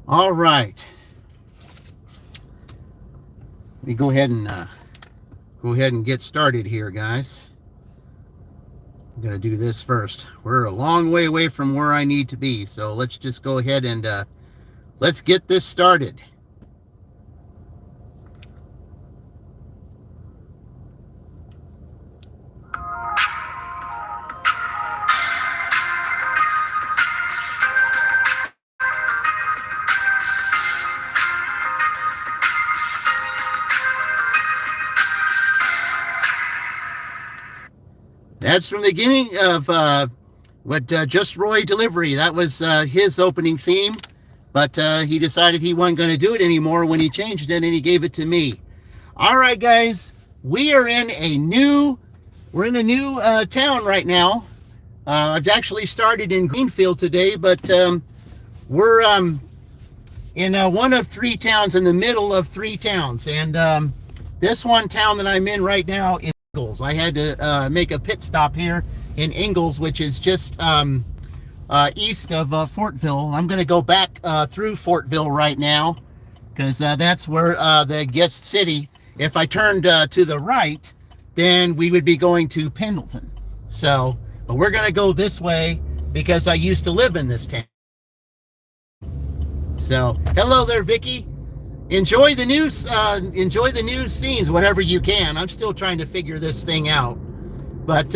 All right. Let me go ahead and get started here, guys. I'm gonna do this first. We're a long way away from where I need to be, so let's just go ahead and let's get this started. That's from the beginning of Just Roy Delivery. That was his opening theme, but he decided he wasn't going to do it anymore when he changed it, and he gave it to me. All right, guys, we're in a new town right now. I've actually started in Greenfield today, but we're in one of three towns, in the middle of three towns, and this one town that I'm in right now is Ingalls. I had to make a pit stop here in Ingalls, which is just east of Fortville. I'm going to go back through Fortville right now because that's where the guest city. If I turned to the right, then we would be going to Pendleton. So, but we're going to go this way because I used to live in this town. So, hello there, Vicky. Enjoy the new scenes, whatever you can. I'm still trying to figure this thing out, but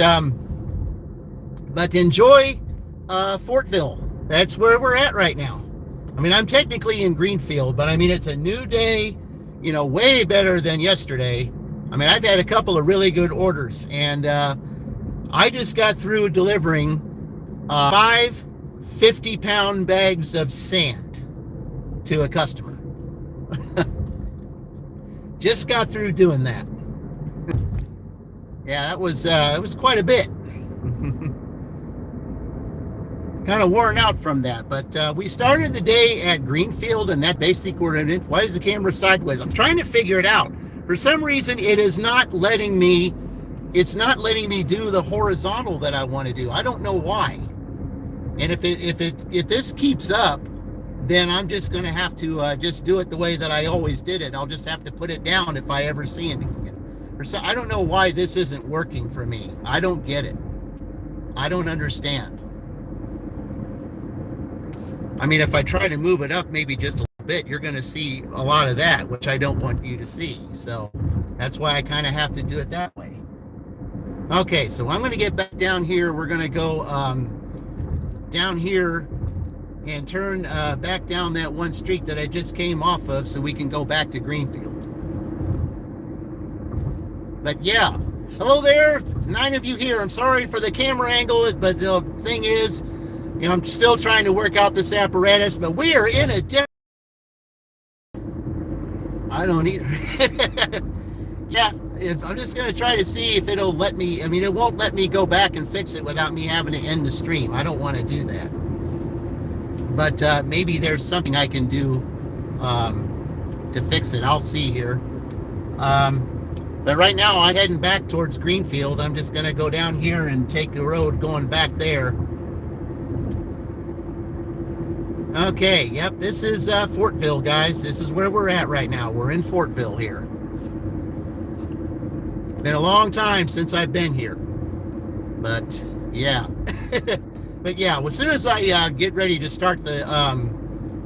enjoy Fortville. That's where we're at right now. I mean, I'm technically in Greenfield, but I mean, it's a new day, way better than yesterday. I mean, I've had a couple of really good orders, and I just got through delivering 5 50-pound bags of sand to a customer. Just got through doing that. Yeah, it was quite a bit. Kind of worn out from that, but we started the day at Greenfield, and that basically we're in it. Why is the camera sideways? I'm trying to figure it out. For some reason, it is not letting me. It's not letting me do the horizontal that I want to do. I don't know why. And if this keeps up, then I'm just going to have to just do it the way that I always did it. I'll just have to put it down if I ever see it again. Or so, I don't know why this isn't working for me. I don't get it. I don't understand. I mean, if I try to move it up maybe just a little bit, you're going to see a lot of that, which I don't want you to see. So that's why I kind of have to do it that way. Okay, so I'm going to get back down here. We're going to go down here and turn back down that one street that I just came off of so we can go back to Greenfield. But yeah, hello there, 9 of you here. I'm sorry for the camera angle, but the thing is, I'm still trying to work out this apparatus, but we are in a different... I don't either. Yeah, I'm just going to try to see if it'll let me. I mean, it won't let me go back and fix it without me having to end the stream. I don't want to do that. But maybe there's something I can do to fix it. I'll see here. But right now, I'm heading back towards Greenfield. I'm just going to go down here and take the road going back there. Okay, yep, this is Fortville, guys. This is where we're at right now. We're in Fortville here. Been a long time since I've been here. But, yeah. But yeah, as soon as I get ready to start the,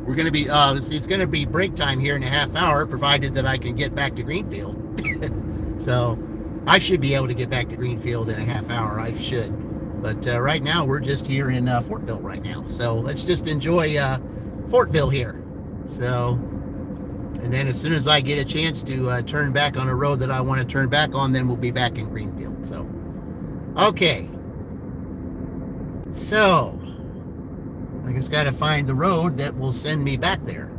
we're going to be, it's going to be break time here in a half hour, provided that I can get back to Greenfield. So I should be able to get back to Greenfield in a half hour. I should. But right now, we're just here in Fortville right now. So let's just enjoy Fortville here. So, and then as soon as I get a chance to turn back on a road that I want to turn back on, then we'll be back in Greenfield. So, okay. So, I just got to find the road that will send me back there.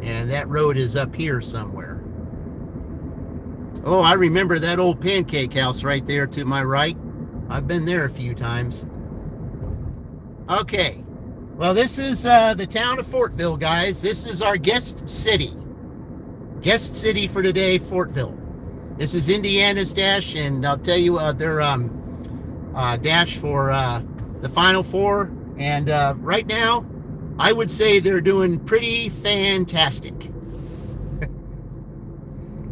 And that road is up here somewhere. Oh, I remember that old pancake house right there to my right. I've been there a few times. Okay. Well, this is the town of Fortville, guys. This is our guest city. Guest city for today, Fortville. This is Indiana's dash, and I'll tell you, they're dash for the Final Four. And right now, I would say they're doing pretty fantastic.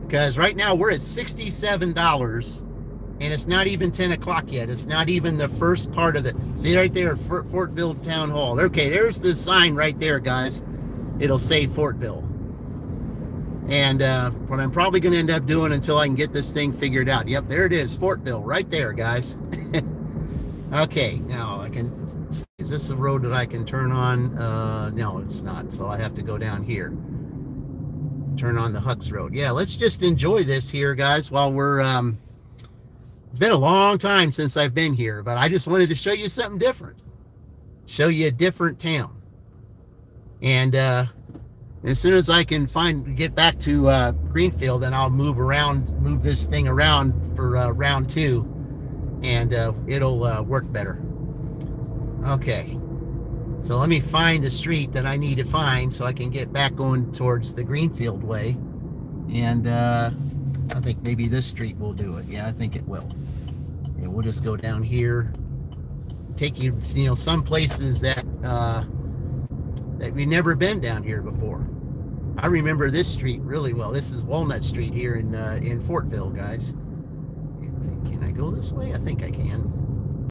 Because right now we're at $67, and it's not even 10 o'clock yet. It's not even the first part of the, see right there, Fortville Town Hall. Okay, there's the sign right there, guys. It'll say Fortville. And what I'm probably going to end up doing until I can get this thing figured out. Yep, there it is, Fortville, right there, guys. Okay, now I can, is this a road that I can turn on? No, it's not, so I have to go down here. Turn on the Hucks Road. Yeah, let's just enjoy this here, guys, while we're, it's been a long time since I've been here, but I just wanted to show you something different. Show you a different town. And, as soon as I can get back to Greenfield, then I'll move this thing around for round 2, and it'll work better. Okay, so let me find the street that I need to find so I can get back going towards the Greenfield way. And I think maybe this street will do it. Yeah, I think it will. Yeah, we'll just go down here, take you, some places that that we've never been down here before. I remember this street really well. This is Walnut Street here in Fortville, guys. Can I go this way? I think I can,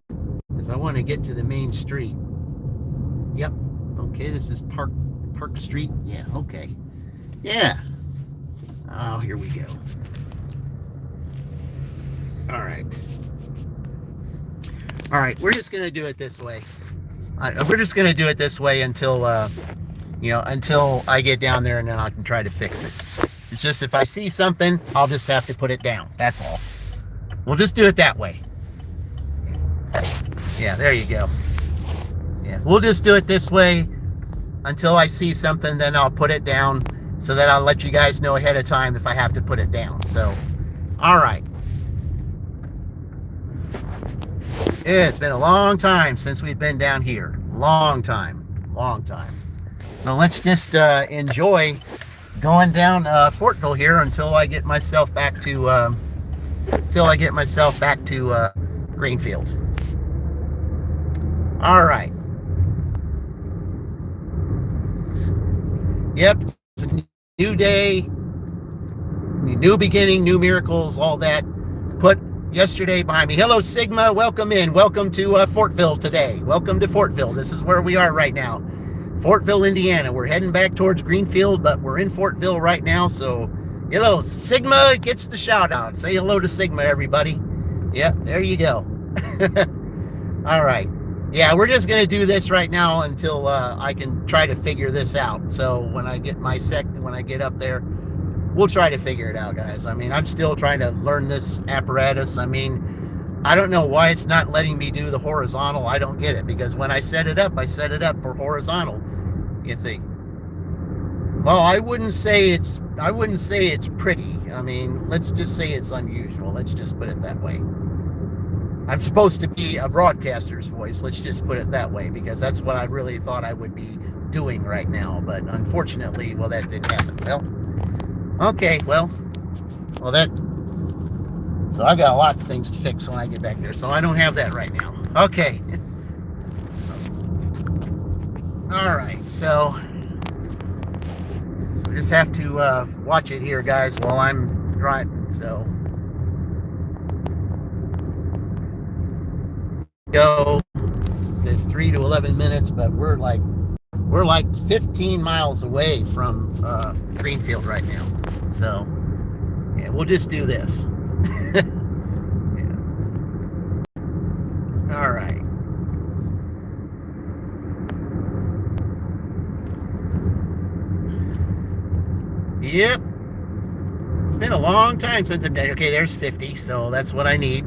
because I want to get to the main street. Yep. Okay, this is Park Street. Yeah. Okay. Yeah. Oh, here we go. All right. All right. We're just gonna do it this way. We're just going to do it this way until, until I get down there, and then I can try to fix it. It's just if I see something, I'll just have to put it down. That's all. We'll just do it that way. Yeah, there you go. Yeah, we'll just do it this way until I see something, then I'll put it down so that I'll let you guys know ahead of time if I have to put it down. So, all right. Yeah, it's been a long time since we've been down here. Long time. So let's just enjoy going down Fortville here until I get myself back to Greenfield. All right. Yep, it's a new day, new beginning, new miracles, all that. Put yesterday behind me. Hello, Sigma. Welcome in. Welcome to Fortville today. Welcome to Fortville. This is where we are right now. Fortville, Indiana. We're heading back towards Greenfield, but we're in Fortville right now. So, hello, Sigma gets the shout out. Say hello to Sigma, everybody. Yep, there you go. All right. Yeah, we're just going to do this right now until I can try to figure this out. So when I get when I get up there, we'll try to figure it out, guys. I mean, I'm still trying to learn this apparatus. I mean, I don't know why it's not letting me do the horizontal. I don't get it, because when I set it up for horizontal. You can see. Well, I wouldn't say it's pretty. I mean, let's just say it's unusual. Let's just put it that way. I'm supposed to be a broadcaster's voice. Let's just put it that way, because that's what I really thought I would be doing right now. But unfortunately, well, that didn't happen. Well, okay, well, that, so I got a lot of things to fix when I get back there. So I don't have that right now. Okay. All right, so we just have to watch it here, guys, while I'm driving. So go. It says 3 to 11 minutes, but we're like 15 miles away from Greenfield right now. So yeah, we'll just do this. Yeah. All right. Yep. It's been a long time since I've done. Okay, there's 50, so that's what I need.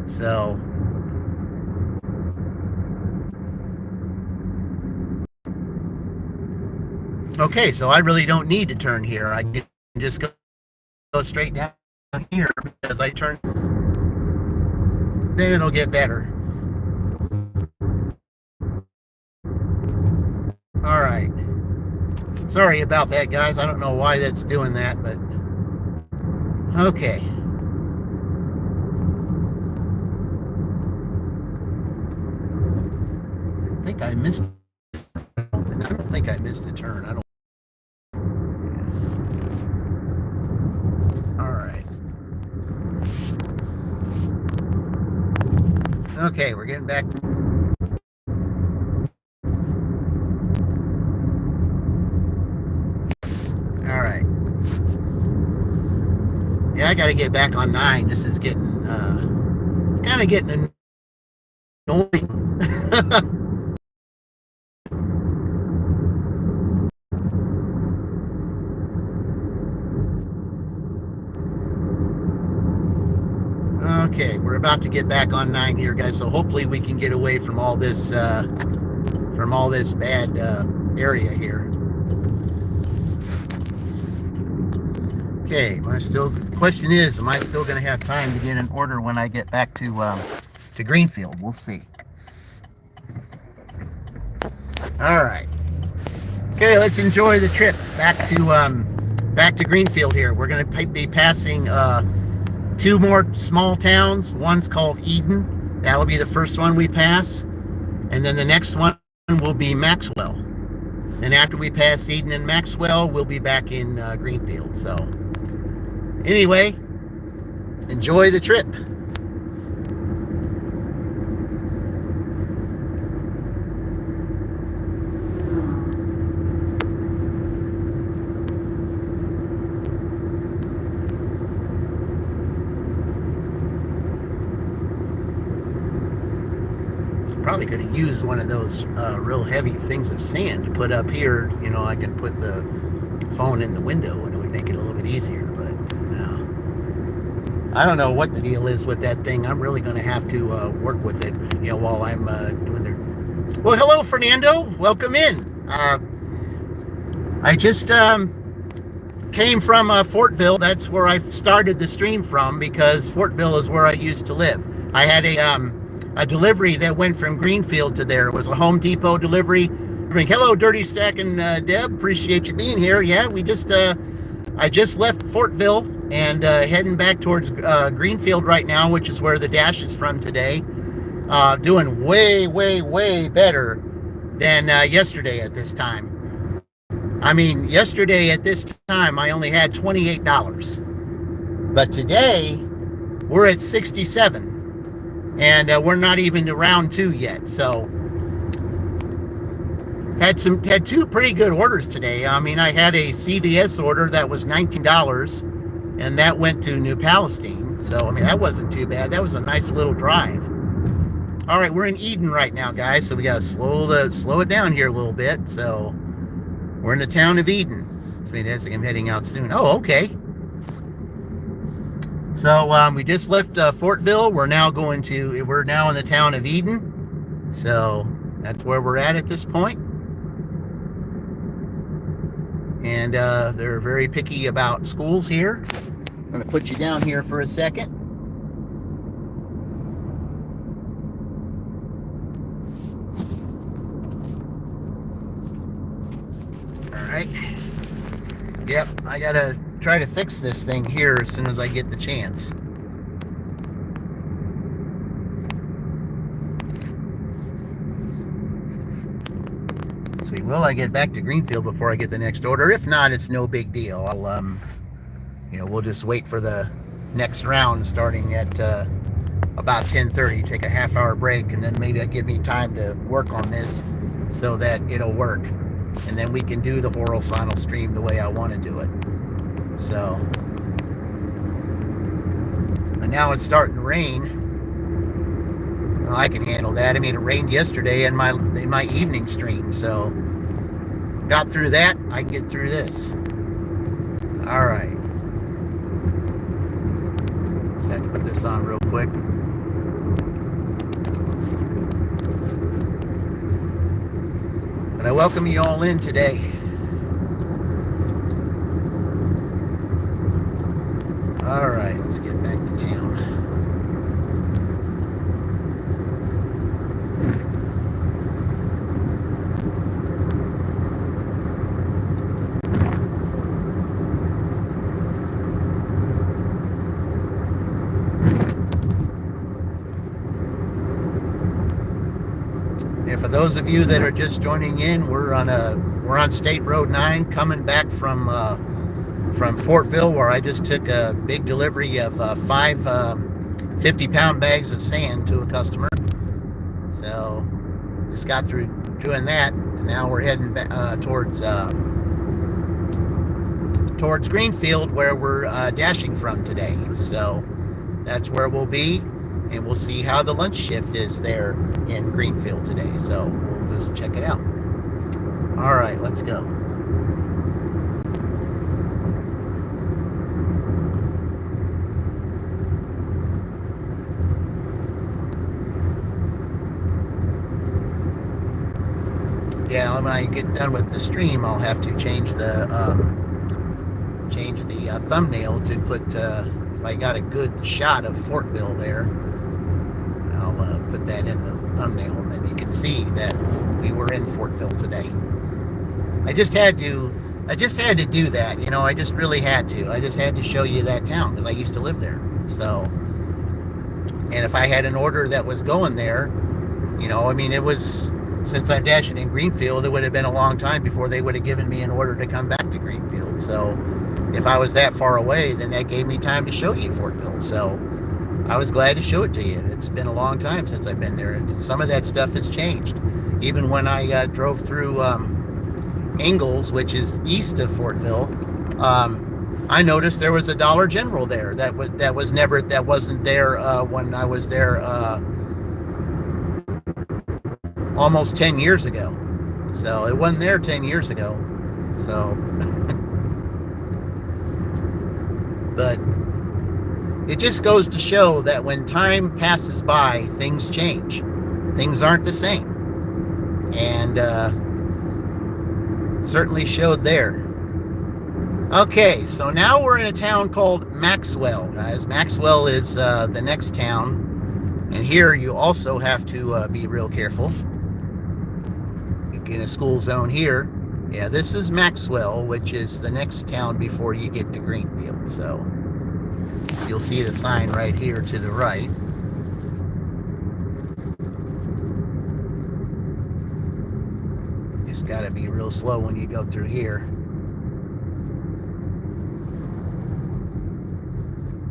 So okay, so I really don't need to turn here. I can just go straight down here, because I turn. Then it'll get better. All right. Sorry about that, guys. I don't know why that's doing that, but okay. I think I missed something. think I missed a turn. I don't. All right. Okay, we're getting back. All right. Yeah, I got to get back on 9. This is getting, it's kind of getting annoying. Okay, we're about to get back on 9 here, guys. So hopefully we can get away from all this bad area here. Okay, the question is, am I still going to have time to get an order when I get back to Greenfield? We'll see. All right. Okay, let's enjoy the trip back to Greenfield here. We're going to be passing 2 more small towns. One's called Eden. That'll be the first one we pass. And then the next one will be Maxwell. And after we pass Eden and Maxwell, we'll be back in Greenfield. So anyway, enjoy the trip. Probably could have used one of those real heavy things of sand to put up here. You know, I could put the phone in the window and it would make it a little bit easier, but no. I don't know what the deal is with that thing. I'm really going to have to work with it, you know, while I'm doing the... Well, hello, Fernando. Welcome in. I just came from Fortville. That's where I started the stream from, because Fortville is where I used to live. I had a delivery that went from Greenfield to there. It was a Home Depot delivery. Hello, Dirty Stack and Deb. Appreciate you being here. Yeah, I just left Fortville and heading back towards Greenfield right now, which is where the Dash is from today. Doing way, way, way better than yesterday at this time. I mean, yesterday at this time, I only had $28. But today, we're at 67. And we're not even to round 2 yet. So had 2 pretty good orders today. I mean, I had a CVS order that was $19, and that went to New Palestine. So I mean, that wasn't too bad. That was a nice little drive. All right, we're in Eden right now, guys. So we got to slow it down here a little bit. So we're in the town of Eden. So I'm heading out soon. Oh, okay. So we just left Fortville. We're now in the town of Eden. So that's where we're at this point. And they're very picky about schools here. I'm going to put you down here for a second. All right. Yep, I got to try to fix this thing here as soon as I get the chance. See, will I get back to Greenfield before I get the next order? If not, it's no big deal. I'll we'll just wait for the next round starting at about 10:30. Take a half-hour break, and then maybe that'll give me time to work on this so that it'll work, and then we can do the horizontal stream the way I want to do it. So, but now it's starting to rain. Well, I can handle that. I mean, it rained yesterday in my evening stream, so got through that. I can get through this. All right. Just have to put this on real quick. But I welcome you all in today. All right, let's get back to town. And for those of you that are just joining in, we're on a we're on State Road 9 coming back from Fortville, where I just took a big delivery of 5 50-pound bags of sand to a customer. So just got through doing that, and now we're heading back, towards Greenfield, where we're dashing from today. So that's where we'll be, and we'll see how the lunch shift is there in Greenfield today. So we'll just check it out. All right, let's go. Yeah, when I get done with the stream, I'll have to change the thumbnail to put, if I got a good shot of Fortville there, I'll put that in the thumbnail, and then you can see that we were in Fortville today. I just had to do that, you know. I just really had to. I just had to show you that town, because I used to live there. So, and if I had an order that was going there, you know, I mean, it was, since I'm dashing in Greenfield, it would have been a long time before they would have given me an order to come back to Greenfield. So if I was that far away, then that gave me time to show you Fortville. So I was glad to show it to you. It's been a long time since I've been there. Some of that stuff has changed. Even when I drove through Ingalls, which is east of Fortville, I noticed there was a Dollar General there that wasn't there when I was there almost 10 years ago. So it wasn't there 10 years ago. So but it just goes to show that when time passes by, things change. Things aren't the same. And certainly showed there. Okay, so now we're in a town called Maxwell, guys. Maxwell is the next town. And here you also have to be real careful. You get a school zone here. Yeah, this is Maxwell, which is the next town before you get to Greenfield. So you'll see the sign right here to the right. Just got to be real slow when you go through here.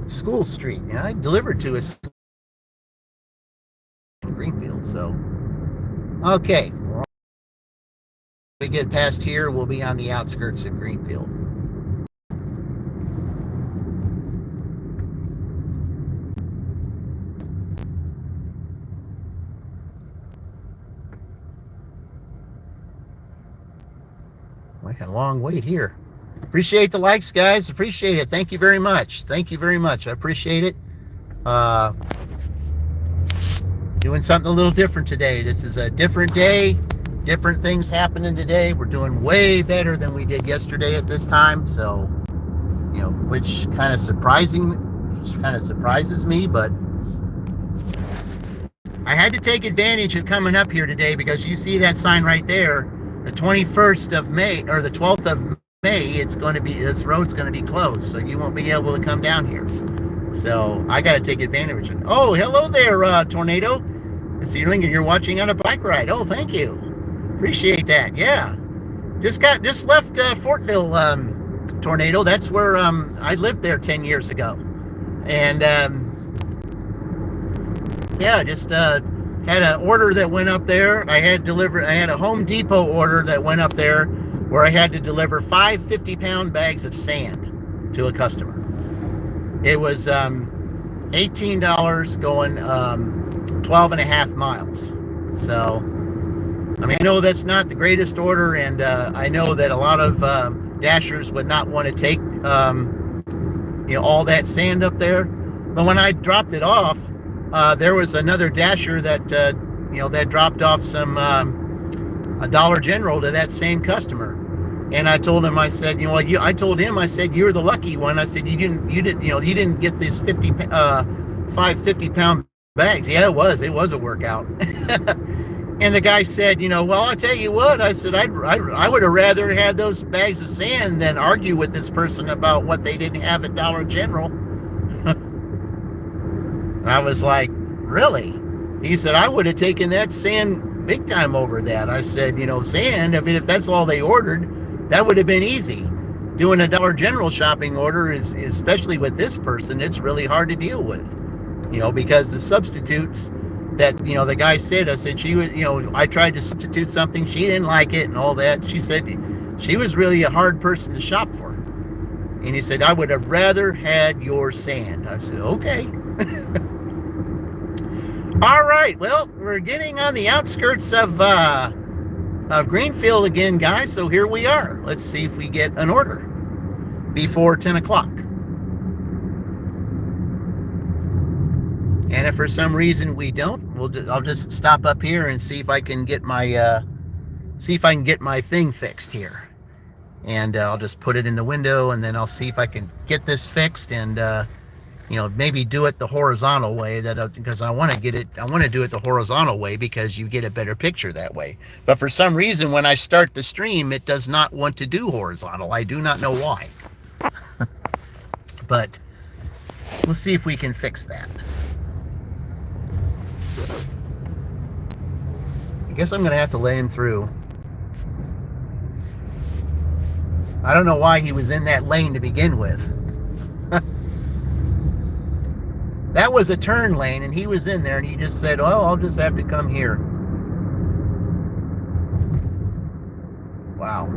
School Street. Now, I delivered to a school in Greenfield, so okay. When we get past here, we'll be on the outskirts of Greenfield. Like a long wait here. Appreciate the likes, guys. Appreciate it. Thank you very much. Thank you very much. I appreciate it. Doing something a little different today. This is a different day. Different things happening today. We're doing way better than we did yesterday at this time. So, you know, which kind of surprises me, but I had to take advantage of coming up here today, because you see that sign right there, the 21st of May or the 12th of May, this road's going to be closed, so you won't be able to come down here. So I got to take advantage of it. Oh, hello there, Tornado. It's Lincoln. You're watching on a bike ride. Oh, thank you. Appreciate that. Yeah. Just left Fortville, Tornado. That's where I lived there 10 years ago. And yeah, just had an order that went up there. I had a Home Depot order that went up there where I had to deliver 5 50-pound bags of sand to a customer. It was $18 going 12 and a half miles. So, I mean, I know that's not the greatest order, and I know that a lot of dashers would not want to take, all that sand up there. But when I dropped it off, there was another dasher that, that dropped off some a Dollar General to that same customer. And I told him, I said, I told him, I said, you're the lucky one. I said, you didn't get these 5 50-pound bags. Yeah, it was a workout. And the guy said, well, I'll tell you what. I said, I would have rather had those bags of sand than argue with this person about what they didn't have at Dollar General. And I was like, really? He said, I would have taken that sand big time over that. I said, you know, sand, I mean, if that's all they ordered, that would have been easy. Doing a Dollar General shopping order is, especially with this person, it's really hard to deal with, you know, because the substitutes that, you know, the guy said, I said, she was, you know, I tried to substitute something, she didn't like it and all that. She said she was really a hard person to shop for. And he said, I would have rather had your sand. I said, okay. All right, well, we're getting on the outskirts of Greenfield again, guys, so here we are. Let's see if we get an order before 10 o'clock. And if for some reason we don't, I'll just stop up here and see if I can get my thing fixed here. And I'll just put it in the window, and then I'll see if I can get this fixed, and you know, maybe do it the horizontal way, because I want to do it the horizontal way because you get a better picture that way. But for some reason, when I start the stream, it does not want to do horizontal. I do not know why. But we'll see if we can fix that. I guess I'm going to have to let him through. I don't know why he was in that lane to begin with. That was a turn lane, and he was in there, and he just said, oh, I'll just have to come here. Wow.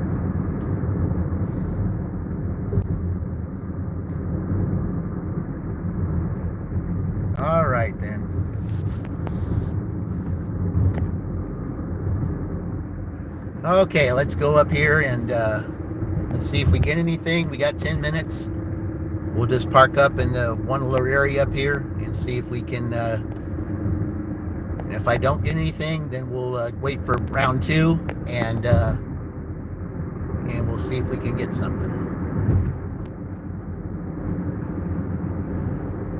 All right, then. Okay, let's go up here and let's see if we get anything. We got 10 minutes. We'll just park up in the one little area up here and see if we can, and if I don't get anything, then we'll wait for round 2, and we'll see if we can get something.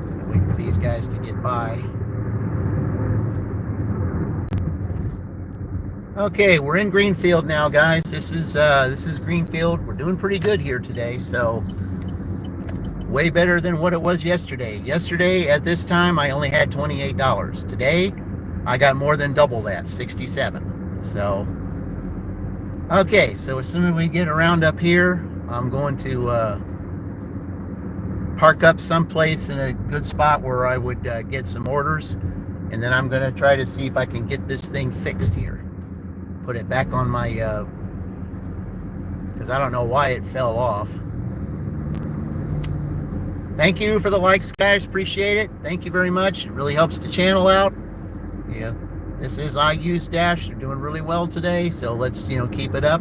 I'm gonna wait for these guys to get by. Okay, we're in Greenfield now, guys. This is Greenfield. We're doing pretty good here today, so way better than what it was yesterday. Yesterday at this time I only had $28. Today I got more than double that, $67. So okay, so as soon as we get around up here, I'm going to park up someplace in a good spot where I would get some orders, and then I'm going to try to see if I can get this thing fixed here. Put it back on my because I don't know why it fell off. Thank you for the likes, guys. Appreciate it. Thank you very much. It really helps the channel out. Yeah, this is I Use Dash. They're doing really well today, so let's, you know, keep it up.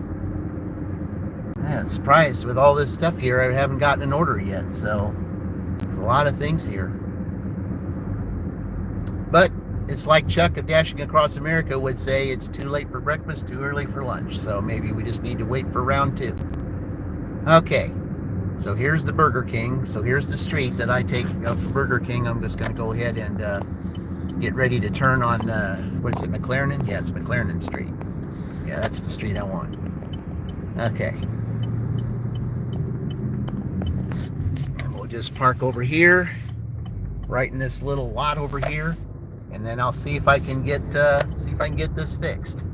Yeah, surprised with all this stuff here. I haven't gotten an order yet, so there's a lot of things here. But it's like Chuck of Dashing Across America would say, it's too late for breakfast, too early for lunch. So maybe we just need to wait for round 2. Okay, so here's the Burger King. So here's the street that I take for Burger King. I'm just going to go ahead and get ready to turn on, what is it, McLaren? Yeah, it's McLaren Street. Yeah, that's the street I want. Okay. And we'll just park over here, right in this little lot over here. And then I'll see if I can get this fixed.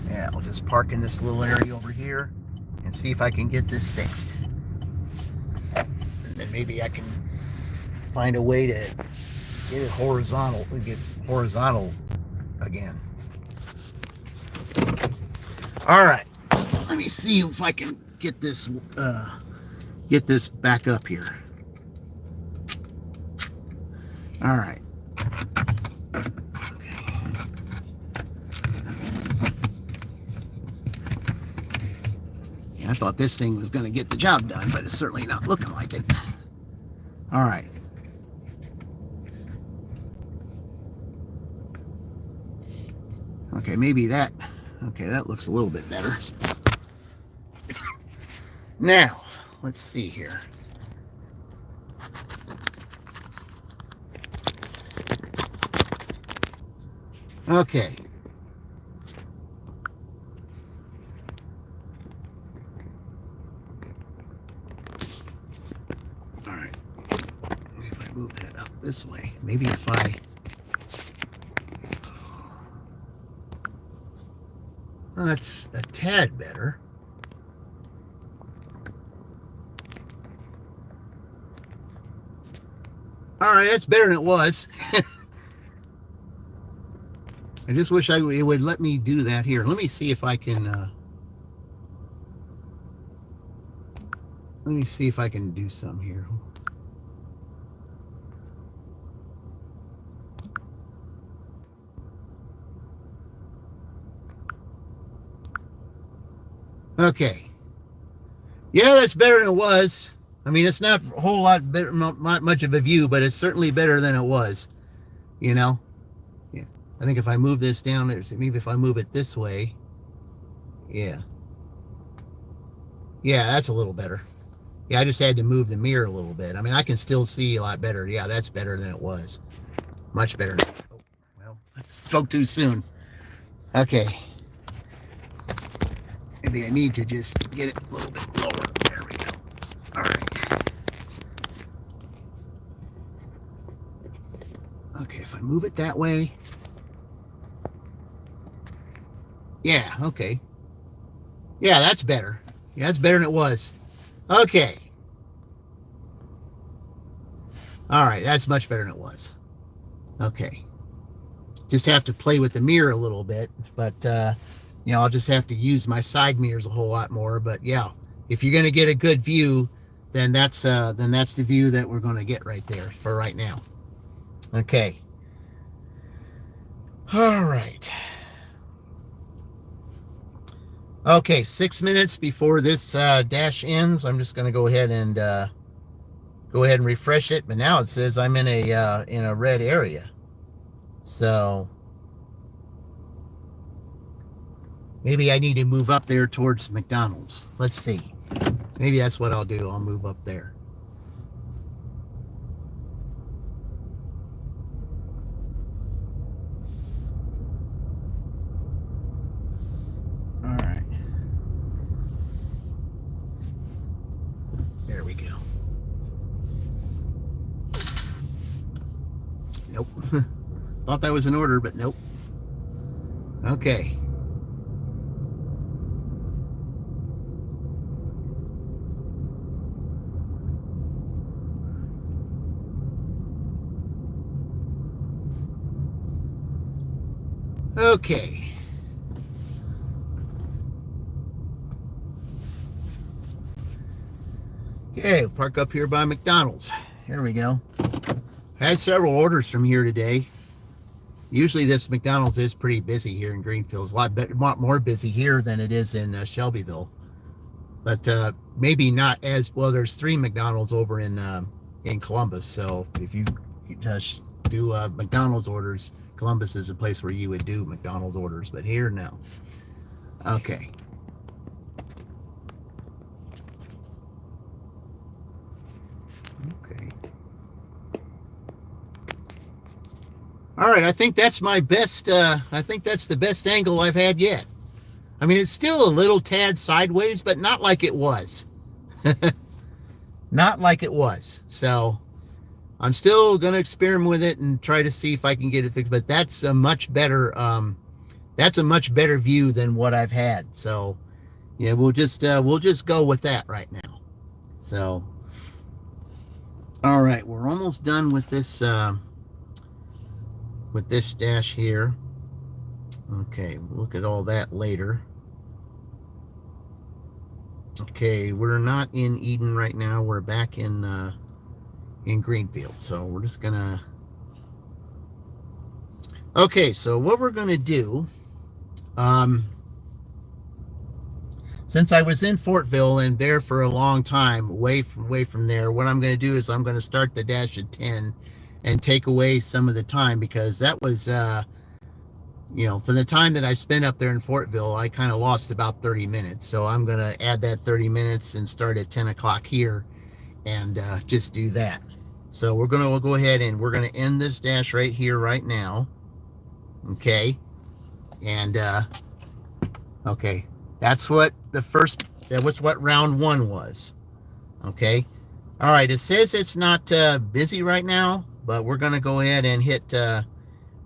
Yeah, I'll just park in this little area over here and see if I can get this fixed. And then maybe I can find a way to get it horizontal again. All right, let me see if I can get this back up here. All right. Okay. Yeah, I thought this thing was going to get the job done, but it's certainly not looking like it. All right. Okay, maybe that. Okay, that looks a little bit better. Now, let's see here. Okay. this way. Maybe if I... Oh, that's a tad better. All right, that's better than it was. I just wish it would let me do that here. Let me see if I can... let me see if I can do some here. Okay. Yeah, that's better than it was. I mean, it's not a whole lot better, not much of a view, but it's certainly better than it was. You know? Yeah. I think if I move this down, maybe if I move it this way. Yeah. Yeah, that's a little better. Yeah, I just had to move the mirror a little bit. I mean, I can still see a lot better. Yeah, that's better than it was. Much better. Oh, well, I spoke too soon. Okay. Maybe I need to just get it a little bit lower. There we go. All right. Okay, if I move it that way. Yeah, okay. Yeah, that's better. Yeah, that's better than it was. Okay. All right, that's much better than it was. Okay. Just have to play with the mirror a little bit, but you know, I'll just have to use my side mirrors a whole lot more. But yeah, if you're going to get a good view, then that's the view that we're going to get right there for right now. Okay. All right. Okay, 6 minutes before this dash ends, I'm just going to go ahead and refresh it. But now it says I'm in a red area. So maybe I need to move up there towards McDonald's. Let's see. Maybe that's what I'll do. I'll move up there. All right. There we go. Nope. Thought that was an order, but nope. Okay. Okay. Okay, park up here by McDonald's. Here we go. I had several orders from here today. Usually this McDonald's is pretty busy here in Greenfield. It's a lot more busy here than it is in Shelbyville. But maybe not as well. There's 3 McDonald's over in Columbus. So if you do McDonald's orders, Columbus is a place where you would do McDonald's orders. But here, no. Okay. Okay. All right, I think that's my best, I think that's the best angle I've had yet. I mean, it's still a little tad sideways, but not like it was. Not like it was. So I'm still going to experiment with it and try to see if I can get it fixed, but that's a much better view than what I've had. So yeah, we'll just go with that right now. So, all right, we're almost done with this dash here. Okay, we'll look at all that later. Okay, we're not in Eden right now. We're back in Greenfield. So we're just gonna. Okay, so what we're gonna do, since I was in Fortville and there for a long time, away from there, what I'm gonna do is I'm gonna start the dash at 10 and take away some of the time, because that was, you know, for the time that I spent up there in Fortville, I kind of lost about 30 minutes. So I'm going to add that 30 minutes and start at 10 o'clock here and just do that. So we'll go ahead and we're going to end this dash right here, right now. Okay. And, okay. That was what round 1 was. Okay. All right. It says it's not busy right now, but we're going to go ahead and hit, we're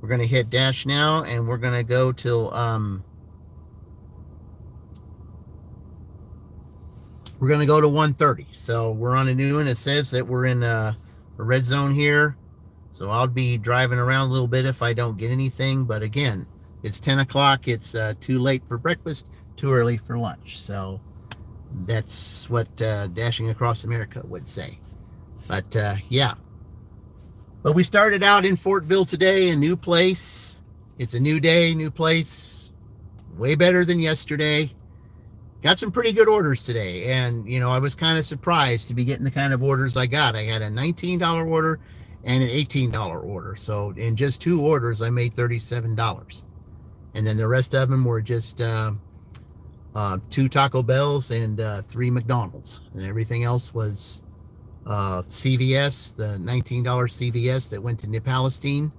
going to hit dash now, and we're going to go till, we're going to go to 1:30. So we're on a new one. It says that we're in a red zone here. So I'll be driving around a little bit if I don't get anything. But again, it's 10 o'clock. It's too late for breakfast, too early for lunch. So that's what Dashing Across America would say. But yeah. But we started out in Fortville today, a new place. It's a new day, new place. Way better than yesterday. Got some pretty good orders today. And, you know, I was kind of surprised to be getting the kind of orders I got. I got a $19 order and an $18 order. So in just 2 orders, I made $37. And then the rest of them were just 2 Taco Bells and 3 McDonald's. And everything else was CVS, the $19 CVS that went to Palestine,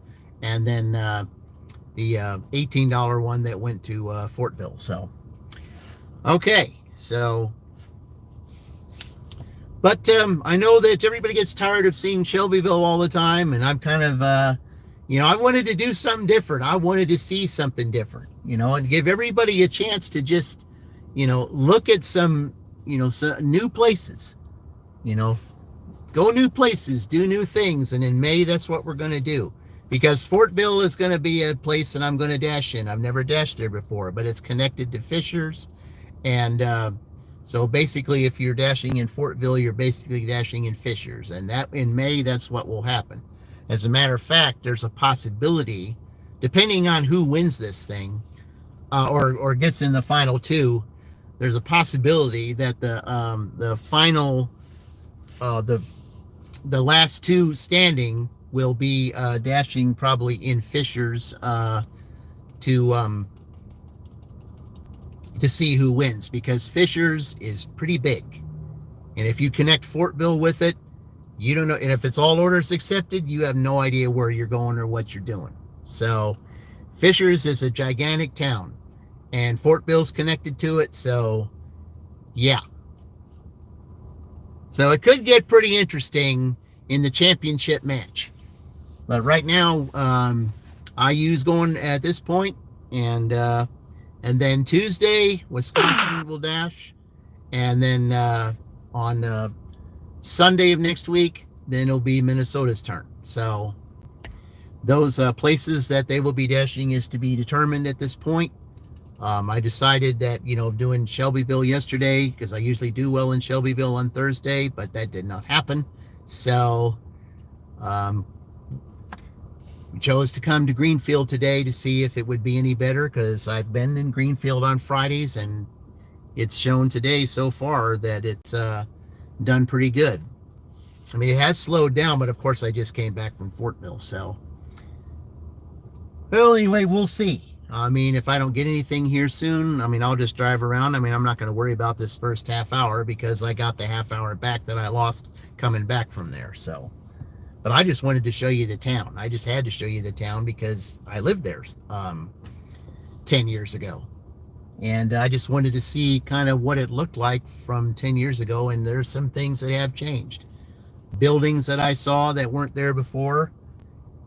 and then the $18 one that went to Fortville. So, okay, so, but I know that everybody gets tired of seeing Shelbyville all the time, and I'm kind of, you know, I wanted to do something different. I wanted to see something different, you know, and give everybody a chance to just, you know, look at some, you know, some new places, you know, go new places, do new things. And in May, that's what we're going to do, because Fortville is going to be a place that I'm going to dash in. I've never dashed there before, but it's connected to Fishers. And so basically, if you're dashing in Fortville, you're basically dashing in Fishers. And that in May, that's what will happen. As a matter of fact, there's a possibility, depending on who wins this thing or gets in the final 2, there's a possibility that the final, the last 2 standing will be dashing probably in Fishers to see who wins, because Fishers is pretty big, and if you connect Fortville with it, you don't know. And if it's all orders accepted, you have no idea where you're going or what you're doing. So Fishers is a gigantic town, and Fortville's connected to it. So yeah. So it could get pretty interesting in the championship match. But right now, IU's going at this point, and then Tuesday, Wisconsin will dash, and then on Sunday of next week, then it'll be Minnesota's turn. So those places that they will be dashing is to be determined at this point. I decided that, you know, doing Shelbyville yesterday, because I usually do well in Shelbyville on Thursday, but that did not happen. So we chose to come to Greenfield today to see if it would be any better, because I've been in Greenfield on Fridays, and it's shown today so far that it's done pretty good. I mean, it has slowed down, but of course I just came back from Fortville. So, well, anyway, we'll see. I mean, if I don't get anything here soon, I mean, I'll just drive around. I mean, I'm not going to worry about this first half hour, because I got the half hour back that I lost coming back from there. So, but I just wanted to show you the town. I just had to show you the town because I lived there 10 years ago. And I just wanted to see kind of what it looked like from 10 years ago. And there's some things that have changed. Buildings that I saw that weren't there before.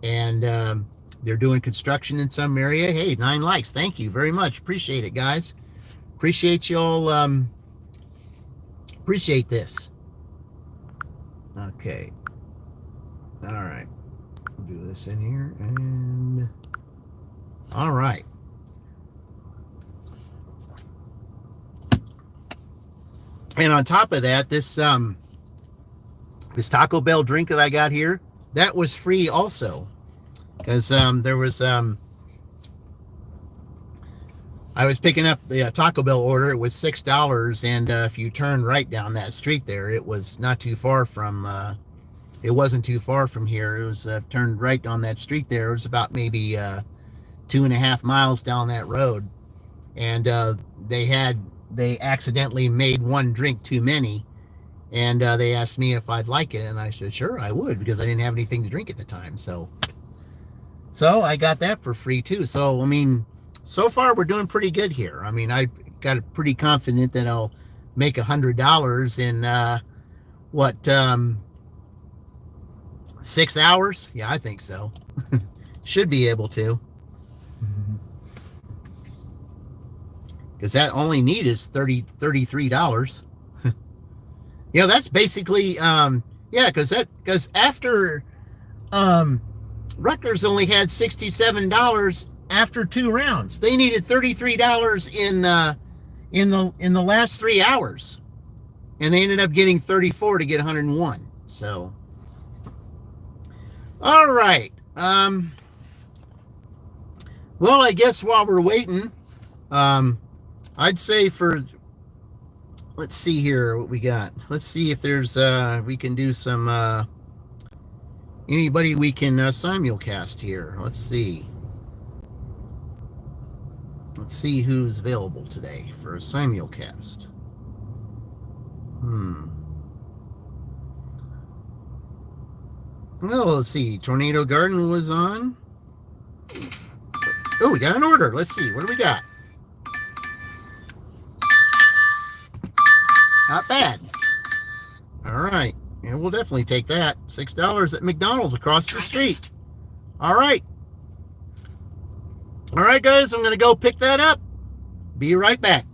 And they're doing construction in some area. Hey, 9 likes. Thank you very much. Appreciate it, guys. Appreciate y'all. Appreciate this. Okay. All right. We'll do this in here. And all right. And on top of that, this Taco Bell drink that I got here, that was free also. Because there was, I was picking up the Taco Bell order. It was $6, and if you turn right down that street there, it was not too far from, it wasn't too far from here. It was turned right on that street there. It was about maybe 2.5 miles down that road. And they accidentally made one drink too many, and they asked me if I'd like it, and I said sure I would, because I didn't have anything to drink at the time. So I got that for free too. So I mean, so far we're doing pretty good here. I mean, I got pretty confident that I'll make $100 in 6 hours? Yeah, I think so. Should be able to. Because that only need is $33. Yeah, that's basically, yeah, because after, Rutgers only had $67 after 2 rounds. They needed $33 in the last 3 hours, and they ended up getting 34 to get 101. So, all right. Well, I guess while we're waiting, I'd say let's see here what we got. Let's see if there's we can do some anybody we can simulcast here. Let's see. Let's see who's available today for a simulcast. Well, let's see. Tornado Garden was on. Oh, we got an order. Let's see. What do we got? Not bad. All right. Yeah, we'll definitely take that. $6 at McDonald's across the street. All right. All right, guys. I'm going to go pick that up. Be right back.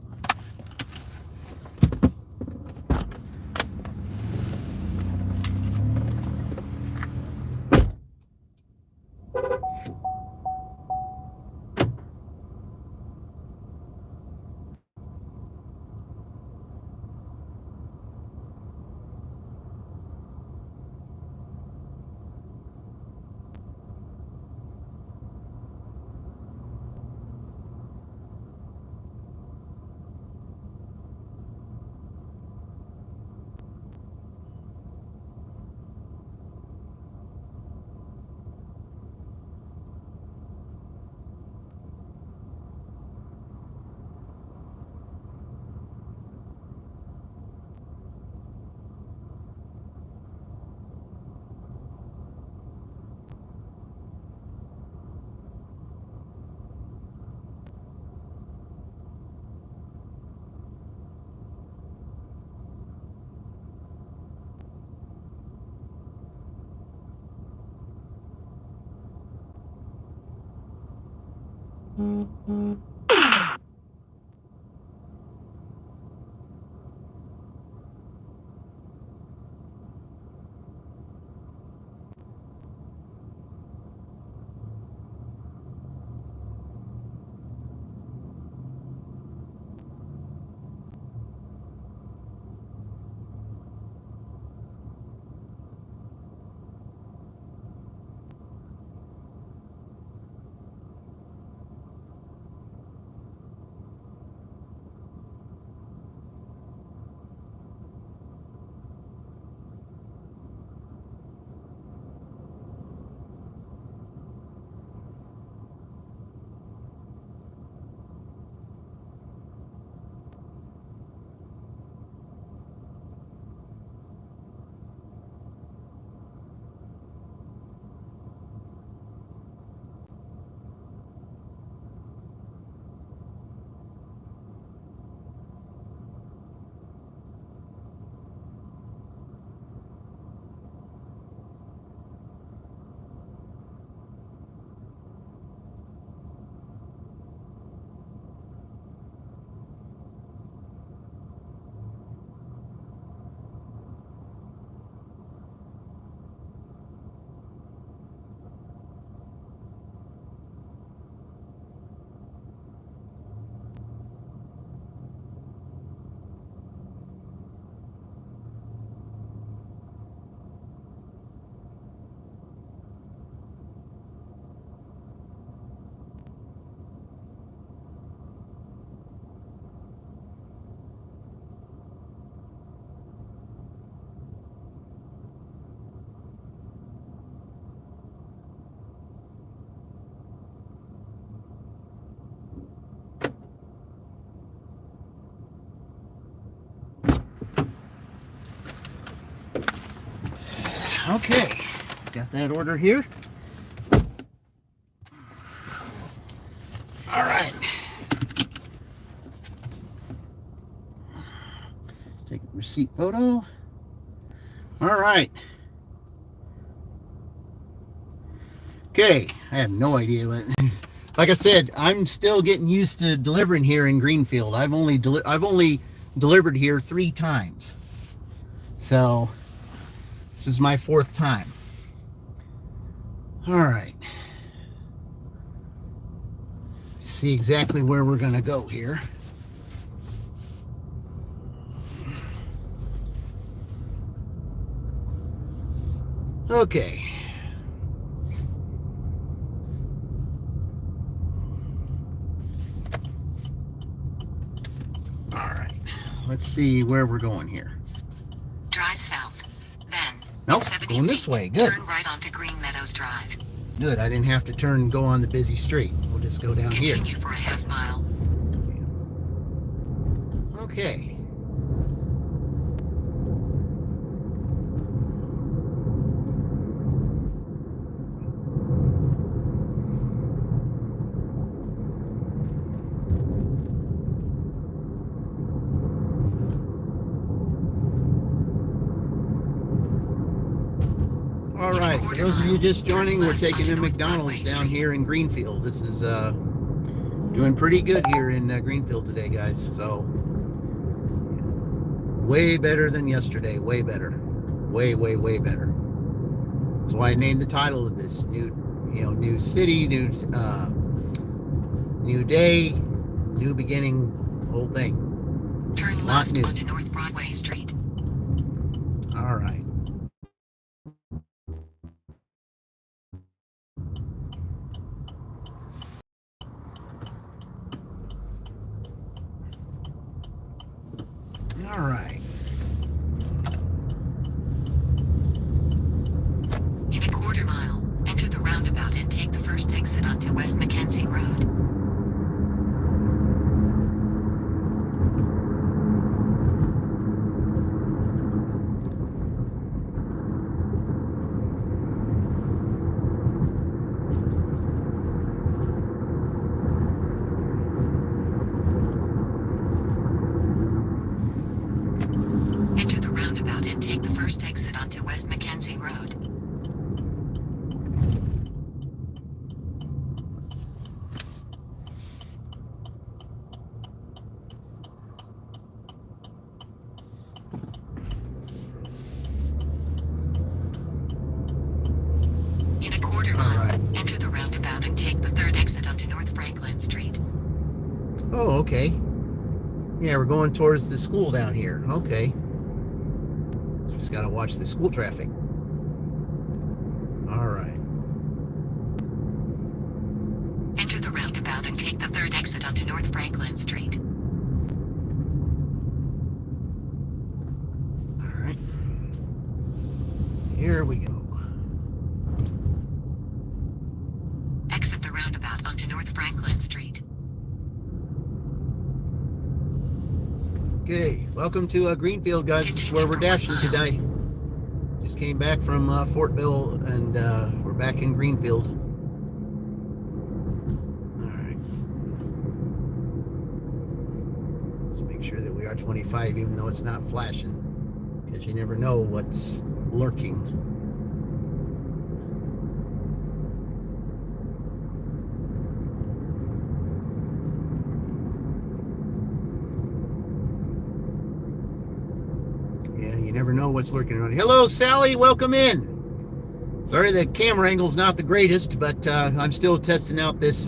Okay, got that order here. All right. Take a receipt photo. All right. Okay, I have no idea what. Like I said, I'm still getting used to delivering here in Greenfield. I've only delivered here 3 times, so this is my 4th time. All right, see exactly where we're gonna go here. Okay. All right. Let's see where we're going here. Drive south. Then, nope, 70 going this feet, way. Good. turn right onto Green Meadows Drive. Good. I didn't have to turn and go on the busy street. We'll just go down here. Continue for a half mile. Okay. All right, for those of you just joining, we're taking a McDonald's down here in Greenfield. This is doing pretty good here in Greenfield today, guys. So way better than yesterday. Way better. Way better. That's why I named the title of this new city, new day, new beginning, whole thing. Turn left onto North Broadway Street. All right. All right. In a quarter mile, enter the roundabout and take the first exit onto West Mackenzie Road. Enter the roundabout and take the first exit onto West Mackenzie Road. In a quarter mile, enter the roundabout and take the third exit onto North Franklin Street. Oh, okay. Yeah, we're going towards the school down here. Okay. Just got to watch the school traffic. All right. Enter the roundabout and take the third exit onto North Franklin Street. All right. Here we go. Exit the roundabout onto North Franklin Street. Okay, welcome to Greenfield, guys. This is where we're dashing today. Just came back from Fortville, and we're back in Greenfield. All right. Let's make sure that we are 25, even though it's not flashing, because you never know what's lurking. Yeah, you never know what's lurking around. Hello, Sally. Welcome in. Sorry, the camera angle's not the greatest, but I'm still testing out this.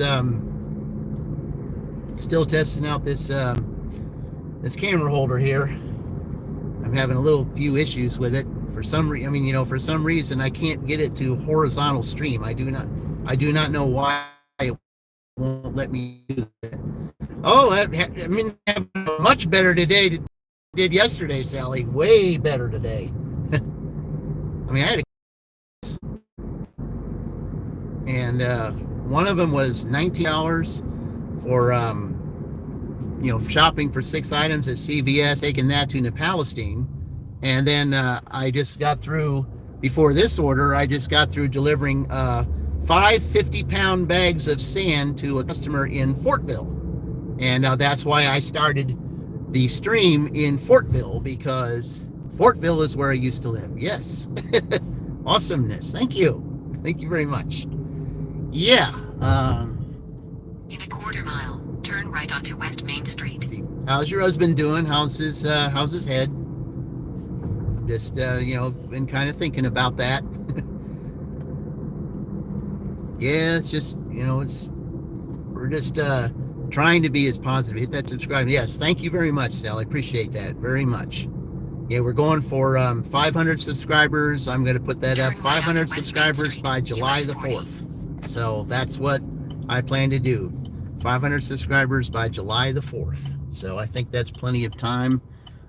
This camera holder here. I'm having a few issues with it. For some reason, I can't get it to horizontal stream. I do not know why it won't let me do that. Oh, having a much better today. Did yesterday, Sally. Way better today. I had and one of them was $19 for shopping for 6 items at CVS, taking that to Palestine. And then I just got through, before this order, I just got through delivering 5 50-pound bags of sand to a customer in Fortville. And that's why I started the stream in Fortville, because Fortville is where I used to live. Yes. Awesomeness. Thank you very much. Yeah. In a quarter mile, turn right onto West Main Street. How's your husband doing? How's his head? Just been kind of thinking about that. Yeah, it's just we're just trying to be as positive. Hit that subscribe. Yes, thank you very much, Sally. Appreciate that very much. Yeah, we're going for 500 subscribers. I'm going to put that up. 500 subscribers by July the 4th. So that's what I plan to do. 500 subscribers by July the 4th. So I think that's plenty of time.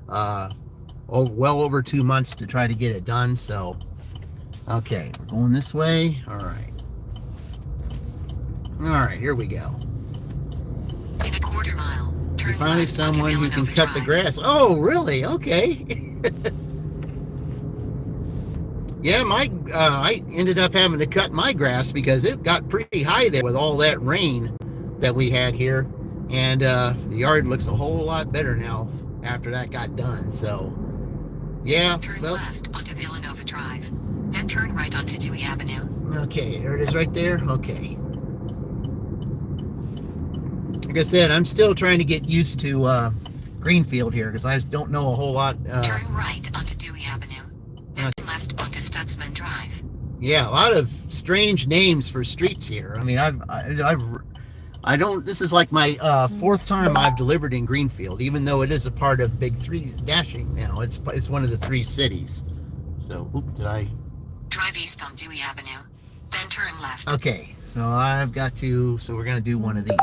Well over 2 months to try to get it done. So, okay, we're going this way. All right. All right, here we go. In a quarter mile, turn Finally left onto someone who can Villanova cut the Drive. grass. Oh, really? Okay. Yeah, I ended up having to cut my grass because it got pretty high there with all that rain that we had here. And the yard looks a whole lot better now after that got done. So, yeah. Turn Well, left onto Villanova Drive. Then turn right onto Dewey Avenue. okay, there it is right there. Okay. Like I said, I'm still trying to get used to Greenfield here because I don't know a whole lot. Turn right onto Dewey Avenue. Then left onto Stutzman Drive. Yeah, a lot of strange names for streets here. I mean, I don't. This is like my fourth time I've delivered in Greenfield, even though it is a part of Big Three dashing now. It's one of the three cities. So, did I? Drive east on Dewey Avenue. Then turn left. Okay, so I've got to. So we're gonna do one of these.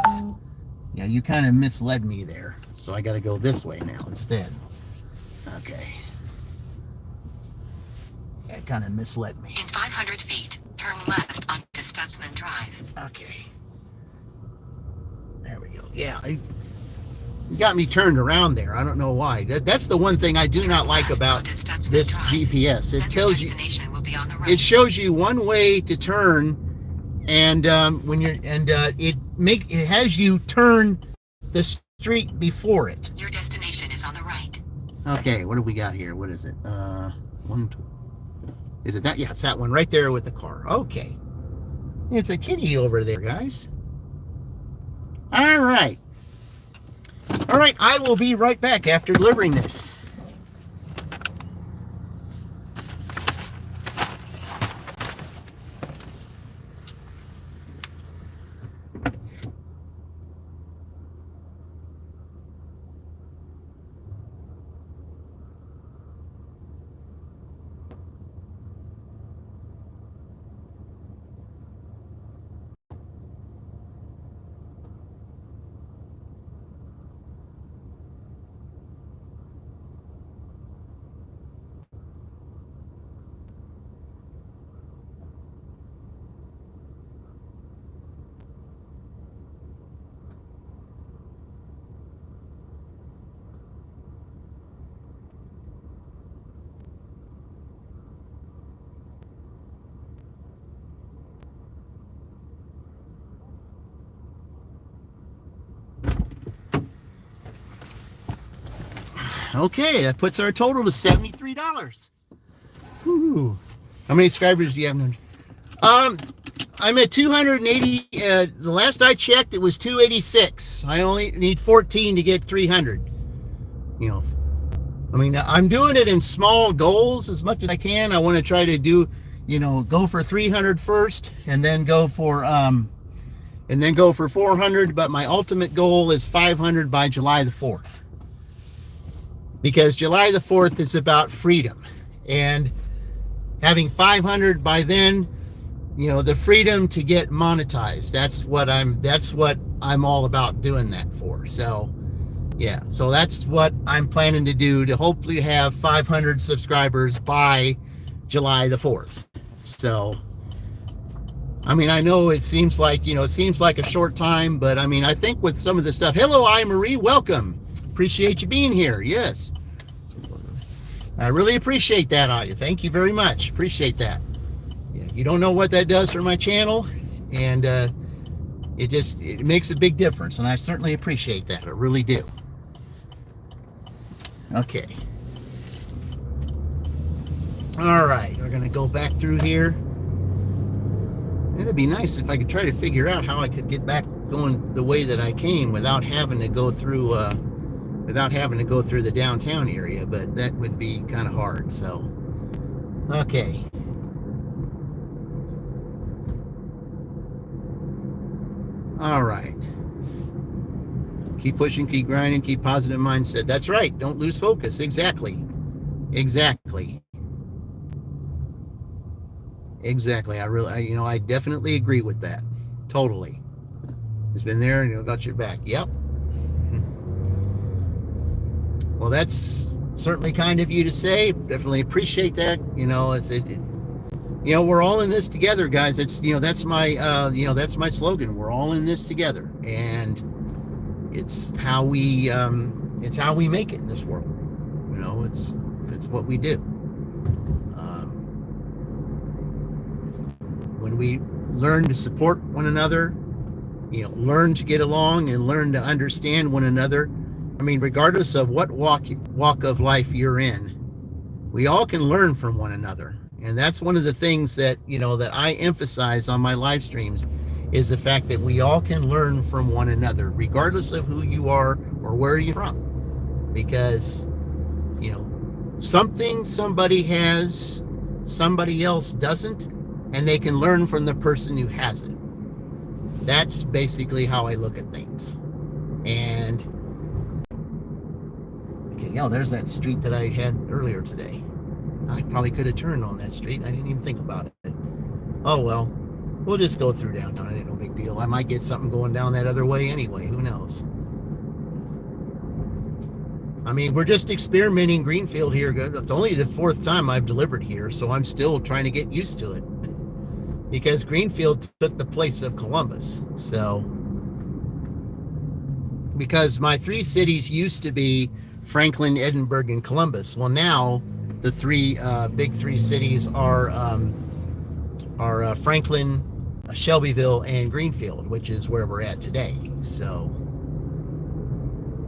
Yeah, you kind of misled me there. So I got to go this way now instead. Okay. Yeah, it kind of misled me. In 500 feet, turn left onto Stutzman Drive. Okay. There we go. Yeah, you got me turned around there. I don't know why. That's the one thing I do not like about this GPS. It tells you, destination will be on the right. it shows you one way to turn, and it has you turn the street before it. Your destination is on the right. Okay, what do we got here? What is it? Is it that? Yeah, it's that one right there with the car. Okay. It's a kitty over there, guys. All right. All right, I will be right back after delivering this. Okay, that puts our total to $73. Woo. How many subscribers do you have? I'm at 280. The last I checked, it was 286. I only need 14 to get 300. I mean, I'm doing it in small goals as much as I can. I want to try to do, go for 300 first, and then go for 400. But my ultimate goal is 500 by July the 4th. Because July the 4th is about freedom, and having 500 by then, the freedom to get monetized. That's what I'm all about doing that for. So, yeah, so that's what I'm planning to do, to hopefully have 500 subscribers by July the 4th. So, I mean, I know it seems like a short time, but I mean, I think with some of the stuff. Hello, Marie, welcome. Appreciate you being here. Yes. I really appreciate that, Aya. Thank you very much. Appreciate that. Yeah, you don't know what that does for my channel, and it makes a big difference, and I certainly appreciate that. I really do. Okay. All right, we're going to go back through here. It'd be nice if I could try to figure out how I could get back going the way that I came without having to go through the downtown area, but that would be kind of hard. So, okay. All right. Keep pushing, keep grinding, keep positive mindset. That's right. Don't lose focus. Exactly. I definitely agree with that. Totally. It's been there and got your back. Yep. Well, that's certainly kind of you to say. Definitely appreciate that. We're all in this together, guys. That's my slogan. We're all in this together, and it's how we make it in this world. It's what we do. When we learn to support one another, learn to get along and learn to understand one another. I mean, regardless of what walk of life you're in, we all can learn from one another. And that's one of the things that I emphasize on my live streams, is the fact that we all can learn from one another, regardless of who you are or where you're from. Because, something somebody has, somebody else doesn't, and they can learn from the person who has it. That's basically how I look at things. And, okay, there's that street that I had earlier today. I probably could have turned on that street. I didn't even think about it. Oh, well, we'll just go through downtown. It ain't no big deal. I might get something going down that other way anyway. Who knows? I mean, we're just experimenting Greenfield here. It's only the 4th time I've delivered here, so I'm still trying to get used to it. Because Greenfield took the place of Columbus. So, because my 3 cities used to be Franklin, Edinburgh, and Columbus. Well, now the big three cities are Franklin, Shelbyville, and Greenfield, which is where we're at today. So,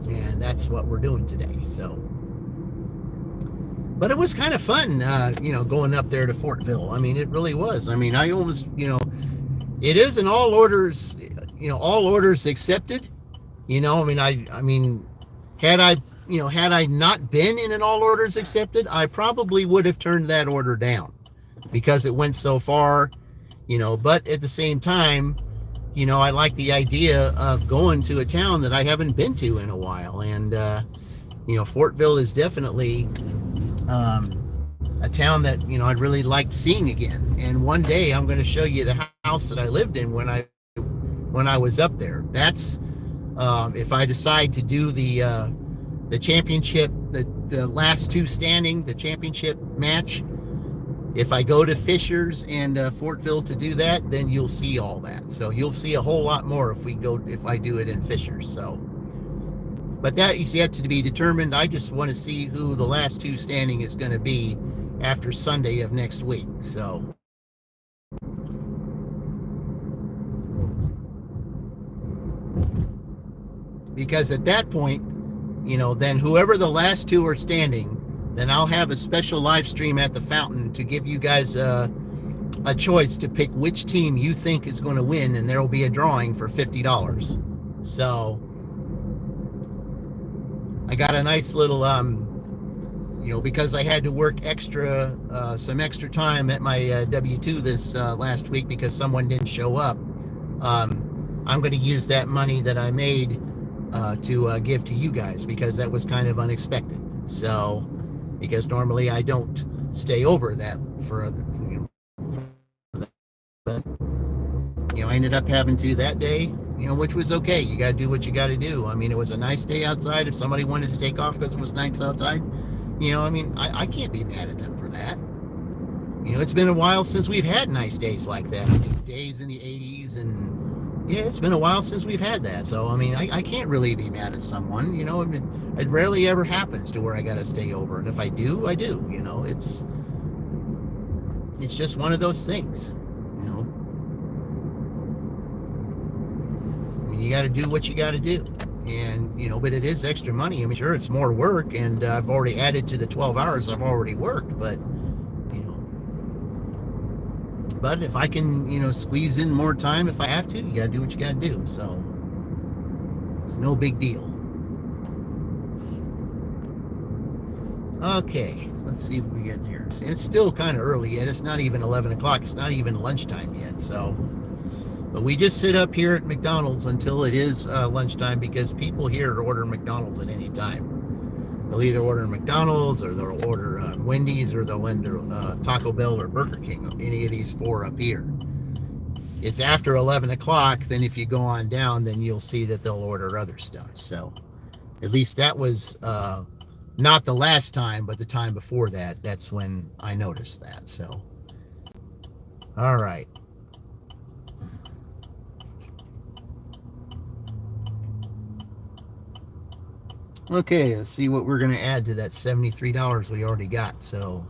and that's what we're doing today. So, but it was kind of fun, going up there to Fortville. I mean, it really was. I mean, I almost, it is in all orders, all orders accepted. I mean, had I not been in an all orders accepted, I probably would have turned that order down because it went so far, but at the same time, I like the idea of going to a town that I haven't been to in a while. And, Fortville is definitely a town that, I'd really like seeing again. And one day I'm going to show you the house that I lived in when I was up there. That's, if I decide to do the championship, the last 2 standing, the championship match, if I go to Fishers and Fortville to do that, then you'll see all that. So you'll see a whole lot more if I do it in Fishers. So, but that is yet to be determined. I just want to see who the last 2 standing is going to be after Sunday of next week. So, because at that point, then whoever the last 2 are standing, then I'll have a special live stream at the fountain to give you guys a choice to pick which team you think is going to win, and there will be a drawing for $50. So I got a nice little, because I had to work some extra time at my W-2 this last week because someone didn't show up. I'm going to use that money that I made to give to you guys because that was kind of unexpected. So, because normally I don't stay over that for other, but I ended up having to that day, which was okay. You got to do what you got to do. I mean, it was a nice day outside. If somebody wanted to take off because it was nice outside, I can't be mad at them for that. It's been a while since we've had nice days like that. Days in the 80s and yeah, it's been a while since we've had that. So, I can't really be mad at someone, it rarely ever happens to where I got to stay over. And if I do, I do, it's just one of those things, you got to do what you got to do. And, but it is extra money. Sure, it's more work and I've already added to the 12 hours I've already worked, but, but if I can, squeeze in more time if I have to, you gotta do what you gotta do. So it's no big deal. Okay, let's see what we get here. See, it's still kind of early yet. It's not even 11 o'clock. It's not even lunchtime yet. So, but we just sit up here at McDonald's until it is lunchtime, because people here order McDonald's at any time. They'll either order McDonald's, or they'll order Wendy's, or they'll order Taco Bell or Burger King, any of these four up here. It's after 11 o'clock, then if you go on down, then you'll see that they'll order other stuff. So at least that was not the last time, but the time before that, that's when I noticed that. So, all right. Okay, let's see what we're going to add to that $73 we already got. So,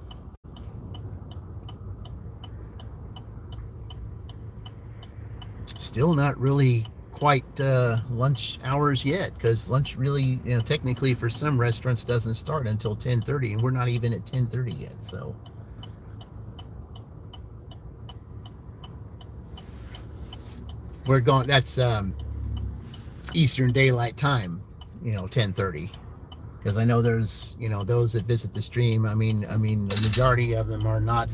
still not really quite lunch hours yet, because lunch really, technically for some restaurants doesn't start until 10:30, and we're not even at 10:30 yet. So, we're going, that's Eastern Daylight Time, 10:30. Because I know there's, those that visit the stream. I mean, the majority of them are not,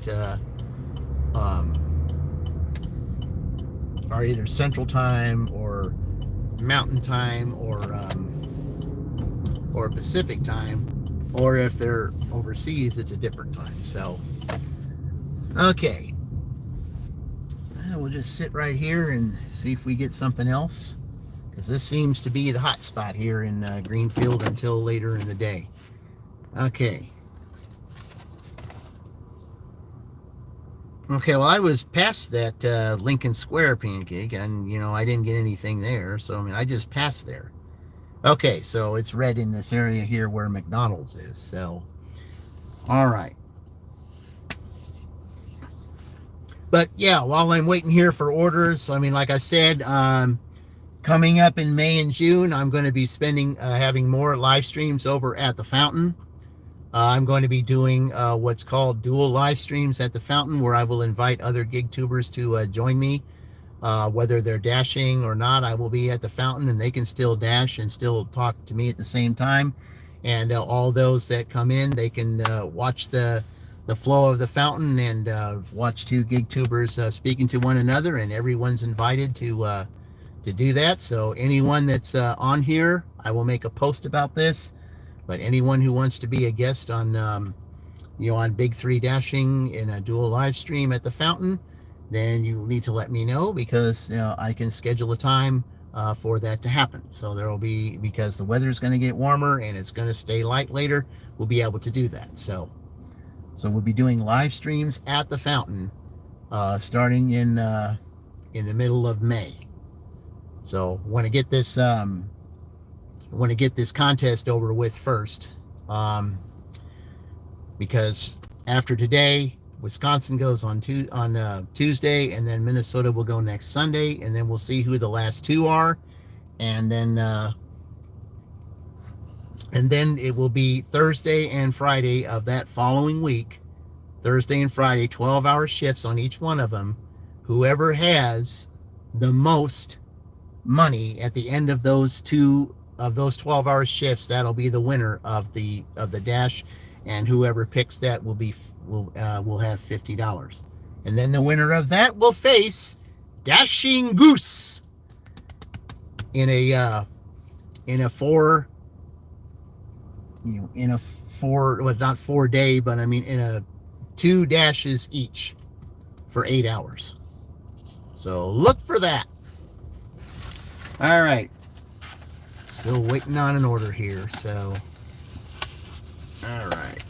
are either Central Time or Mountain Time or Pacific Time, or if they're overseas, it's a different time. So, okay, we'll just sit right here and see if we get something else, because this seems to be the hot spot here in Greenfield until later in the day. Okay. Okay, well, I was past that Lincoln Square pancake, and, I didn't get anything there. So, I just passed there. Okay, so it's red in this area here where McDonald's is. So, all right. But, yeah, while I'm waiting here for orders, like I said, coming up in May and June, I'm going to be having more live streams over at the fountain. I'm going to be doing what's called dual live streams at the fountain, where I will invite other gig tubers to join me. Whether they're dashing or not, I will be at the fountain, and they can still dash and still talk to me at the same time. And all those that come in, they can watch the flow of the fountain and watch two gig tubers speaking to one another, and everyone's invited to do that. So anyone that's on here, I will make a post about this. But anyone who wants to be a guest on, on Big 3 Dashing in a dual live stream at the fountain, then you need to let me know, because I can schedule a time for that to happen. So there will be, because the weather is going to get warmer and it's going to stay light later, we'll be able to do that. So we'll be doing live streams at the fountain starting in the middle of May. So want to get this contest over with first, because after today, Wisconsin goes on Tuesday, and then Minnesota will go next Sunday, and then we'll see who the last two are, and then it will be Thursday and Friday of that following week. Thursday and Friday, 12-hour shifts on each one of them. Whoever has the most money at the end of those 12-hour shifts, that'll be the winner of the dash, and whoever picks that will have $50. And then the winner of that will face Dashing Goose in a 4 well, not 4 day, but in a 2 dashes each for 8 hours. So look for that. All right. Still waiting on an order here, so all right.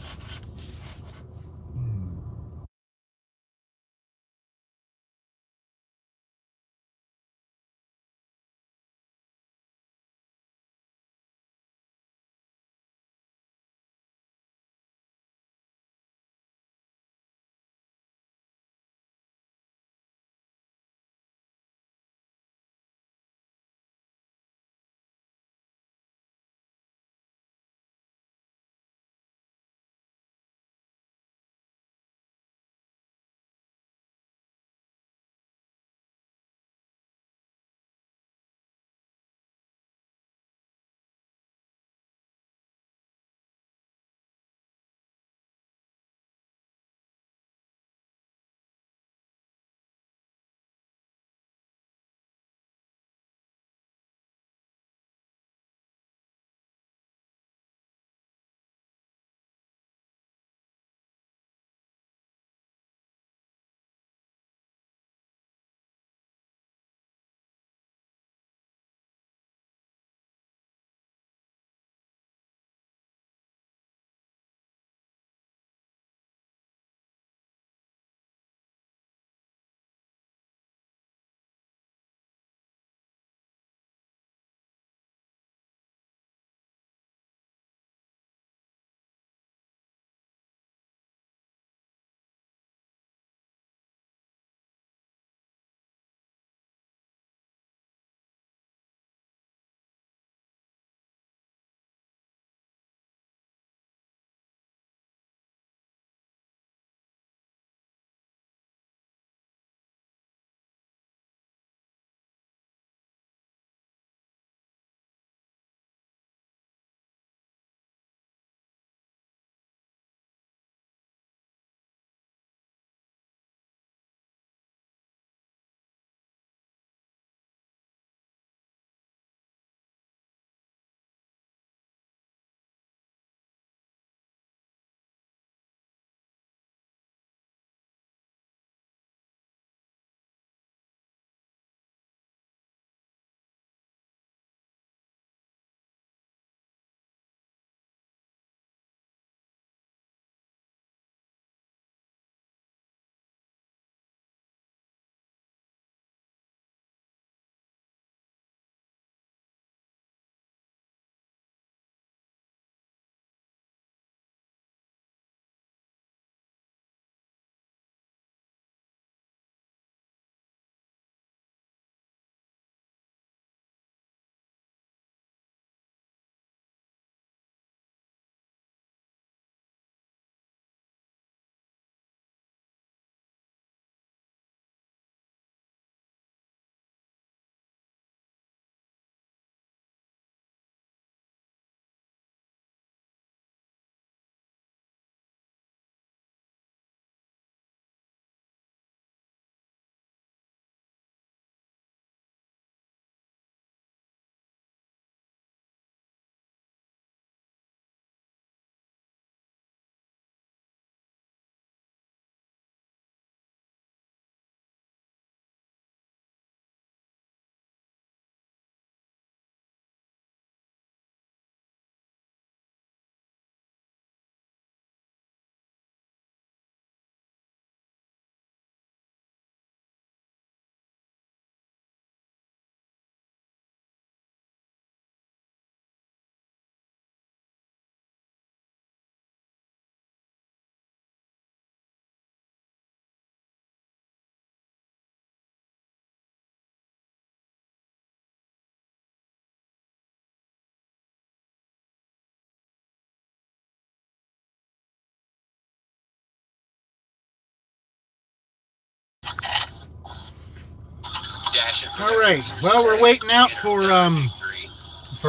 All right. Well, we're waiting out for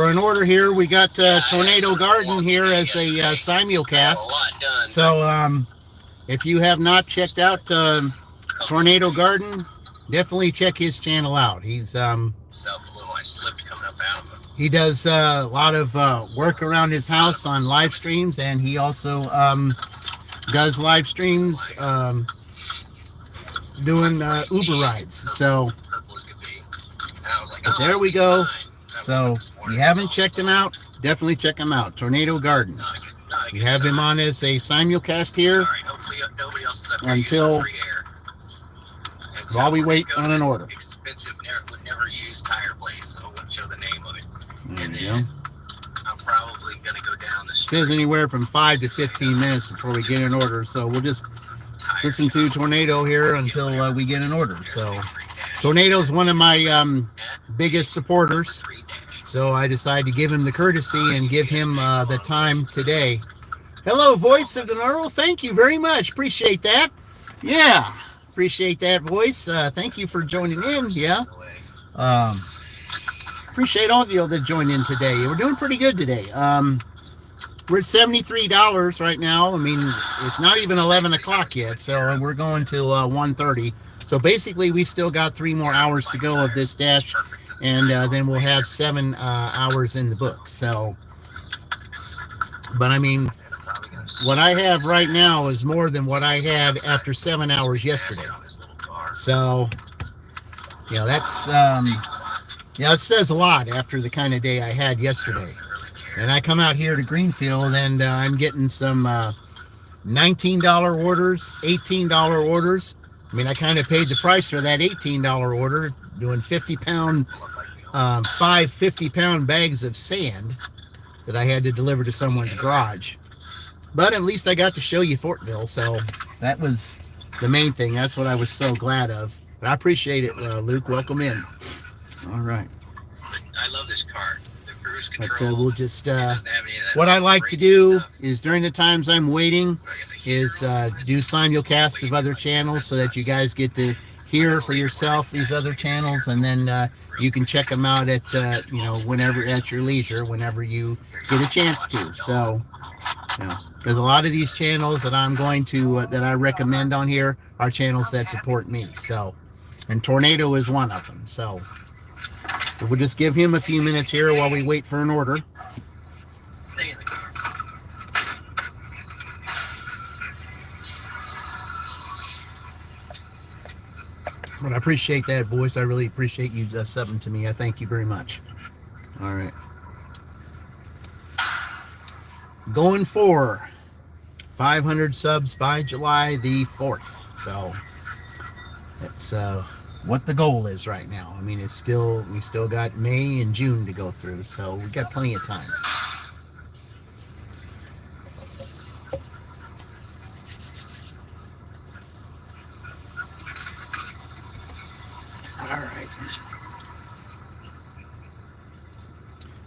an order here. We got Tornado Garden here as a simulcast. So if you have not checked out Tornado Garden, definitely check his channel out. He does a lot of work around his house on live streams, and he also does live streams doing Uber rides. So but there we go. So if you haven't checked him out, definitely check him out. Tornado Garden. We have him on as a simulcast here until while we wait on an order. There you go. It says anywhere from 5 to 15 minutes before we get an order, so we'll just listen to Tornado here until we get an order. So Tornado's one of my biggest supporters, so I decided to give him the courtesy and give him the time today. Hello, Voice of the Neural. Thank you very much. Appreciate that. Yeah, appreciate that, Voice. Thank you for joining in. Yeah. Appreciate all of you that joined in today. We're doing pretty good today. We're at $73 right now. I mean, it's not even 11 o'clock yet, so we're going till 1:30. So basically, we still got 3 more hours to go of this dash, and then we'll have 7 hours in the book. So, but I mean, what I have right now is more than what I had after 7 hours yesterday. So, you know, that's, it says a lot after the kind of day I had yesterday. And I come out here to Greenfield, and I'm getting some $19 orders, $18 orders. I mean, I kind of paid the price for that $18 order, doing 50-pound, 5 50-pound bags of sand that I had to deliver to someone's garage. But at least I got to show you Fortville, so that was the main thing. That's what I was so glad of. But I appreciate it, Luke. Welcome in. All right. I love this car. The cruise control. But we'll just, what I like to do is during the times I'm waiting is do simulcasts of other channels so that you guys get to hear for yourself these other channels, and then you can check them out at, whenever at your leisure, whenever you get a chance to. So, because a lot of these channels that I'm going to, that I recommend on here are channels that support me. So, and Tornado is one of them. So we'll just give him a few minutes here while we wait for an order. Stay in the car. But I appreciate that, Voice. I really appreciate you subbing to me. I thank you very much. All right. Going for 500 subs by July the 4th. So that's what the goal is right now. I mean, we still got May and June to go through, so we got plenty of time. All right.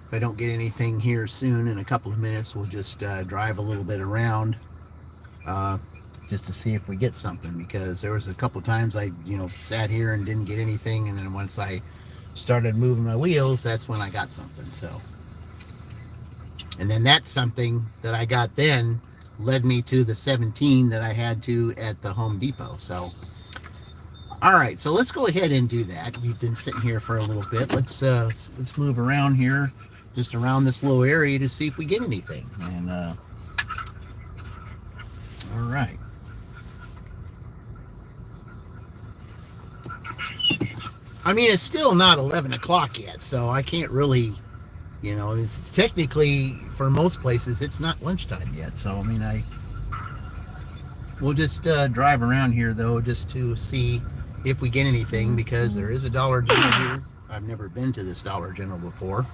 If I don't get anything here soon, in a couple of minutes, we'll just drive a little bit around just to see if we get something, because there was a couple times I sat here and didn't get anything, and then once I started moving my wheels, that's when I got something. So, and then that something that I got then led me to the 17 that I had to at the Home Depot. So all right, so let's go ahead and do that. We've been sitting here for a little bit. Let's move around here, just around this little area, to see if we get anything. And all right. I mean, it's still not 11 o'clock yet, so I can't really, it's technically, for most places, it's not lunchtime yet. So, I mean, we'll just drive around here, though, just to see if we get anything, because there is a Dollar General here. I've never been to this Dollar General before.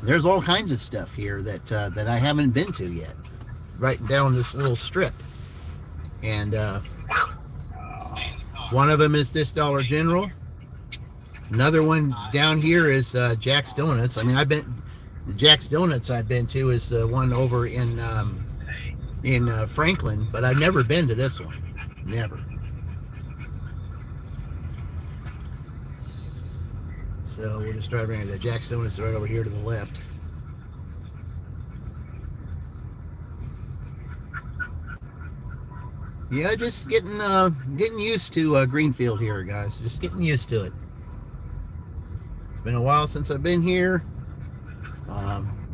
There's all kinds of stuff here that I haven't been to yet, right down this little strip. And one of them is this Dollar General. Another one down here is Jack's Donuts. I mean, Jack's Donuts I've been to is the one over in Franklin, but I've never been to this one. Never. So we'll just drive around. The Jackstone is right over here to the left. Yeah, just getting used to Greenfield here, guys. Just getting used to it. It's been a while since I've been here.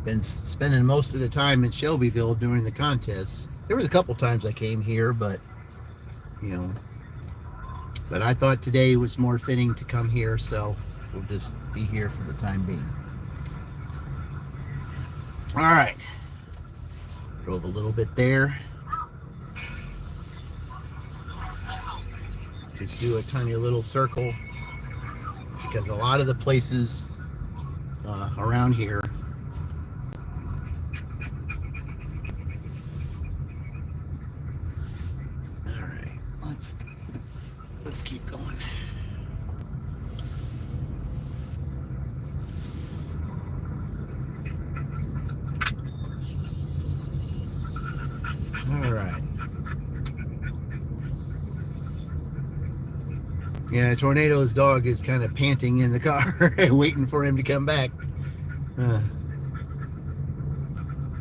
Been spending most of the time in Shelbyville during the contests. There was a couple times I came here, but you know, but I thought today was more fitting to come here, so we'll just be here for the time being. All right, drove a little bit there. Just do a tiny little circle because a lot of the places around here let's keep going. All right. Yeah, Tornado's dog is kind of panting in the car, waiting for him to come back.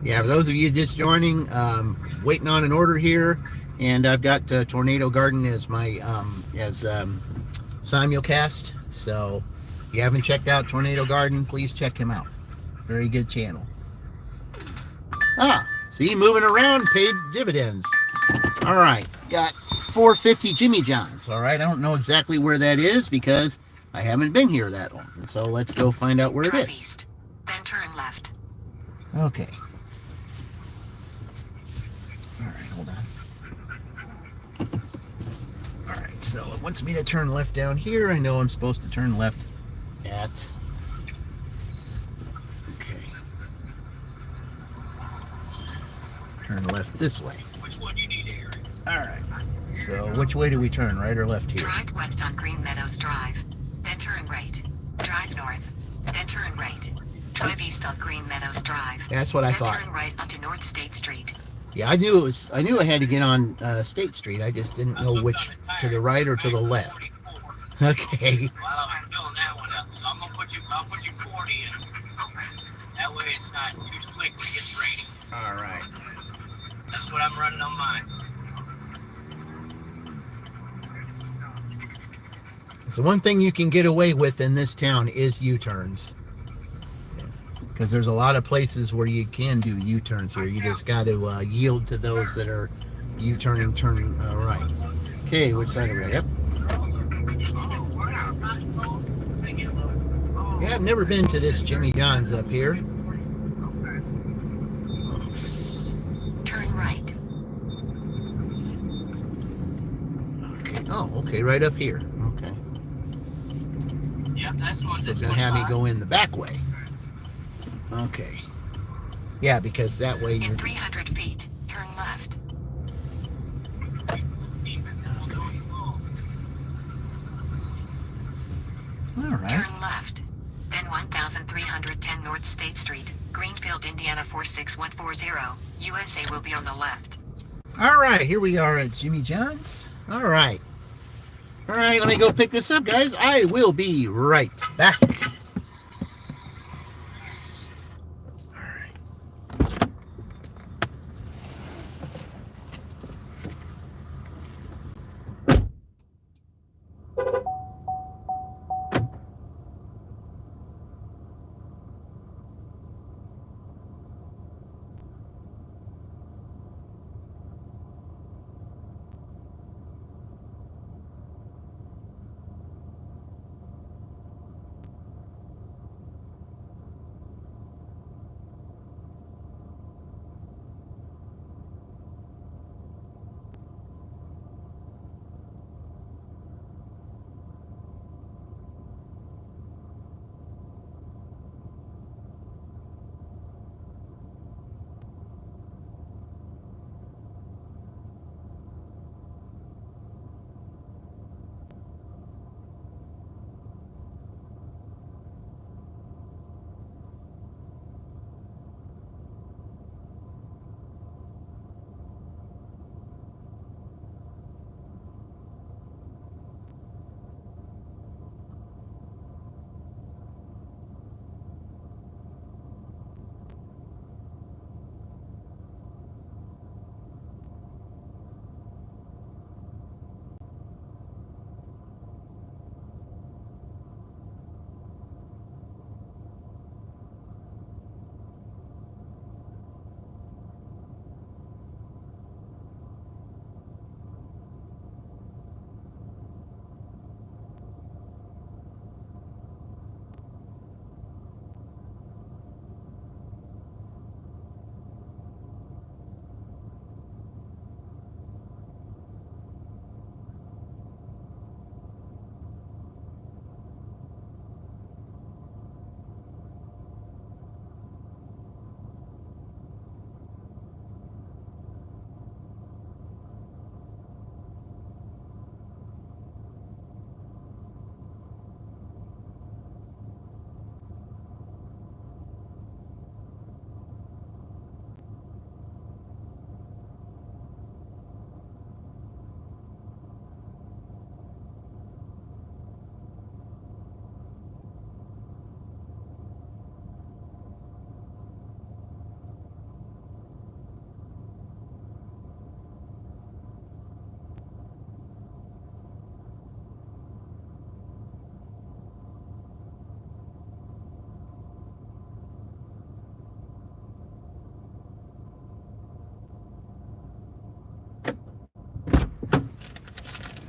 Yeah, for those of you just joining, waiting on an order here, and I've got Tornado Garden as my simulcast. So if you haven't checked out Tornado Garden, please check him out. Very good channel. See, moving around paid dividends. All right, got 450 Jimmy John's. All right, I don't know exactly where that is because I haven't been here that often. So let's go find out where it is. East, then turn left. Okay. All right, hold on. All right, so it wants me to turn left down here. I know I'm supposed to turn left at... Okay. Turn left this way. Which one do you need, Eric? All right. So which way do we turn, right or left here? Drive west on Green Meadows Drive, then turn right. Drive north, then turn right. Drive east on Green Meadows Drive. That's what I then thought. Turn right onto North State Street. Yeah, I knew I had to get on State Street. I just didn't know which, to the right or to the left. Okay. Well, I'm filling that one up, so I'll put you 40 in. That way it's not too slick when it gets rainy. All right. That's what I'm running on mine. So one thing you can get away with in this town is U-turns. Because there's a lot of places where you can do U-turns here. You just got to yield to those that are U-turning, turn right. Okay, which side are we? Yep. Yeah, I've never been to this Jimmy John's up here. Turn right. Okay. Oh, okay, right up here. Okay. Yep, that's one. So it's going to have me go in the back way. Okay. Yeah, because that way you're... In 300 feet, turn left. Okay. All right. Turn left. Then 1310 North State Street, Greenfield, Indiana 46140. USA will be on the left. All right, here we are at Jimmy John's. All right. All right, let me go pick this up, guys. I will be right back.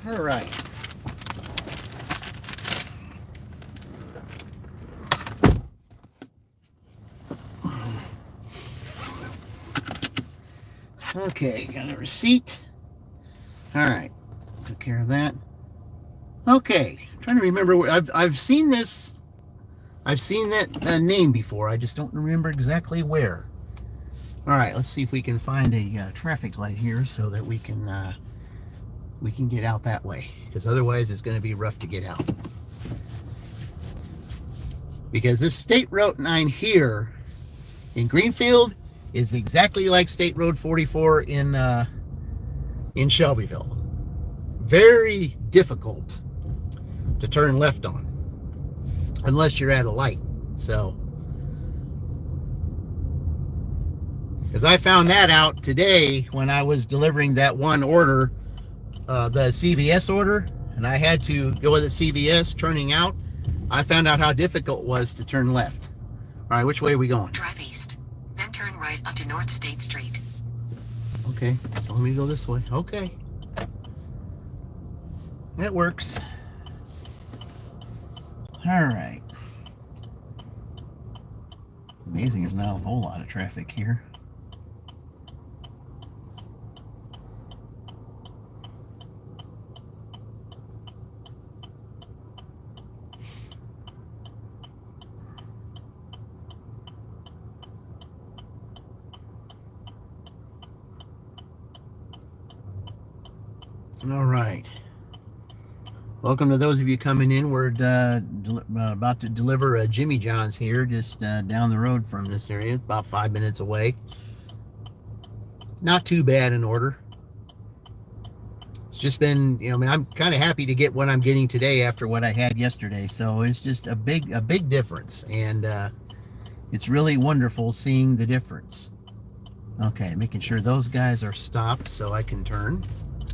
All right. Okay, got a receipt. All right, took care of that. Okay, I'm trying to remember where I've seen this. I've seen that name before. I just don't remember exactly where. All right, let's see if we can find a traffic light here so that we can get out that way. Because otherwise, it's going to be rough to get out. Because this State Road 9 here in Greenfield is exactly like State Road 44 in Shelbyville. Very difficult to turn left on unless you're at a light. So, because I found that out today when I was delivering that one order, the CVS order, and I had to go with the CVS turning out. I found out how difficult it was to turn left. All right, which way are we going? Drive east, then turn right onto North State Street. Okay, so let me go this way. Okay. That works. All right. Amazing, there's not a whole lot of traffic here. All right. Welcome to those of you coming in. We're about to deliver a Jimmy John's here, just down the road from this area, about 5 minutes away. Not too bad an order. It's just been, I mean, I'm kind of happy to get what I'm getting today after what I had yesterday. So it's just a big difference, and it's really wonderful seeing the difference. Okay, making sure those guys are stopped so I can turn.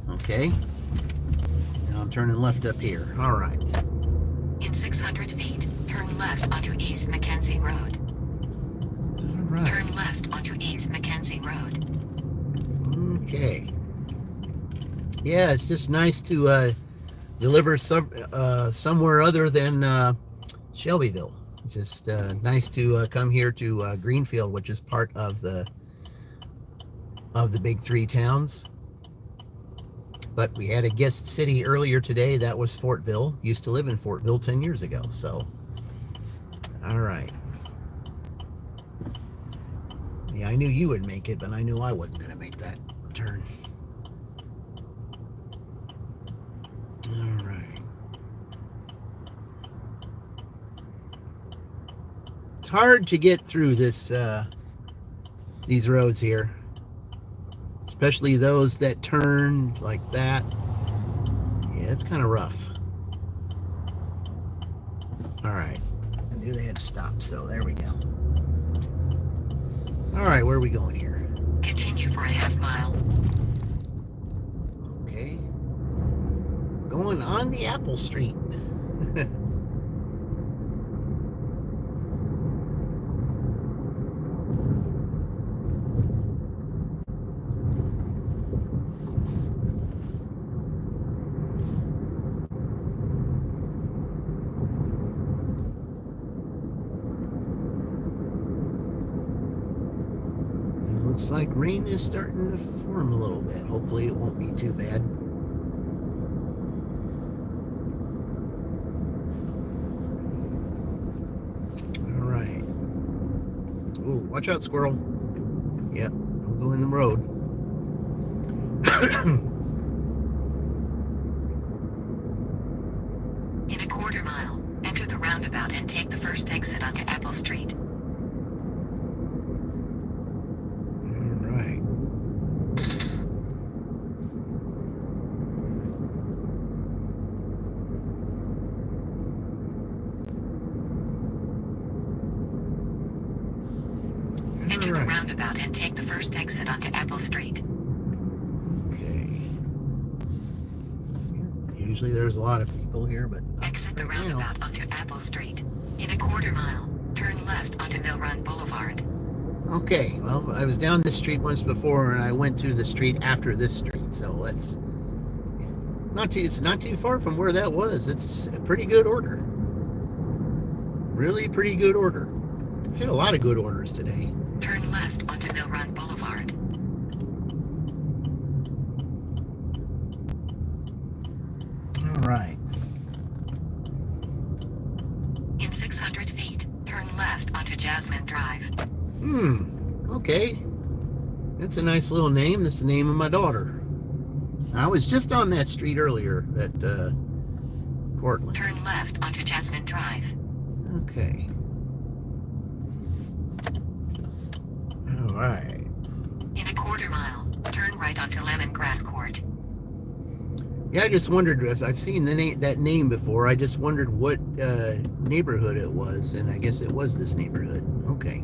Okay. And I'm turning left up here. All right. In 600 feet, turn left onto East Mackenzie Road. All right. Turn left onto East Mackenzie Road. Okay. Yeah, it's just nice to deliver somewhere other than Shelbyville. It's just nice to come here to Greenfield, which is part of the big three towns. But we had a guest city earlier today. That was Fortville. Used to live in Fortville 10 years ago. So, all right. Yeah, I knew you would make it, but I knew I wasn't going to make that turn. All right. It's hard to get through this these roads here. Especially those that turn like that. Yeah, it's kind of rough. All right. I knew they had to stop, so there we go. All right, where are we going here? Continue for a half mile. Okay. Going on the Apple Street. Looks like rain is starting to form a little bit. Hopefully it won't be too bad. All right. Ooh, watch out, squirrel. Yep, don't go in the road. In a quarter mile, enter the roundabout and take the first exit onto Apple Street. Enter the roundabout and take the first exit onto Apple Street. Okay. Yeah, usually there's a lot of people here, but exit the roundabout onto Apple Street. In a quarter mile, turn left onto Mill Run Boulevard. Okay, well, I was down this street once before, and I went to the street after this street, so let's It's not too far from where that was. It's a pretty good order. Really pretty good order. I've had a lot of good orders today. Turn left onto Mill Run Boulevard. All right. In 600 feet, turn left onto Jasmine Drive. Okay. That's a nice little name. That's the name of my daughter. I was just on that street earlier, that Cortland. Turn left onto Jasmine Drive. Okay. All right. In a quarter mile, turn right onto Lemongrass Court. Yeah, I just wondered if I've seen that name before. I just wondered what neighborhood it was, and I guess it was this neighborhood. Okay.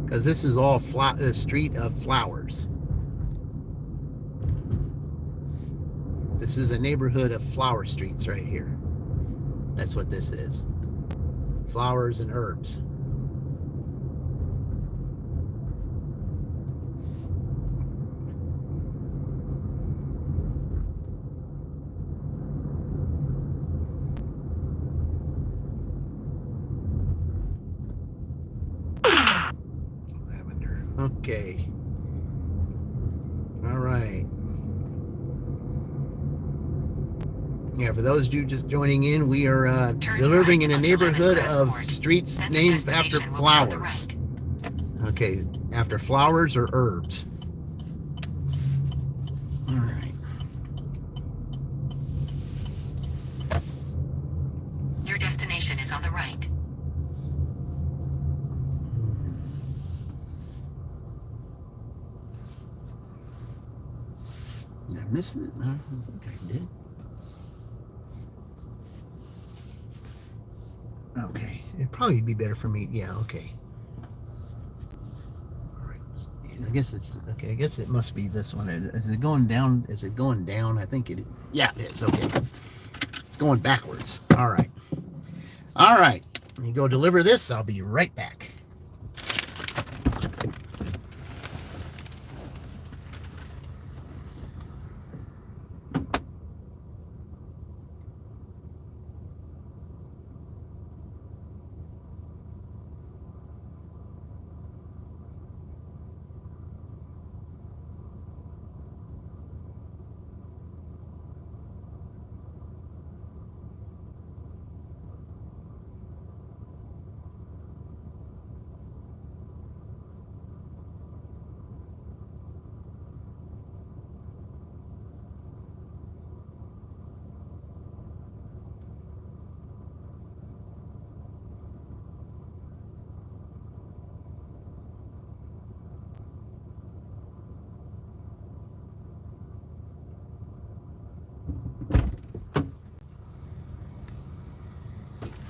Because this is all a street of flowers. This is a neighborhood of flower streets right here. That's what this is. Flowers and herbs. Lavender. Okay. All right. Yeah, for those of you just joining in, we are delivering in a neighborhood of streets named after flowers. Okay, after flowers or herbs. All right. Your destination is on the right. Did I miss it? No, I think I did. Okay, it'd probably be better for me. Yeah, okay. All right. I guess it's okay. I guess it must be this one. Is it going down? Is it going down? I think it. Yeah, it is. Okay. It's going backwards. All right. All right. Let me go deliver this. I'll be right back.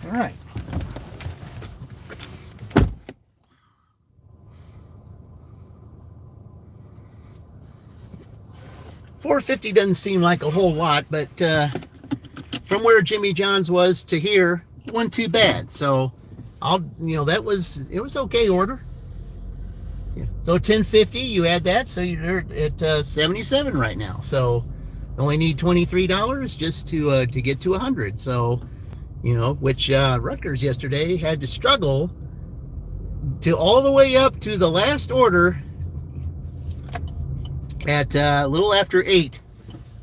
All right. $4.50 doesn't seem like a whole lot, but from where Jimmy John's was to here, it wasn't too bad. So it was okay order. Yeah. So $10.50, you add that, so you're at 77 right now. So only need $23 just to get to 100. So, which Rutgers yesterday had to struggle to all the way up to the last order at a little after 8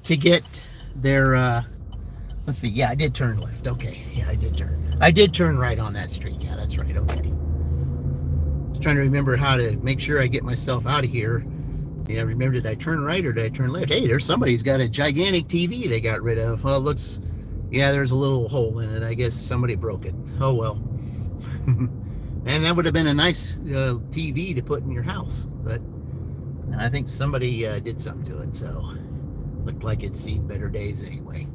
to get their let's see. Yeah, I did turn left. Okay. Yeah, I did turn right on that street. Yeah, that's right. Okay. Just trying to remember how to make sure I get myself out of here. Yeah, remember, did I turn right or did I turn left? Hey, there's somebody's got a gigantic TV they got rid of. Well, it looks, yeah, there's a little hole in it. I guess somebody broke it. Oh, well. And that would have been a nice TV to put in your house. But I think somebody did something to it. So looked like it'd seen better days anyway.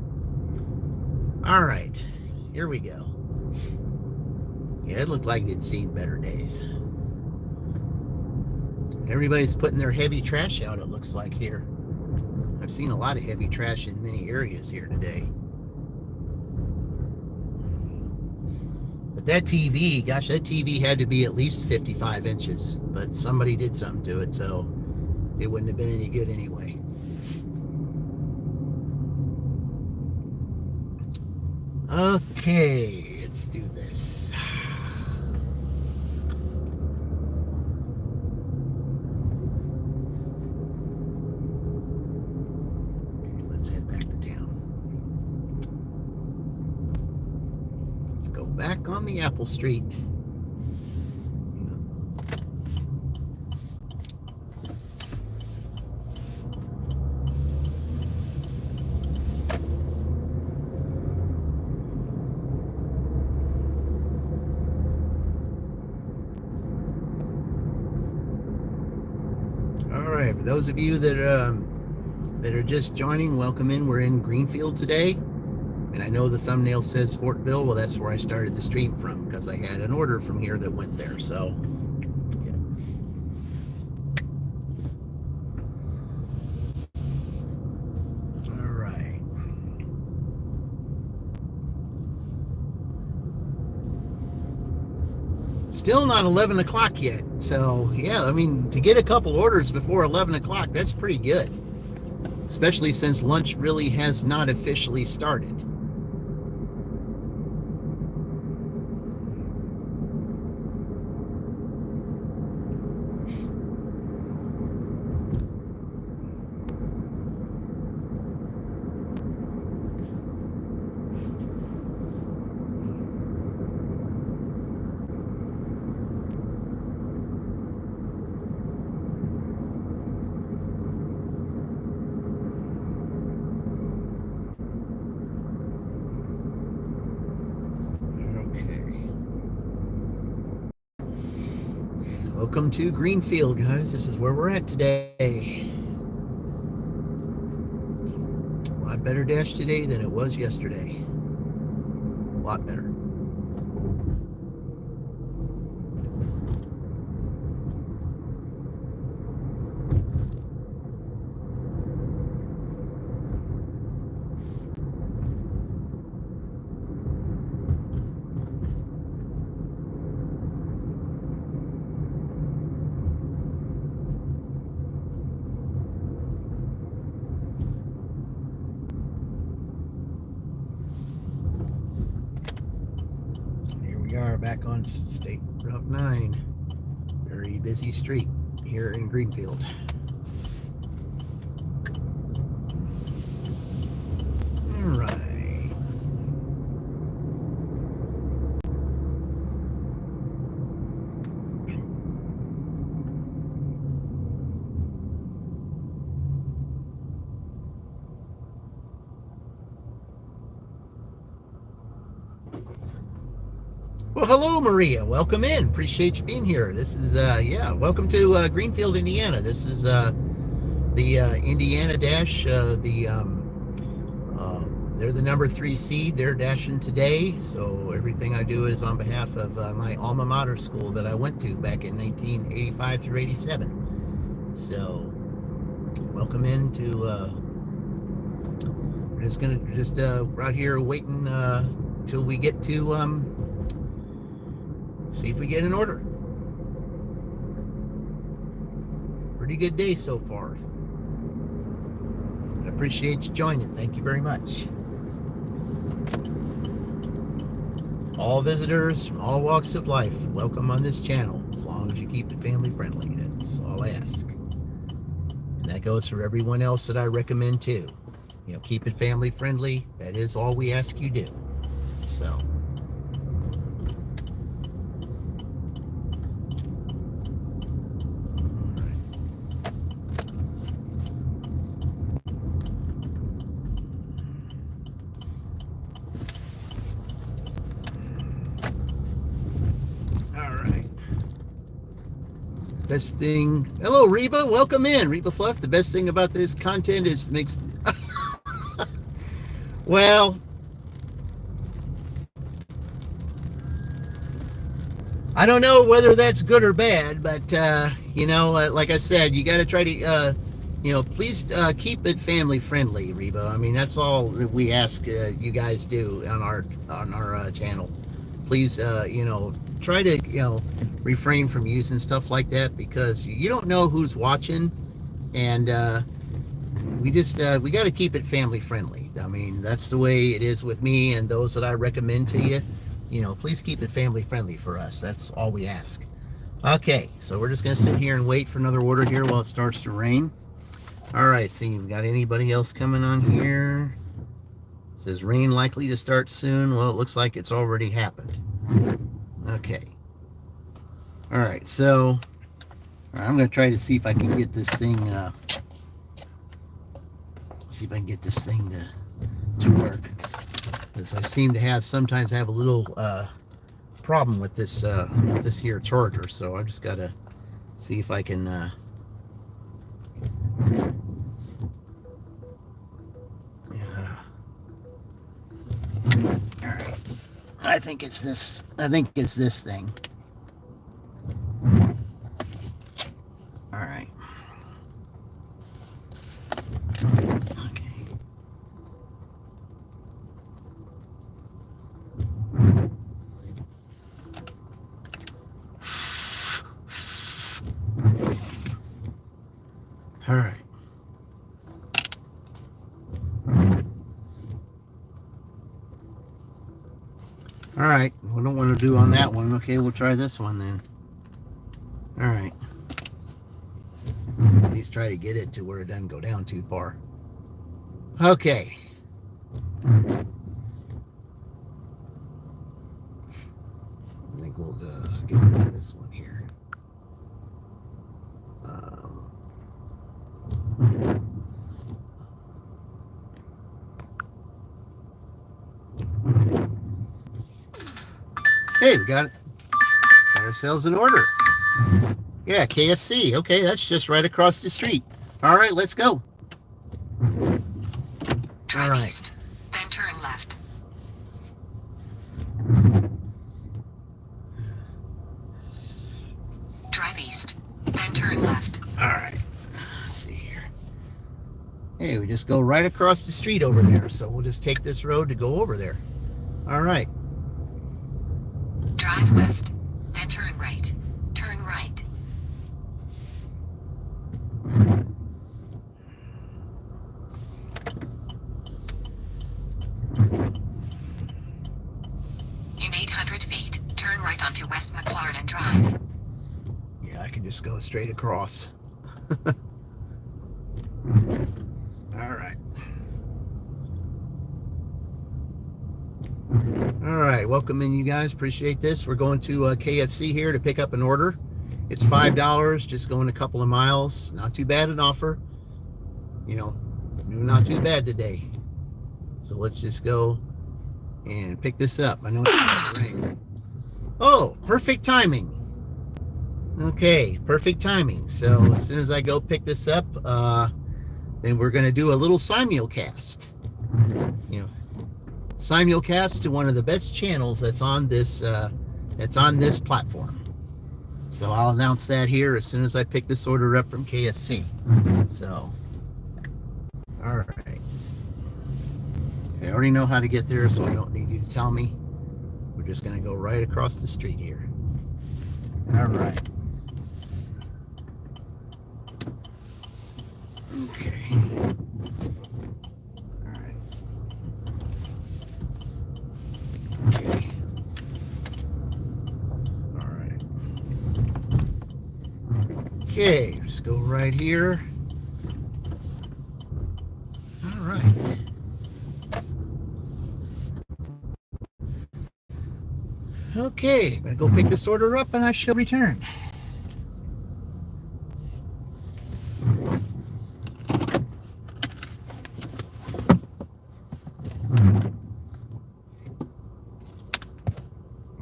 All right, here we go. Yeah, it looked like it'd seen better days. Everybody's putting their heavy trash out, it looks like here. I've seen a lot of heavy trash in many areas here today. But that TV, gosh, that TV had to be at least 55 inches. But somebody did something to it, so it wouldn't have been any good anyway. Okay, let's do this. Okay, let's head back to town. Let's go back on the Apple Street. All right, for those of you that are just joining, welcome in. We're in Greenfield today, and I know the thumbnail says Fortville. Well, that's where I started the stream from because I had an order from here that went there. So, yeah. All right. Still not 11 o'clock yet. So, yeah, I mean, to get a couple orders before 11 o'clock, that's pretty good. Especially since lunch really has not officially started. Welcome to Greenfield, guys. This is where we're at today. A lot better dash today than it was yesterday. A lot better. We are back on State Route 9. Very busy street here in Greenfield. All right. Well, hello, Maria. Welcome in. Appreciate you being here. This is, welcome to Greenfield, Indiana. This is the Indiana Dash. They're the number 3 seed. They're dashing today. So everything I do is on behalf of my alma mater school that I went to back in 1985 through 87. So welcome in to, we're just going to right here waiting till we get to, see if we get an order. Pretty good day so far. I appreciate you joining. Thank you very much. All visitors from all walks of life, welcome on this channel, as long as you keep it family friendly. That's all I ask. And that goes for everyone else that I recommend too. You know, keep it family friendly. That is all we ask you do. So. Best thing, hello Reba, welcome in. Reba Fluff, the best thing about this content is makes well, I don't know whether that's good or bad, but you know, like I said, you got to try to you know, please keep it family friendly, Reba. I mean, that's all that we ask you guys do on our channel. Please you know, try to, you know, refrain from using stuff like that, because you don't know who's watching, and we just we got to keep it family friendly. I mean, that's the way it is with me and those that I recommend to you. You know, please keep it family friendly for us. That's all we ask. Okay, so we're just gonna sit here and wait for another order here while it starts to rain. All right, see, we got anybody else coming on here? It says rain likely to start soon. Well, it looks like it's already happened. Okay. All right, so all right, I'm gonna try to see if I can get this thing to work, because I seem to sometimes have a little problem with this here charger. So I just gotta see if I can all right, I think it's this thing. All right. Okay. All right. All right. We don't want to do on that one. Okay, we'll try this one then. All right. At least try to get it to where it doesn't go down too far. Okay. I think we'll get rid of this one here. Hey, we got ourselves an order. Yeah, KFC. Okay, that's just right across the street. All right, let's go. Drive east, then turn left. Drive east, then turn left. All right. Let's see here. Hey, we just go right across the street over there. So we'll just take this road to go over there. All right. Drive west, then turn right. Turn right. In 800 feet, turn right onto West McLaren Drive. Yeah, I can just go straight across. All right. All right, welcome in, you guys. Appreciate this. We're going to KFC here to pick up an order. It's $5, just going a couple of miles. Not too bad an offer. You know, not too bad today. So let's just go and pick this up. I know it's rain. Oh, perfect timing. Okay, perfect timing. So as soon as I go pick this up, then we're going to do a little simulcast. You know, simulcast to one of the best channels that's on this platform. So I'll announce that here as soon as I pick this order up from KFC. So, all right. I already know how to get there, so I don't need you to tell me. We're just going to go right across the street here. All right. Okay. All right. Okay. All right. Okay, just go right here. All right. Okay, I'm gonna go pick this order up and I shall return. All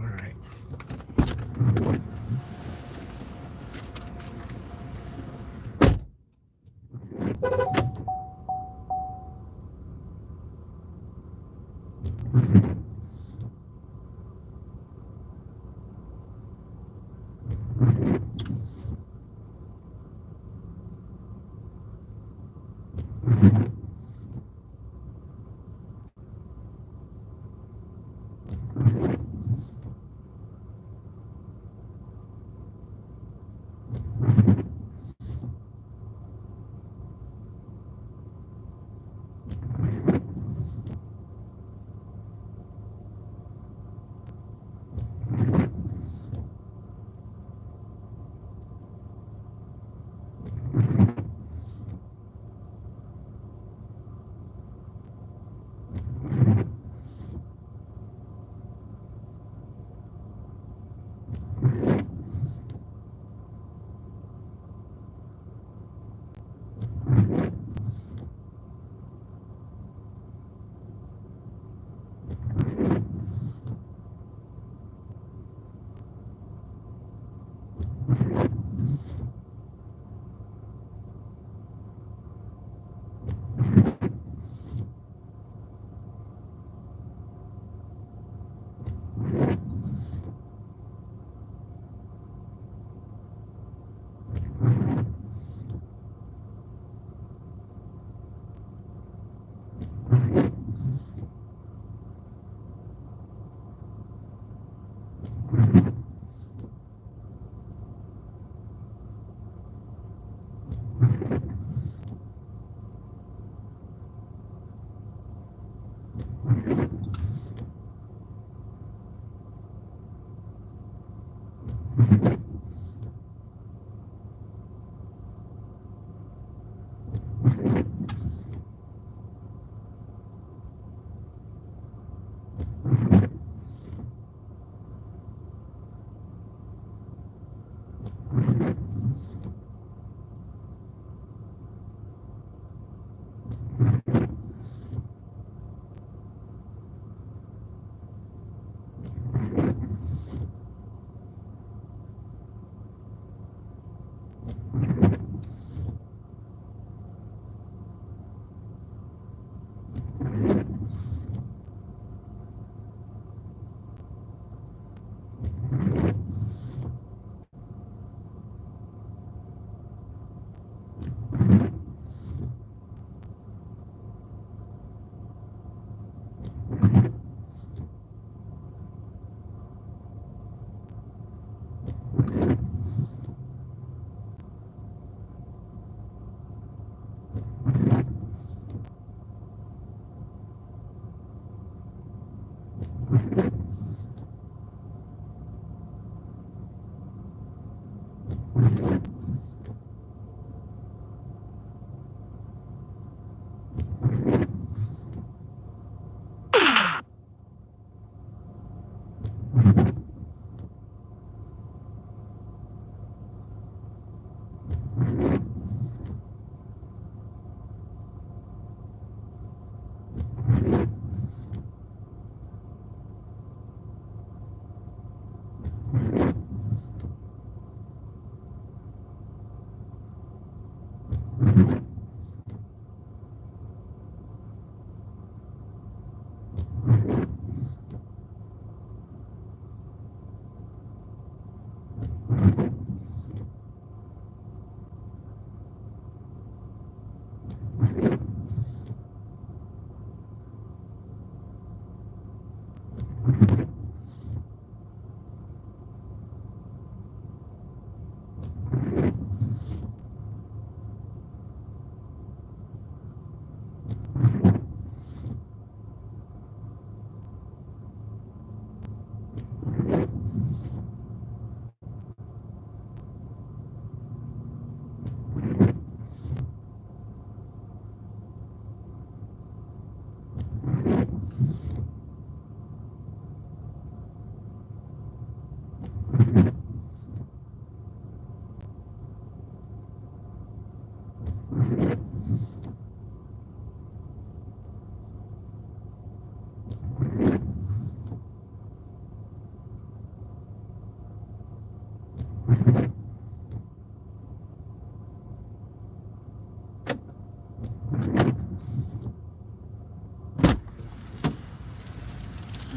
right.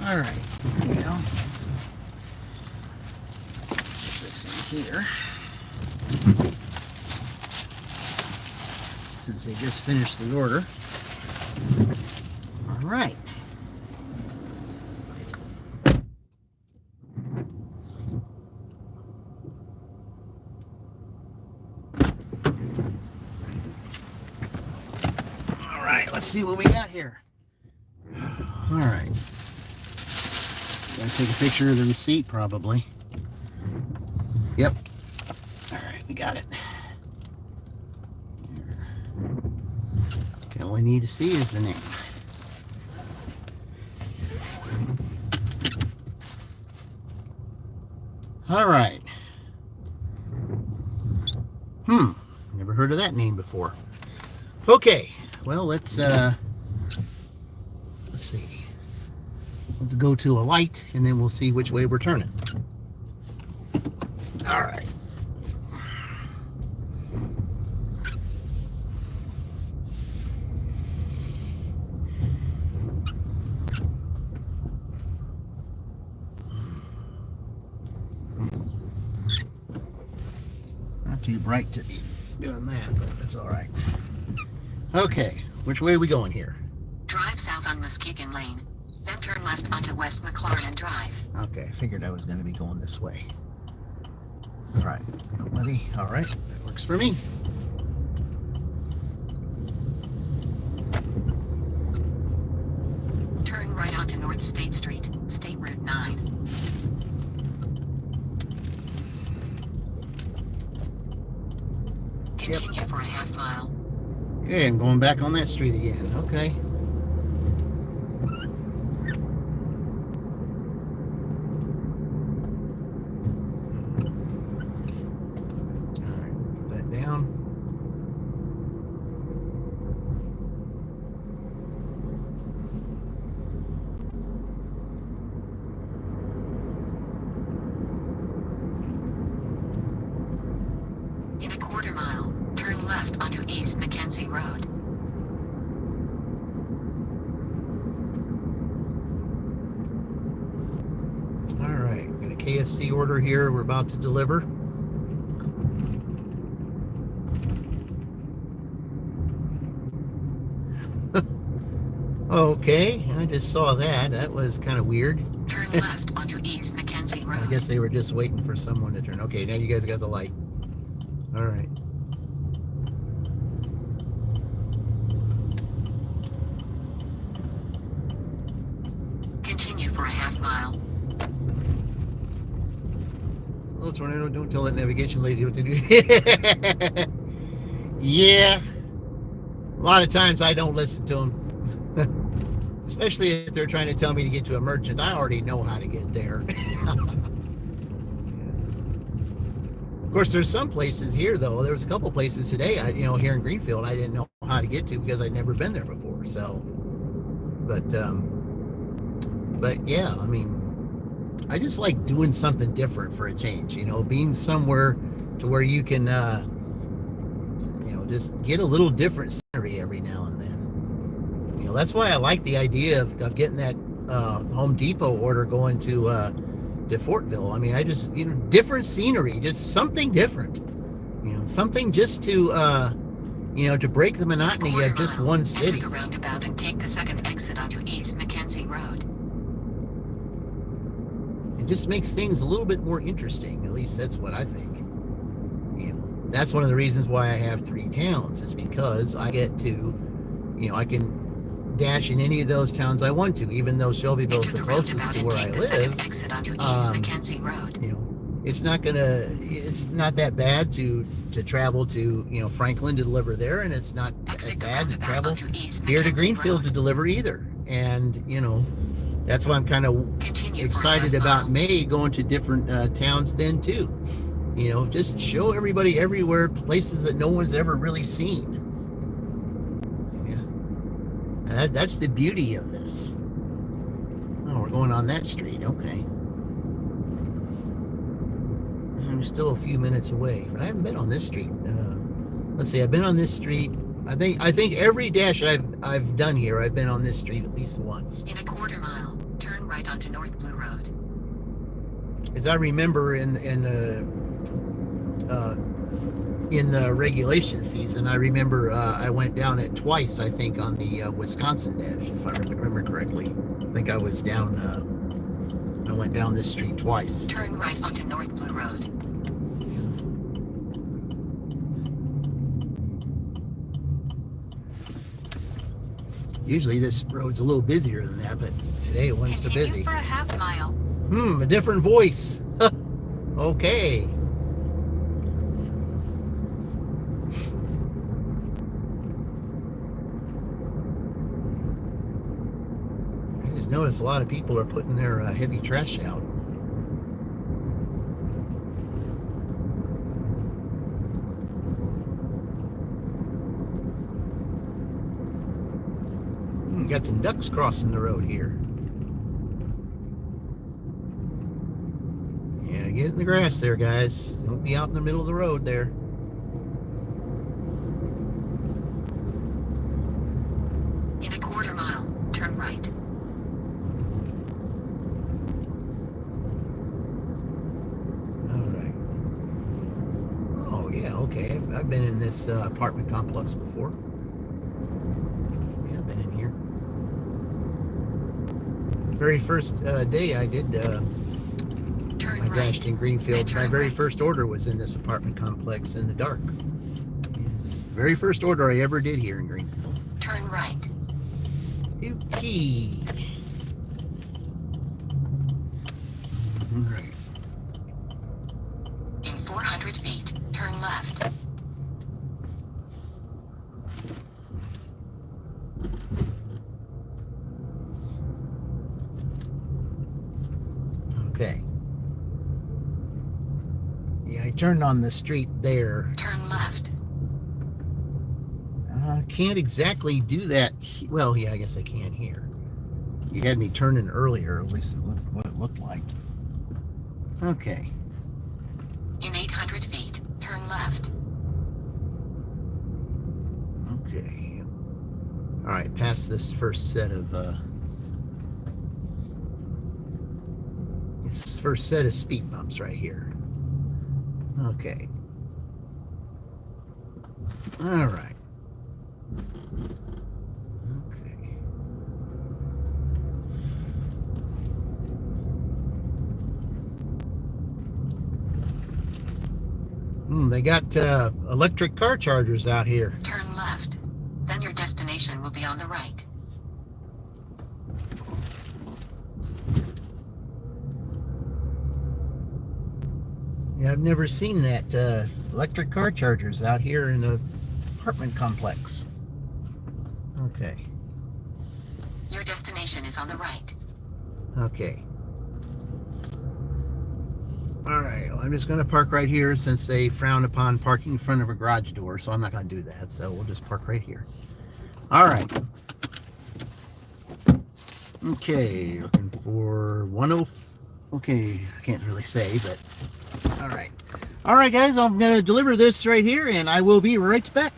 All right, well, put this in here. Since they just finished the order. All right. All right, let's see what we got here. All right. Gotta take a picture of the receipt, probably. Yep. All right, we got it. Okay, all I need to see is the name. All right. Never heard of that name before. Okay, well, let's see. Let's go to a light, and then we'll see which way we're turning. All right. Not too bright to be doing that, but that's all right. Okay, which way are we going here? Drive south on Muskegon Lane, then turn left onto West McLaurin Drive. Okay, I figured I was going to be going this way. All right, nobody. All right, that works for me. Turn right onto North State Street, State Route 9. Continue for a half mile. Okay, I'm going back on that street again. Okay. Alright, put that down. In a quarter mile, turn left onto East Mackenzie Road. Alright, got a KFC order here we're about to deliver. Okay, I just saw that. That was kind of weird. Turn left onto East Mackenzie Road. I guess they were just waiting for someone to turn. Okay, now you guys got the light. All right. Continue for a half mile. Hello, tornado. Don't tell that navigation lady what to do. Yeah. A lot of times I don't listen to them. Especially if they're trying to tell me to get to a merchant. I already know how to get there. Of course, there's some places here, though. There was a couple places today, here in Greenfield, I didn't know how to get to because I'd never been there before. So, but yeah, I mean, I just like doing something different for a change. Being somewhere to where you can, just get a little different scenery every now and then. That's why I like the idea of getting that Home Depot order going to Fortville. I mean, I just, different scenery, just something different. Something just to, to break the monotony of just one city. Enter the roundabout and take the second exit onto East Mackenzie Road. It just makes things a little bit more interesting. At least that's what I think. That's one of the reasons why I have 3 towns, is because I get to, I can dash in any of those towns I want to, even though Shelbyville's the closest to where I live. Exit onto East Mackenzie Road. It's not that bad to travel to, Franklin to deliver there, and it's not that bad to travel here to Greenfield to deliver either. And, that's why I'm kind of excited about May going to different towns then too. Just show everybody everywhere places that no one's ever really seen. That's the beauty of this. Oh, we're going on that street. Okay. I'm still a few minutes away, but I haven't been on this street. Let's see. I've been on this street. I think every dash I've done here, I've been on this street at least once. In a quarter mile, turn right onto North Blue Road. As I remember in the regulation season, I remember I went down it twice, I think, on the Wisconsin dash, if I remember correctly. I think I was down, I went down this street twice. Turn right onto North Blue Road. Usually this road's a little busier than that, but today it wasn't so busy. Continue for a half mile. A different voice. Okay. Notice a lot of people are putting their heavy trash out. Got some ducks crossing the road here. Yeah, get in the grass there, guys. Don't be out in the middle of the road there. In a quarter mile, turn right. Okay, I've been in this apartment complex before. Yeah, I've been in here. Very first day I did, I dashed in Greenfield. My very first order was in this apartment complex in the dark. Very first order I ever did here in Greenfield. Turn right. Okay. All right. In 400 feet, turn left. Okay. Yeah, I turned on the street there. Turn left. Can't exactly do that. Well, yeah, I guess I can here. You had me turning earlier, at least what it looked like. Okay. In 800 feet, turn left. Okay. All right, past this first set of speed bumps right here. Okay. All right. Okay. They got electric car chargers out here. Turn left. Then your destination will be on the right. Yeah, I've never seen that electric car chargers out here in an apartment complex. Okay. Your destination is on the right. Okay. All right, well, I'm just going to park right here since they frown upon parking in front of a garage door, so I'm not going to do that. So we'll just park right here. All right. Okay, looking for 10. Okay, I can't really say, but all right. All right, guys, I'm going to deliver this right here, and I will be right back.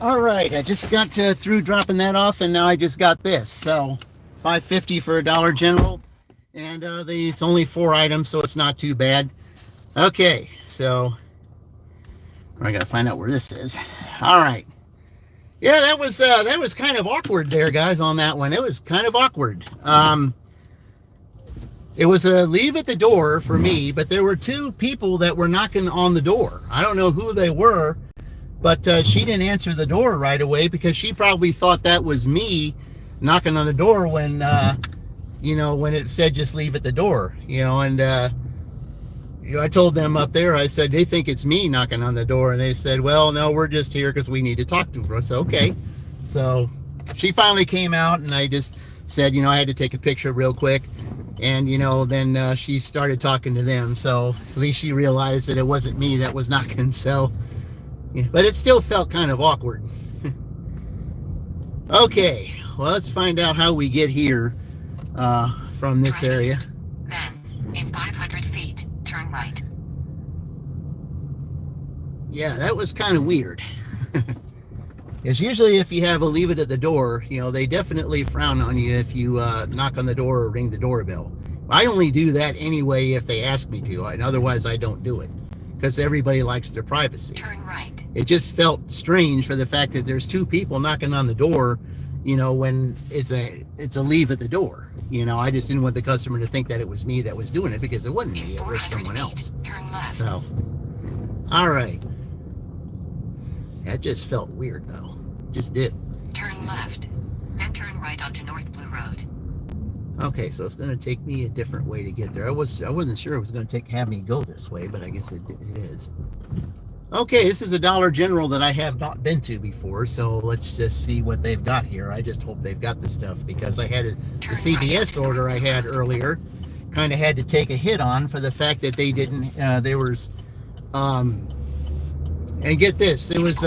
All right, I just got through dropping that off, and now I just got this. So $5.50 for a Dollar General, and it's only 4 items, so it's not too bad. Okay, so I gotta find out where this is. All right, yeah, that was kind of awkward there, guys, on that one. It was kind of awkward. It was a leave at the door for me, but there were 2 people that were knocking on the door. I don't know who they were. But she didn't answer the door right away because she probably thought that was me knocking on the door when, when it said just leave at the door, and, I told them up there, I said, they think it's me knocking on the door. And they said, well, no, we're just here because we need to talk to her. So, okay. So she finally came out, and I just said, I had to take a picture real quick. And, then she started talking to them. So at least she realized that it wasn't me that was knocking. So, yeah, but it still felt kind of awkward. Okay, well, let's find out how we get here from this Try area. east. Then, in 500 feet, turn right. Yeah, that was kind of weird. Because usually if you have a leave it at the door, they definitely frown on you if you knock on the door or ring the doorbell. I only do that anyway if they ask me to, and otherwise I don't do it. Because everybody likes their privacy. Turn right. It just felt strange for the fact that there's 2 people knocking on the door, when it's a leave at the door. I just didn't want the customer to think that it was me that was doing it, because it wasn't me, it was someone else. Turn left. So, all right. That just felt weird, though. Just did. Turn left. Then turn right onto North Blue Road. Okay, so it's going to take me a different way to get there. I wasn't sure it was going to have me go this way, but I guess it is. Okay, this is a Dollar General that I have not been to before, so let's just see what they've got here. I just hope they've got the stuff, because I had the CVS order I had earlier, kind of had to take a hit on for the fact that they didn't, there was, and get this, it was,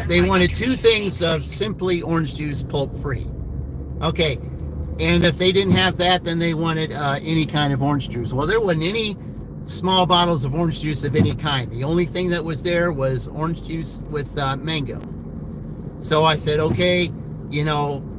they wanted 2 things of Simply orange juice pulp free. Okay, and if they didn't have that, then they wanted any kind of orange juice. Well, there wasn't any small bottles of orange juice of any kind. The only thing that was there was orange juice with mango. So I said, okay,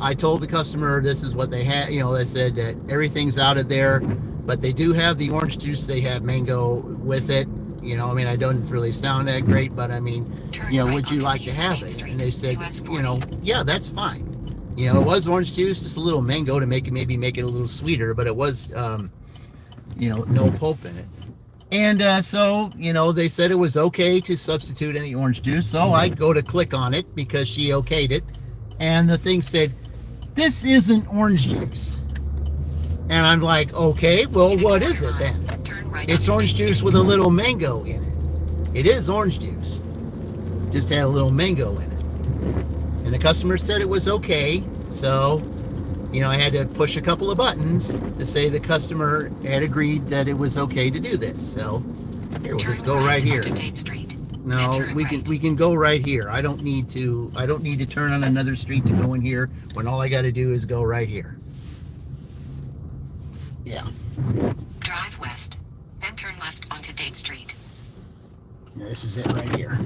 I told the customer this is what they had. They said that everything's out of there, but they do have the orange juice. They have mango with it. I don't really sound that great, but would you like to have it? And they said, yeah, that's fine. It was orange juice, just a little mango to maybe make it a little sweeter, but it was, no pulp in it. And so, they said it was okay to substitute any orange juice. So I go to click on it because she okayed it. And the thing said, this isn't orange juice. And I'm like, okay, well, what is it then? It's orange juice with a little mango in it. It is orange juice. Just had a little mango in it. And the customer said it was okay. So, I had to push a couple of buttons to say the customer had agreed that it was okay to do this. So here, we'll just go right here. No, we can go right here. I don't need to turn on another street to go in here when all I got to do is go right here. Yeah. Drive west, then turn left onto Date Street. This is it right here.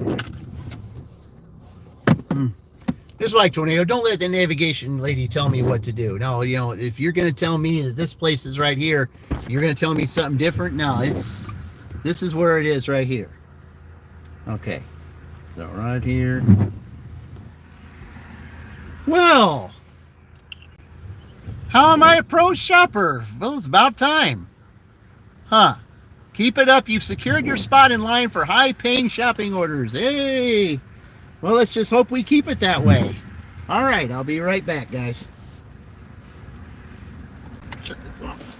Just like Tornado, don't let the navigation lady tell me what to do. No, if you're going to tell me that this place is right here, you're going to tell me something different. No, this is where it is right here. Okay, so right here. Well, how am I a pro shopper? Well, it's about time. Huh. Keep it up. You've secured your spot in line for high-paying shopping orders. Hey! Well, let's just hope we keep it that way. All right, I'll be right back, guys. Shut this off.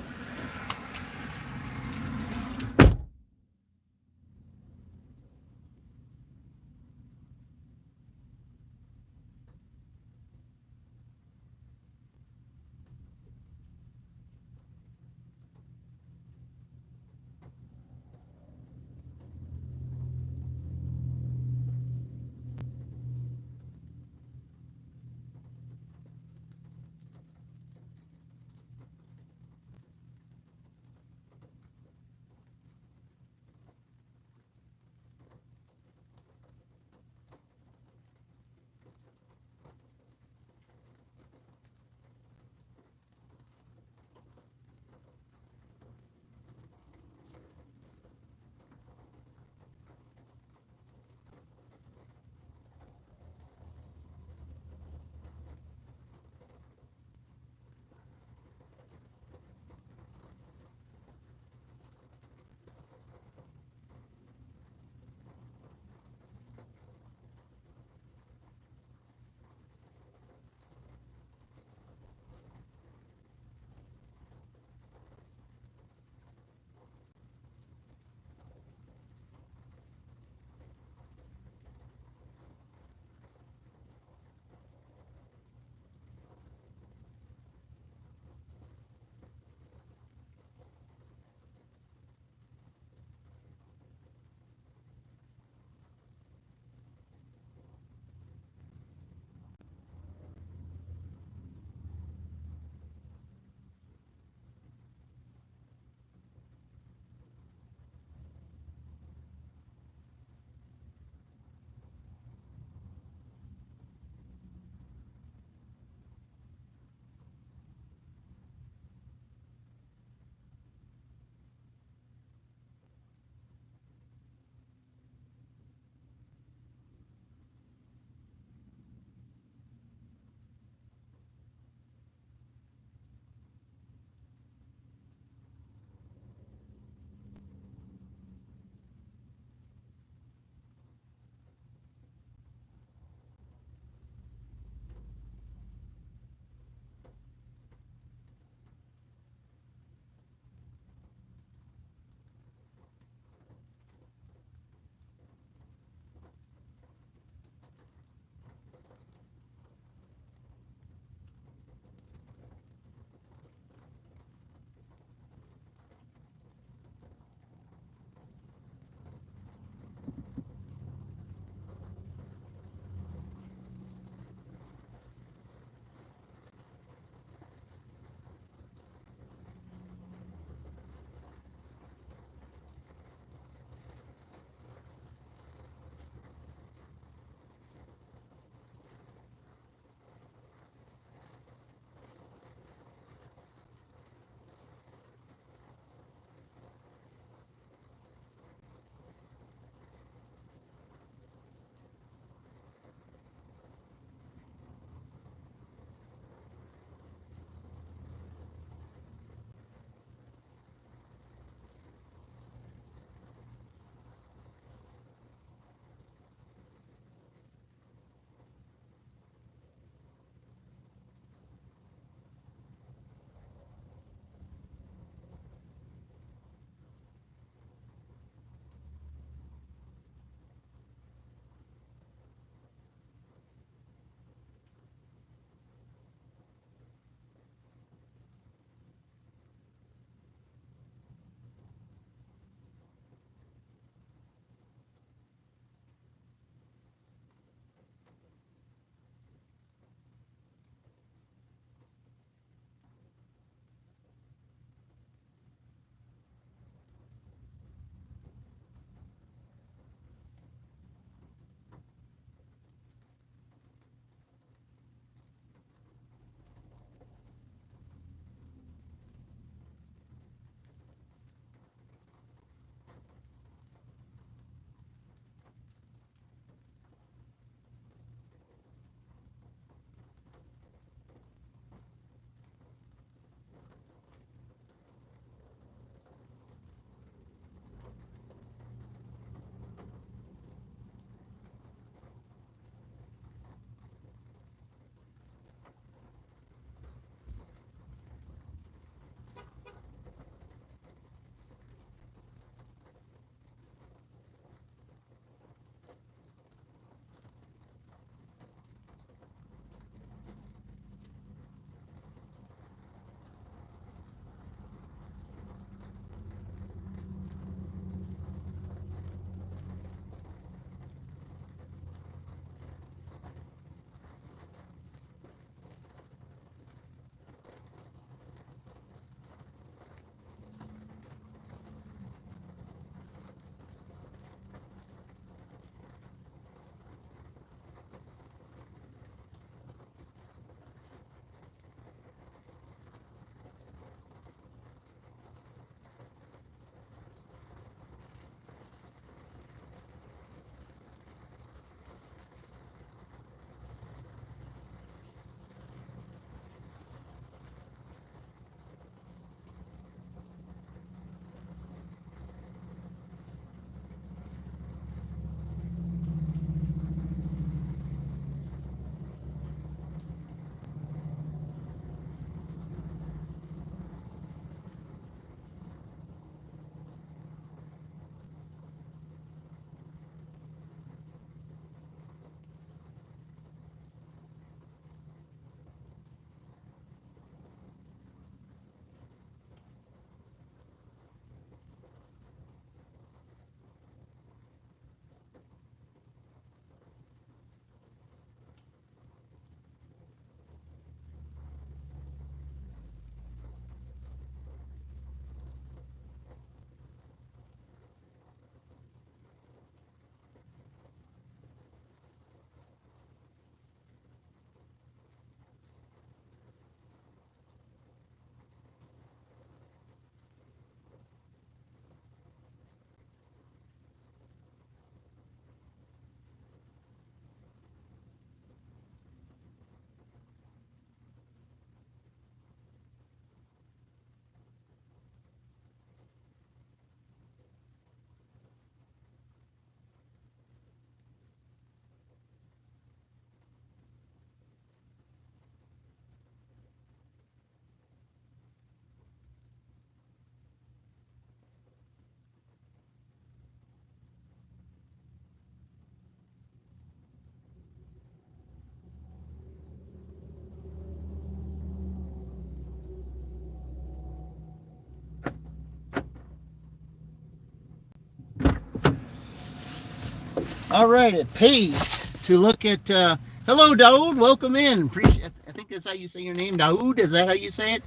All right, it pays to look at. Hello, Daoud. Welcome in. I think that's how you say your name, Daoud. Is that how you say it?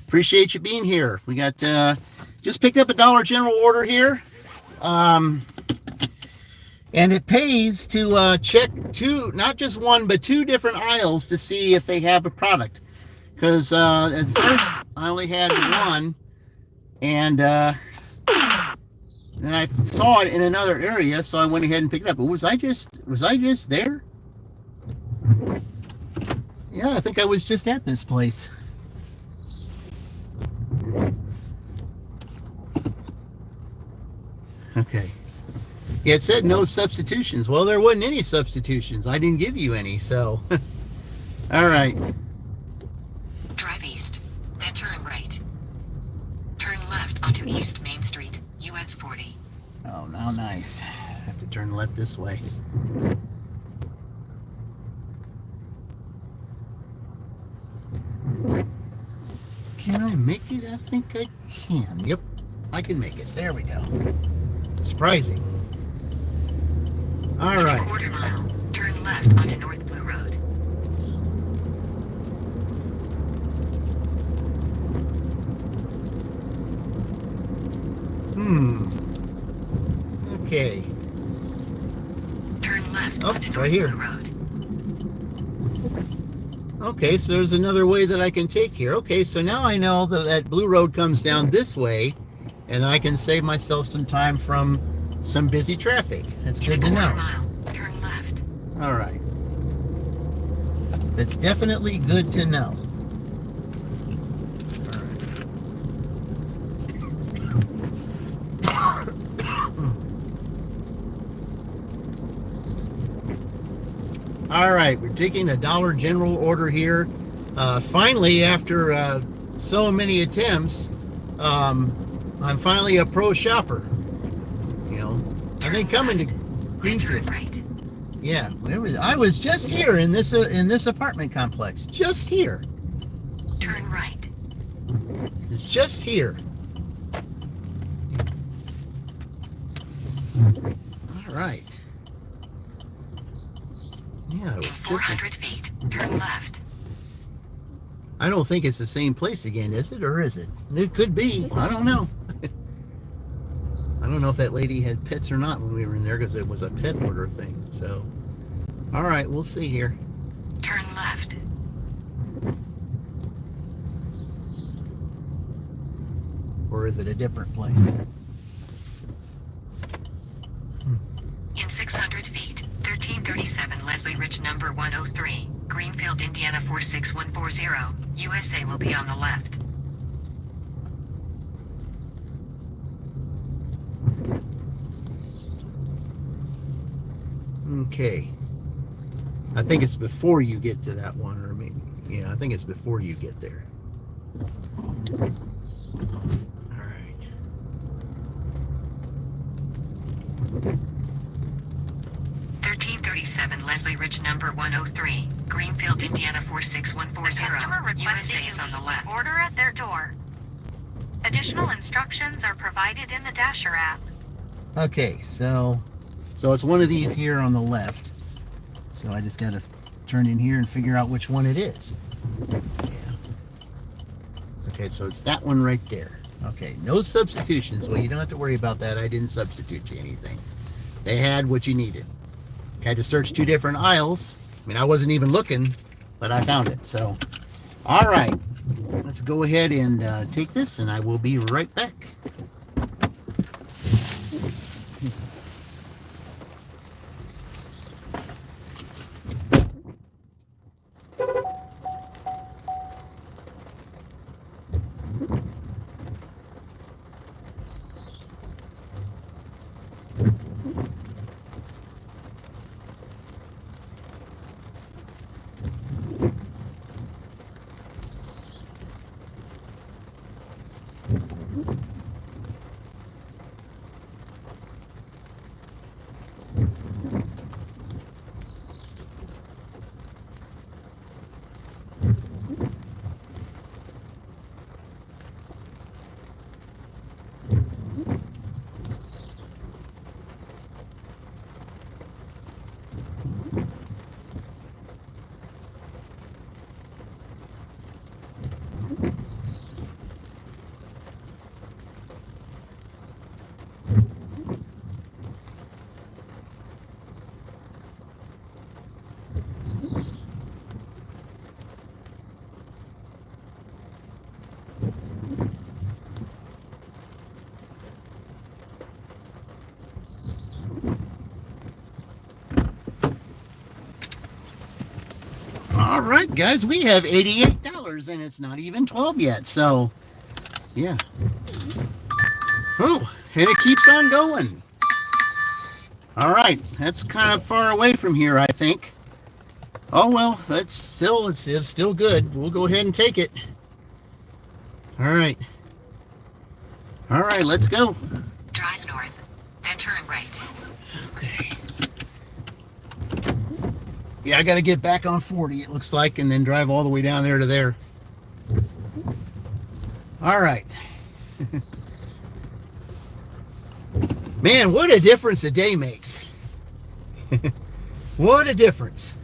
Appreciate you being here. We got just picked up a Dollar General order here, and it pays to check not just one, but two different aisles to see if they have a product. Because at first I only had one, and then I saw it in another area, so I went ahead and picked it up. But was I just there? Yeah, I think I was just at this place. Okay. Yeah, it said no substitutions. Well, there wasn't any substitutions. I didn't give you any, so. All right. Drive east, then turn right. Turn left onto East Main Street, US 40. Oh, now nice. I have to turn left this way. Can I make it? I think I can. Yep, I can make it. There we go. Surprising. All In right. a quarter mile, turn left onto North Blue Road. Okay. Turn left Oh, onto it's North right here. Blue Road. Okay, so there's another way that I can take here. Okay, so now I know that that Blue Road comes down this way, and I can save myself some time from some busy traffic. That's good to In a know. quarter mile, turn left. All right. That's definitely good to know. All right, we're taking a Dollar General order here. Finally, after so many attempts, I'm finally a pro shopper. You know, I've been coming to Greenfield. Turn right. Yeah, I was just here in this apartment complex. Just here. Turn right. It's just here. All right. Yeah, it In was just. 400 feet, turn left. I don't think it's the same place again, is it? Or is it? It could be. I don't know. I don't know if that lady had pets or not when we were in there, because it was a pet order thing. So, all right, we'll see here. Turn left. Or is it a different place? In 600 feet, 1337 Leslie Ridge number 103, Greenfield, Indiana 46140, USA will be on the left. Okay. I think it's before you get to that one, or maybe, yeah, I think it's before you get there. All right. 1337 Leslie Ridge number 103, Greenfield, Indiana The 46140, customer USA requesting is on the left. order at their door. Additional instructions are provided in the Dasher app. Okay, so it's one of these here on the left. So I just got to turn in here and figure out which one it is. Yeah. Okay, so it's that one right there. Okay, no substitutions. Well, you don't have to worry about that. I didn't substitute you anything. They had what you needed. Had to search two different aisles. I mean, I wasn't even looking, but I found it. So, all right. Let's go ahead and take this, and I will be right back. right, guys, we have $88 and it's not even 12 yet. So, yeah. Oh, and it keeps on going. All right, that's kind of far away from here, I think. Oh well, it's still good. We'll go ahead and take it. All right, let's go. Drive north, then turn right. Okay. Yeah, I got to get back on 40. It looks like, and then drive all the way down there to there. All right. Man, what a difference a day makes. What a difference.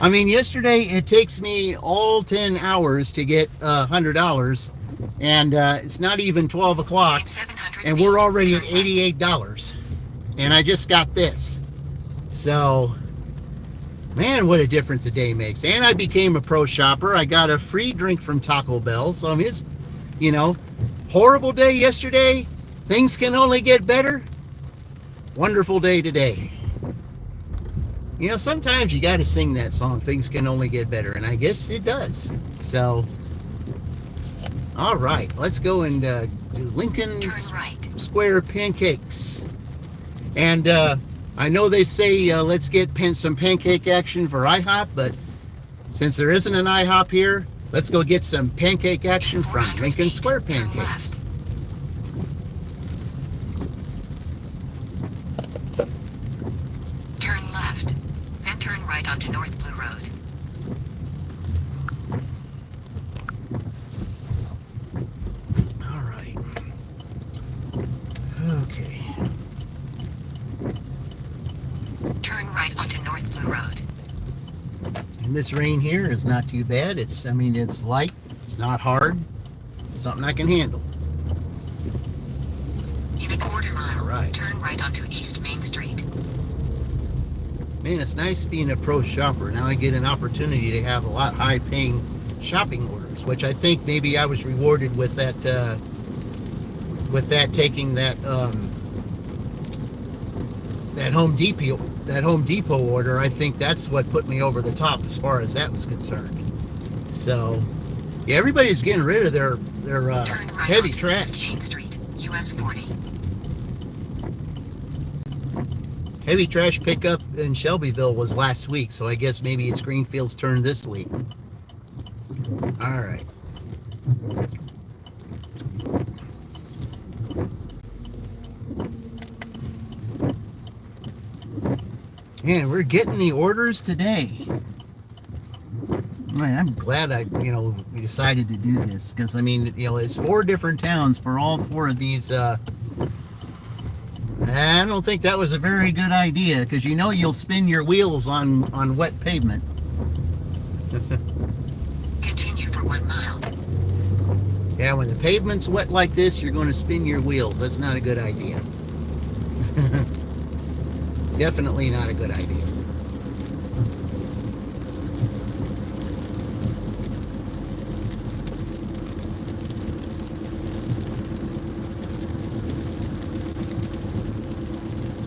I mean, yesterday it takes me all 10 hours to get $100, and it's not even 12 o'clock, and we're already at $88, and I just got this. So, man, what a difference a day makes. And I became a pro shopper. I got a free drink from Taco Bell. So, I mean, it's, horrible day yesterday. Things can only get better. Wonderful day today. Sometimes you got to sing that song, Things Can Only Get Better, and I guess it does. So, all right, let's go and do Lincoln Square pancakes. And I know they say let's get some pancake action for IHOP, but since there isn't an IHOP here, let's go get some pancake action from Lincoln Square Pancakes. Turn right onto North Blue Road. All right. Okay. Turn right onto North Blue Road. And this rain here is not too bad. It's light. It's not hard. It's something I can handle. In a quarter mile, all right. Turn right onto East Main Street. Man, it's nice being a pro shopper. Now I get an opportunity to have a lot high-paying shopping orders, which I think maybe I was rewarded with that. Taking that Home Depot order. I think that's what put me over the top as far as that was concerned. So, yeah, everybody's getting rid of their heavy trash. East Main Street, US 40. Heavy trash pickup in Shelbyville was last week, so I guess maybe it's Greenfield's turn this week. All right. And we're getting the orders today. Man, I'm glad we decided to do this, because it's 4 different towns for all 4 of these. I don't think that was a very good idea, because you'll spin your wheels on wet pavement. Continue for 1 mile. Yeah, when the pavement's wet like this, you're going to spin your wheels. That's not a good idea. Definitely not a good idea.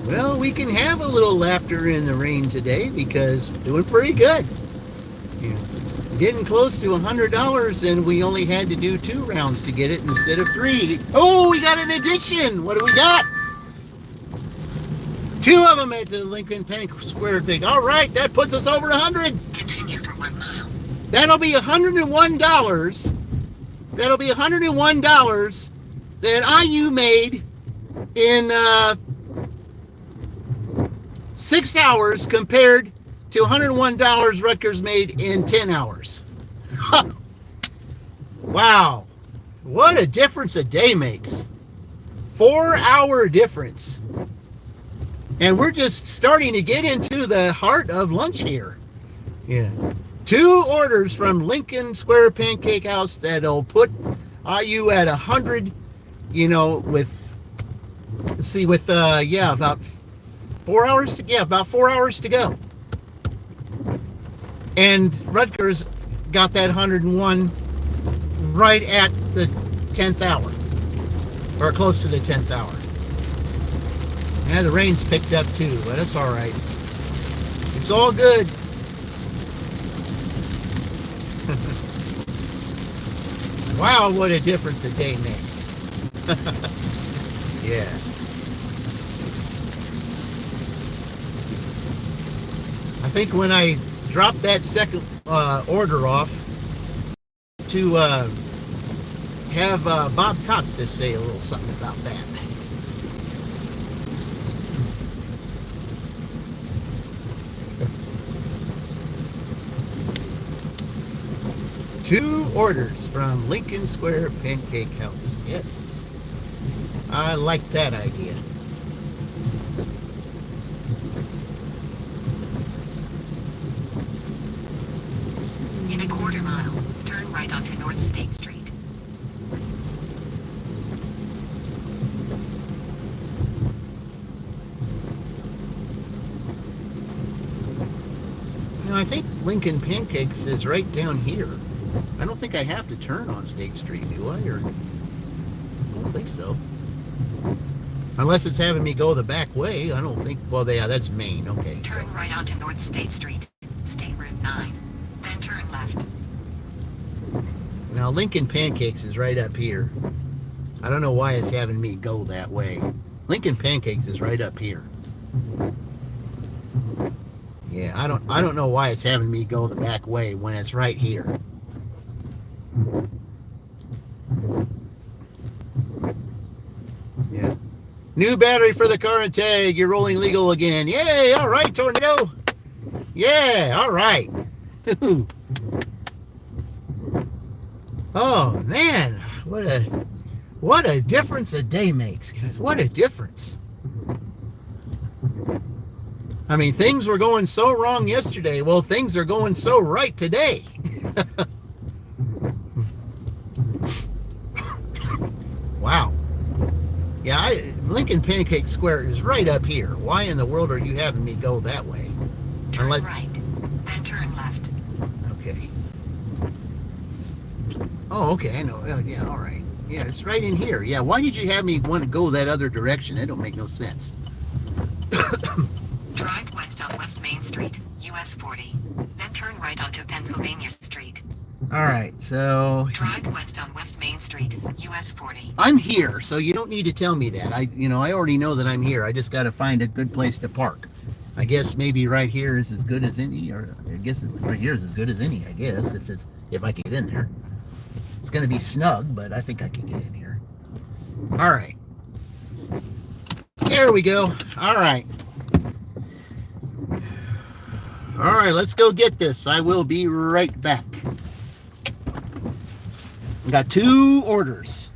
Well, we can have a little laughter in the rain today because we're doing pretty good. Getting close to $100, and we only had to do 2 rounds to get it instead of 3. Oh, we got an addition. What do we got? 2 of them at the Lincoln Square thing. All right, that puts us over 100. Continue for 1 mile. That'll be $101. That'll be $101 that IU made in 6 hours compared to $101 Rutgers made in 10 hours. Wow. What a difference a day makes. 4-hour difference. And we're just starting to get into the heart of lunch here. Yeah. 2 orders from Lincoln Square Pancake House that'll put IU at 100, about 4 hours about 4 hours to go. And Rutgers got that 101 right at the 10th hour, or close to the 10th hour. Yeah, the rain's picked up too, but that's all right. It's all good. Wow, what a difference a day makes. Yeah. I think when I dropped that second order off to have Bob Costas say a little something about that. Two orders from Lincoln Square Pancake House. Yes, I like that idea. In a quarter mile, turn right onto North State Street. Now, I think Lincoln Pancakes is right down here. I don't think I have to turn on State Street, do I? Or I don't think so. Unless it's having me go the back way. I don't think. Well, yeah, that's Main. Okay. Turn right onto North State Street, State Route 9. Then turn left. Now, Lincoln Pancakes is right up here. I don't know why it's having me go that way. Lincoln Pancakes is right up here. Yeah, I don't know why it's having me go the back way when it's right here. Yeah. New battery for the current tag. You're rolling legal again. Yay! All right, Tornado. Yeah. All right. Oh man, what a difference a day makes, guys. What a difference. I mean, things were going so wrong yesterday. Well, things are going so right today. Wow. Yeah, Lincoln Pancake Square is right up here. Why in the world are you having me go that way? Turn right, then turn left. Okay. Oh, okay, I know. Yeah, all right. Yeah, it's right in here. Yeah, why did you have me want to go that other direction? That don't make no sense. Drive west on West Main Street, US 40. Then turn right onto Pennsylvania Street. All right, so Drive west on West Main Street, US 40. I'm here, so you don't need to tell me that. I already know that I'm here. I just got to find a good place to park. I guess maybe right here is as good as any, or I guess right here is as good as any. I guess if I can get in there. It's going to be snug, but I think I can get in here. All right. There we go. All right. All right, let's go get this. I will be right back. We got 2 orders.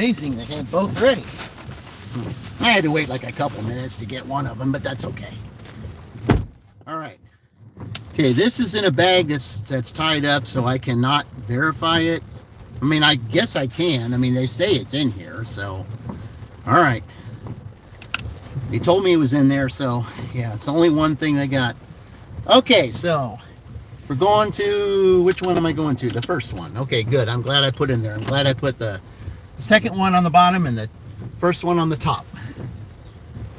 amazing they had both ready. I had to wait like a couple minutes to get one of them, but that's okay. All right. Okay, this is in a bag that's tied up, so I cannot verify it. I mean, I guess I can. I mean, they say it's in here, so. All right. They told me it was in there, so yeah, it's only one thing they got. Okay, so we're going to, which one am I going to? The first one. Okay, good. I'm glad I put in there. I'm glad I put the second one on the bottom and the first one on the top.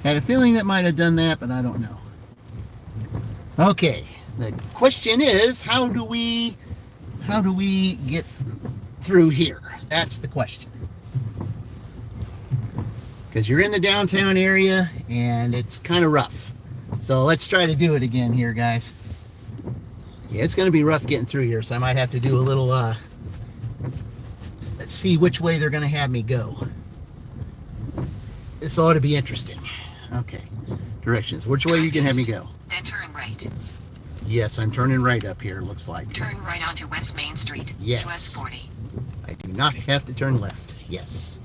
Had a feeling that might have done that, but I don't know. Okay, the question is, how do we get through here? That's the question. Because you're in the downtown area and it's kind of rough. So let's try to do it again here, guys. Yeah, it's going to be rough getting through here, so I might have to do a little, let's see which way they're going to have me go. This ought to be interesting. Okay, directions. Which way you can have me go? Then turn right. Yes, I'm turning right up here, looks like. Turn right onto West Main Street, Yes. US 40. I do not have to turn left. Yes.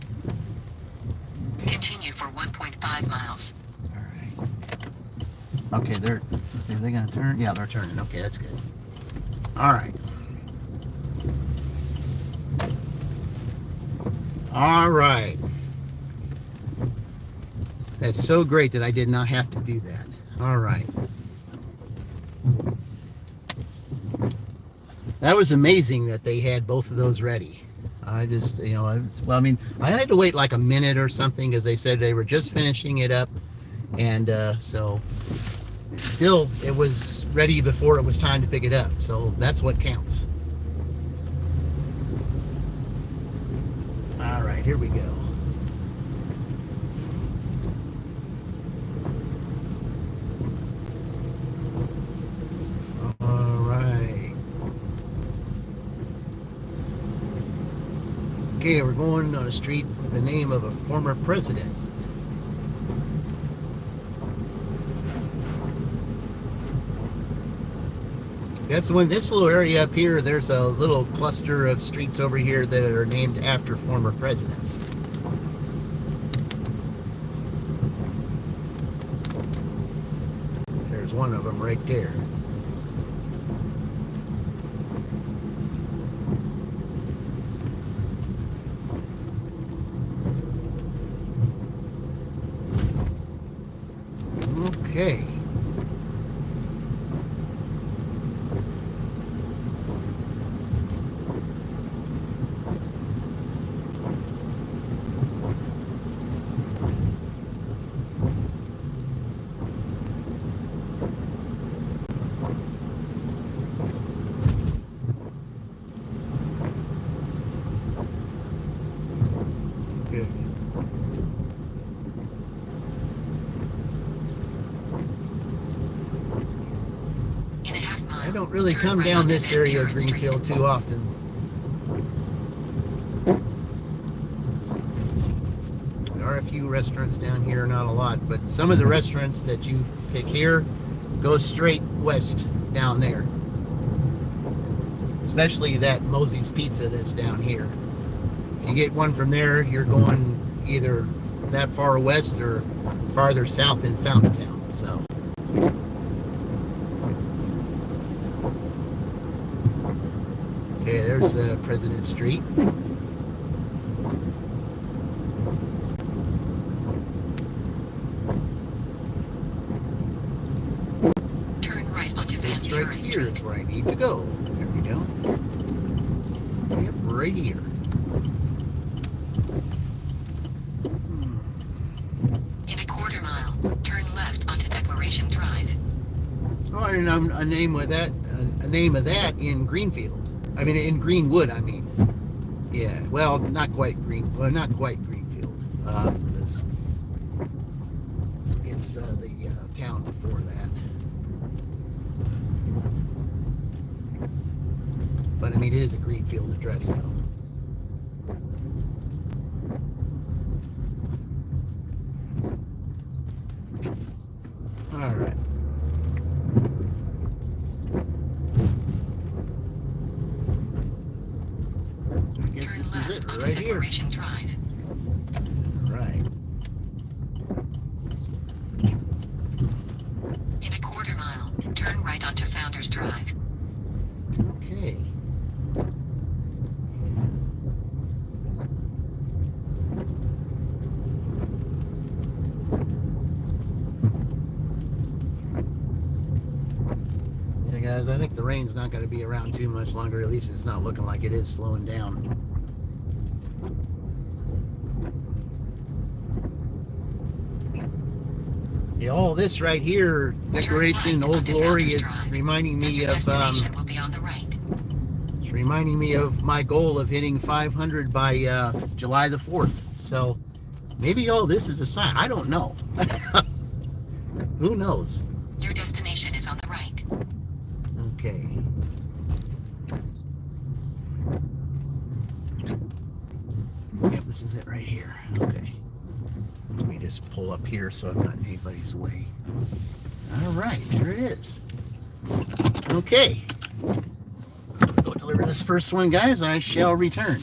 Continue for 1.5 miles. All right. Okay, let's see, are they going to turn? Yeah, they're turning. Okay, that's good. All right. All right. That's so great that I did not have to do that. All right. That was amazing that they had both of those ready. I just, I mean, I had to wait like a minute or something because they said they were just finishing it up. And so still, it was ready before it was time to pick it up. So that's what counts. All right, here we go. Okay, we're going on a street with the name of a former president. That's the one, this little area up here, there's a little cluster of streets over here that are named after former presidents. There's one of them right there. Okay. I don't really come down this area of Greenfield too often. There are a few restaurants down here, not a lot, but some of the restaurants that you pick here go straight west down there. Especially that Mosey's Pizza that's down here. If you get one from there, you're going either that far west or farther south in Fountaintown. So. Okay, there's President Street. Turn right onto Van It's right Buren here Street. is where I need to go. There we go. Yep, right here. In a quarter mile, turn left onto Declaration Drive. Oh, I know a name of that in Greenfield. I mean, in Greenwood, I mean. Yeah, well, not quite Greenfield. It's the town before that. But, I mean, it is a Greenfield address, though. All right. I guess this is it, right here. Declaration Drive. onto Founders Drive. Okay. Yeah, guys, I think the rain's not going to be around too much longer. At least it's not looking like it is slowing down. Yeah, all this right here, Decoration Old Glory, it's reminding me of Destination will be on the right. it's reminding me of my goal of hitting 500 by July the 4th. So maybe all this is a sign. I don't know. Who knows? Your destination is on the right. Okay. Yep, this is it right here. Okay. Let me just pull up here so I'm not in anybody's way. All right, there it is. Okay. Go deliver this first one, guys. I shall return.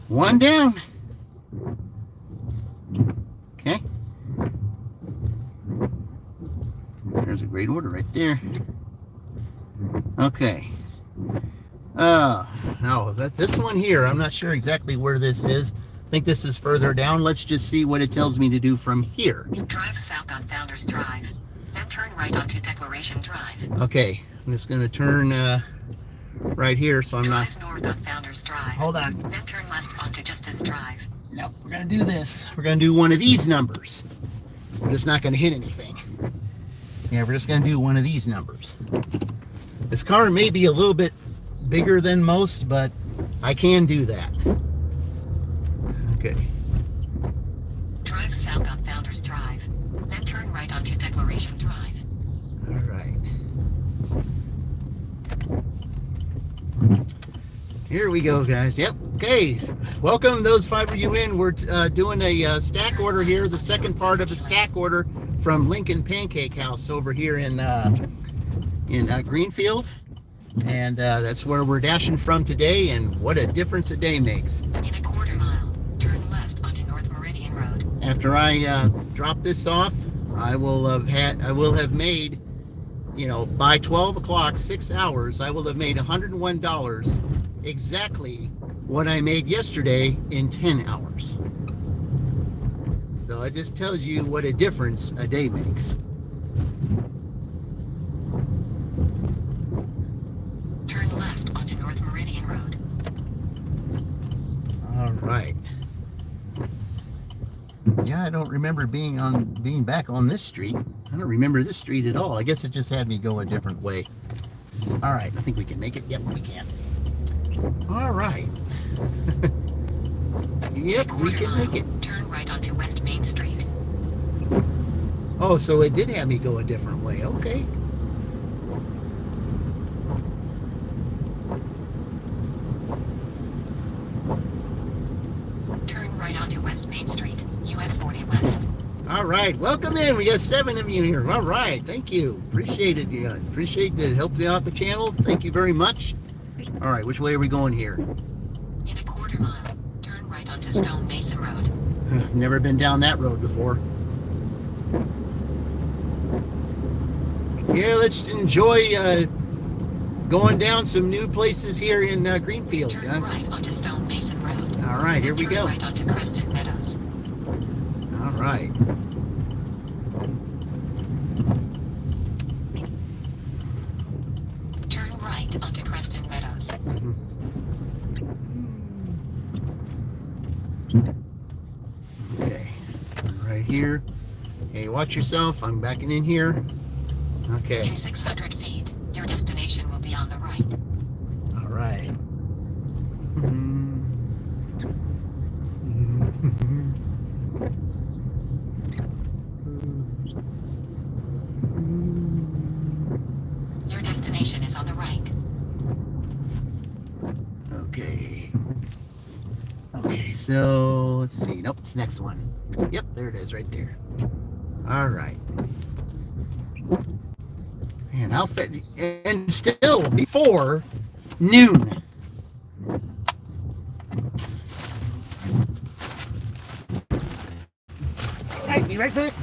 One down. Okay. There's a great order right there. Okay. Now this one here, I'm not sure exactly where this is. I think this is further down. Let's just see what it tells me to do from here. Drive south on Founders Drive. Then turn right onto Declaration Drive. Okay. I'm just going to turn right here so I'm not... Drive north on Founders Drive. Hold on. Then turn left onto Justice Drive. No, we're going to do this. We're going to do one of these numbers. We're just not going to hit anything. Yeah, we're just going to do one of these numbers. This car may be a little bit bigger than most, but I can do that. Okay. Drive south on Founders Drive. Then turn right onto Declaration Drive. All right. Here we go, guys. Yep. Okay. Welcome those 5 of you in. We're doing a stack order here, the second part of a stack order from Lincoln Pancake House over here in Greenfield. And that's where we're dashing from today, and what a difference a day makes. In a quarter mile, turn left onto North Meridian Road. After I drop this off, I will have made, you know, by 12 o'clock, 6 hours, I will have made $101, exactly what I made yesterday in 10 hours. So it just tells you what a difference a day makes. Turn left onto North Meridian Road. All right. Yeah, I don't remember being back on this street. I don't remember this street at all. I guess it just had me go a different way. All right, I think we can make it. Yep, we can. All right. Yep, we can make it. Turn right onto West Main Street. Oh, so it did have me go a different way. Okay. Turn right onto West Main Street, US 40 West. All right, welcome in. We got 7 of you here. All right, thank you. Appreciate it, you guys. Appreciate it. Helped me out the channel. Thank you very much. All right, which way are we going here? In a quarter mile, turn right onto Stone Mason Road. I've never been down that road before. Yeah, let's enjoy going down some new places here in Greenfield. Turn right onto Stone Mason Road. All right, here we Turn go. right onto Creston Meadows. All right. right here. Hey, watch yourself. I'm backing in here. Okay. In 600 feet, your destination will be on the right. All right. Your destination is on the right. Okay. Okay, so let's see. Nope, it's next one. Yep, there it is right there. All right. Man, I'll fit. And still before noon. All right, be right back.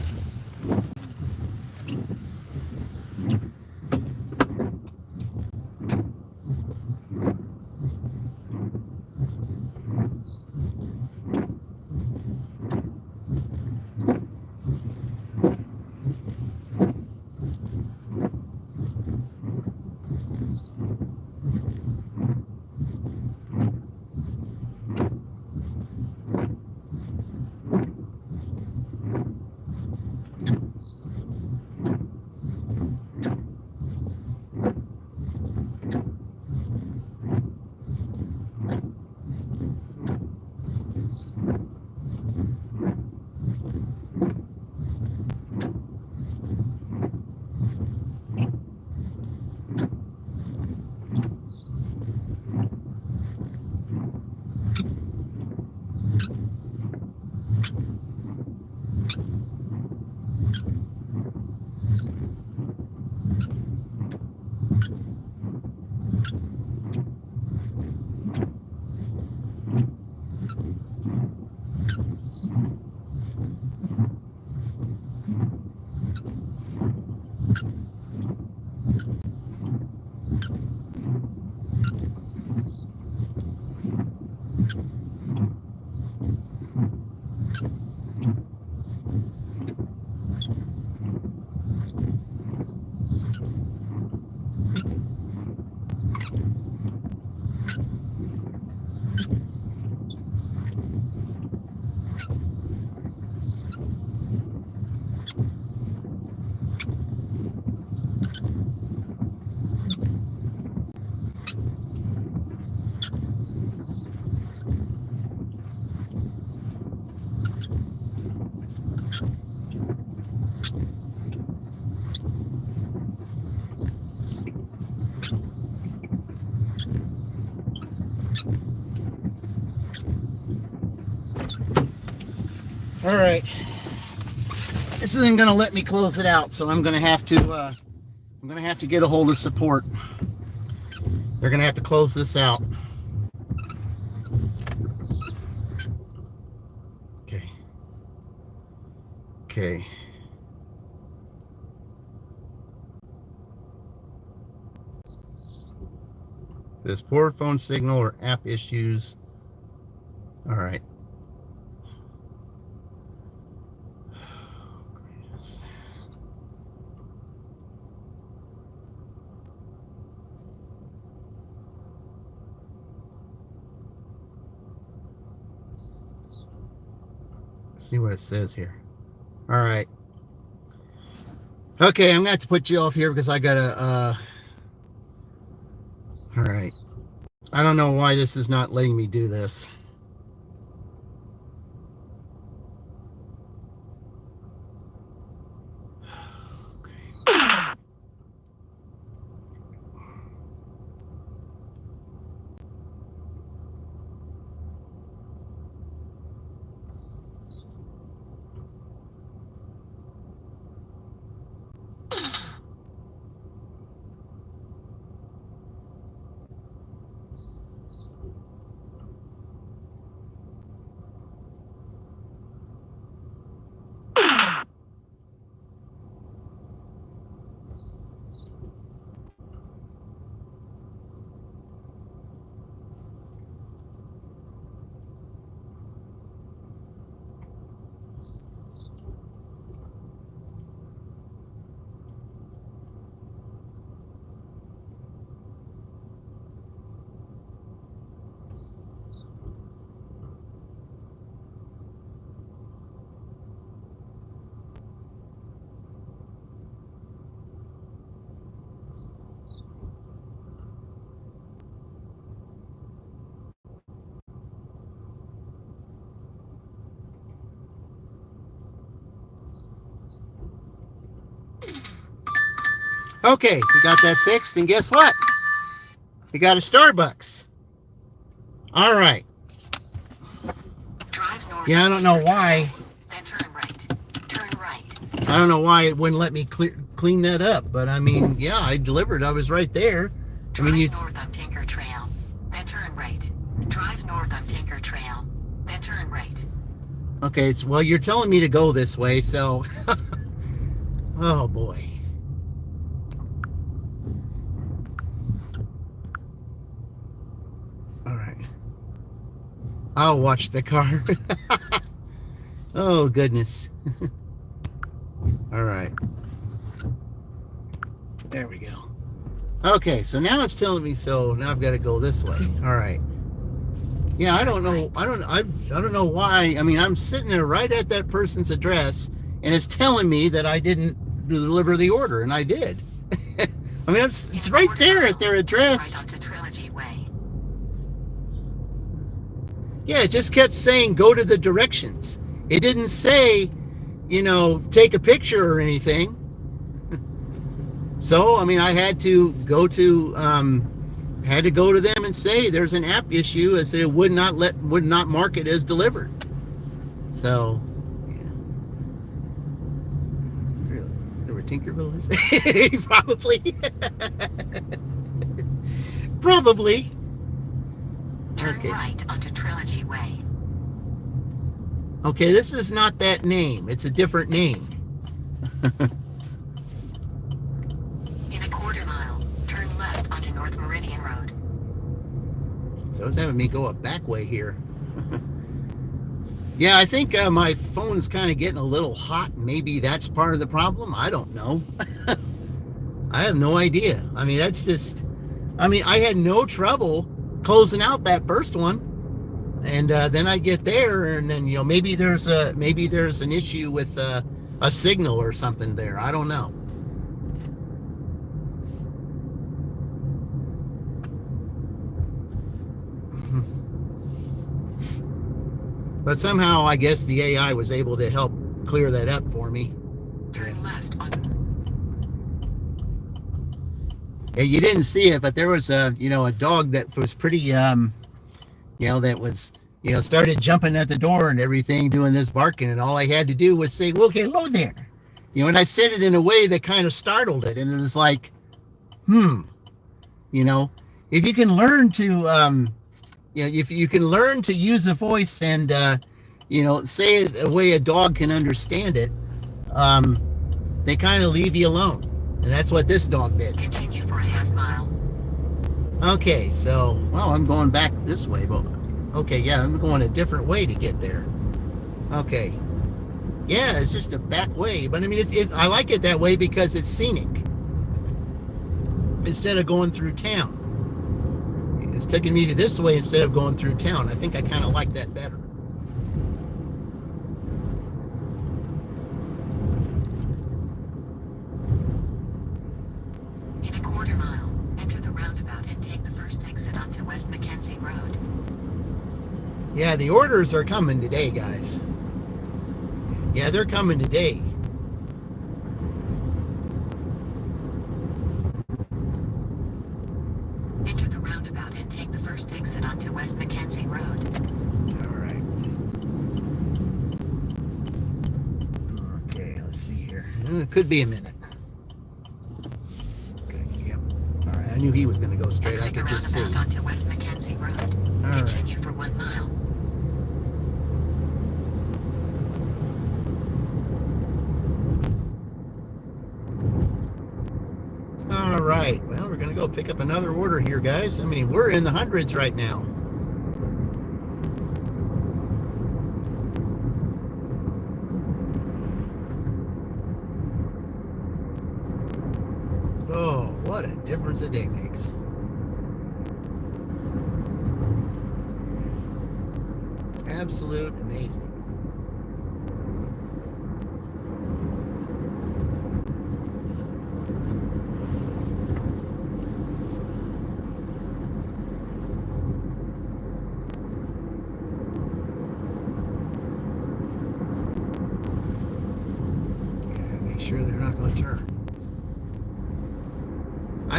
All right. This isn't going to let me close it out, so I'm going to have to get a hold of support. They're going to have to close this out. Okay. Okay. This poor phone signal or app issues. All right. Let's see what it says here. All right. Okay, I'm gonna have to put you off here because I gotta. All right. I don't know why this is not letting me do this. Okay, we got that fixed, and guess what? We got a Starbucks. All right. Drive north. Yeah, I don't know why. Then turn right. Turn right. I don't know why it wouldn't let me clean that up, but I mean, yeah, I delivered. I was right there. I mean, Drive north on Tinker Trail. Then turn right. Drive north on Tinker Trail. Then turn right. okay. Well, you're telling me to go this way, so. Oh boy. All right. I'll watch the car. Oh goodness. All right. There we go. Okay, so now it's telling me, so now I've got to go this way. All right. Yeah, I don't know. I don't know why. I mean, I'm sitting there right at that person's address, and it's telling me that I didn't deliver the order, and I did. I mean, it's right there at their address. Right onto Trilogy Way. Yeah, it just kept saying go to the directions. It didn't say, you know, take a picture or anything. So, I mean, I had to go to them and say there's an app issue, as it would not mark it as delivered. So, yeah. Really? There were Tinker Builders? Probably. Probably. Turn Okay. right onto Trilogy Way. Okay, this is not that name. It's a different name. In a quarter mile, turn left onto North Meridian Road. So it's having me go a back way here. Yeah, I think my phone's kind of getting a little hot. Maybe that's part of the problem. I don't know. I have no idea. I mean, that's just... I mean, I had no trouble closing out that first one. And then I get there, and then, you know, maybe there's an issue with a signal or something there. I don't know. But somehow, I guess the AI was able to help clear that up for me. Turn left on. Yeah, you didn't see it, but there was a dog that was pretty, that was, started jumping at the door and everything, doing this barking, and all I had to do was say, well, hello there. And I said it in a way that kind of startled it, and it was like, if you can learn to, if you can learn to use a voice and, say it a way a dog can understand it, they kind of leave you alone. And that's what this dog did. Continue for a half mile. Okay, so, well, I'm going back this way, but, okay, yeah, I'm going a different way to get there. Okay. Yeah, it's just a back way, but I mean, I like it that way because it's scenic. Instead of going through town. It's taking me to this way instead of going through town. I think I kind of like that better. In a quarter mile, enter the roundabout and take the first exit onto West Mackenzie Road. Yeah, the orders are coming today, guys. Yeah, they're coming today. Enter the roundabout and take the first exit onto West Mackenzie Road. All right. Okay, let's see here. It could be a minute. Okay, yep. All right, I knew he was going to go straight. Exit I the could just see. roundabout onto West Mackenzie Road. All Continue for 1 mile. All right. Well, we're going to go pick up another order here, guys. I mean, we're in the hundreds right now. Oh, what a difference a day makes. Absolute amazing. Sure they're not going to turn.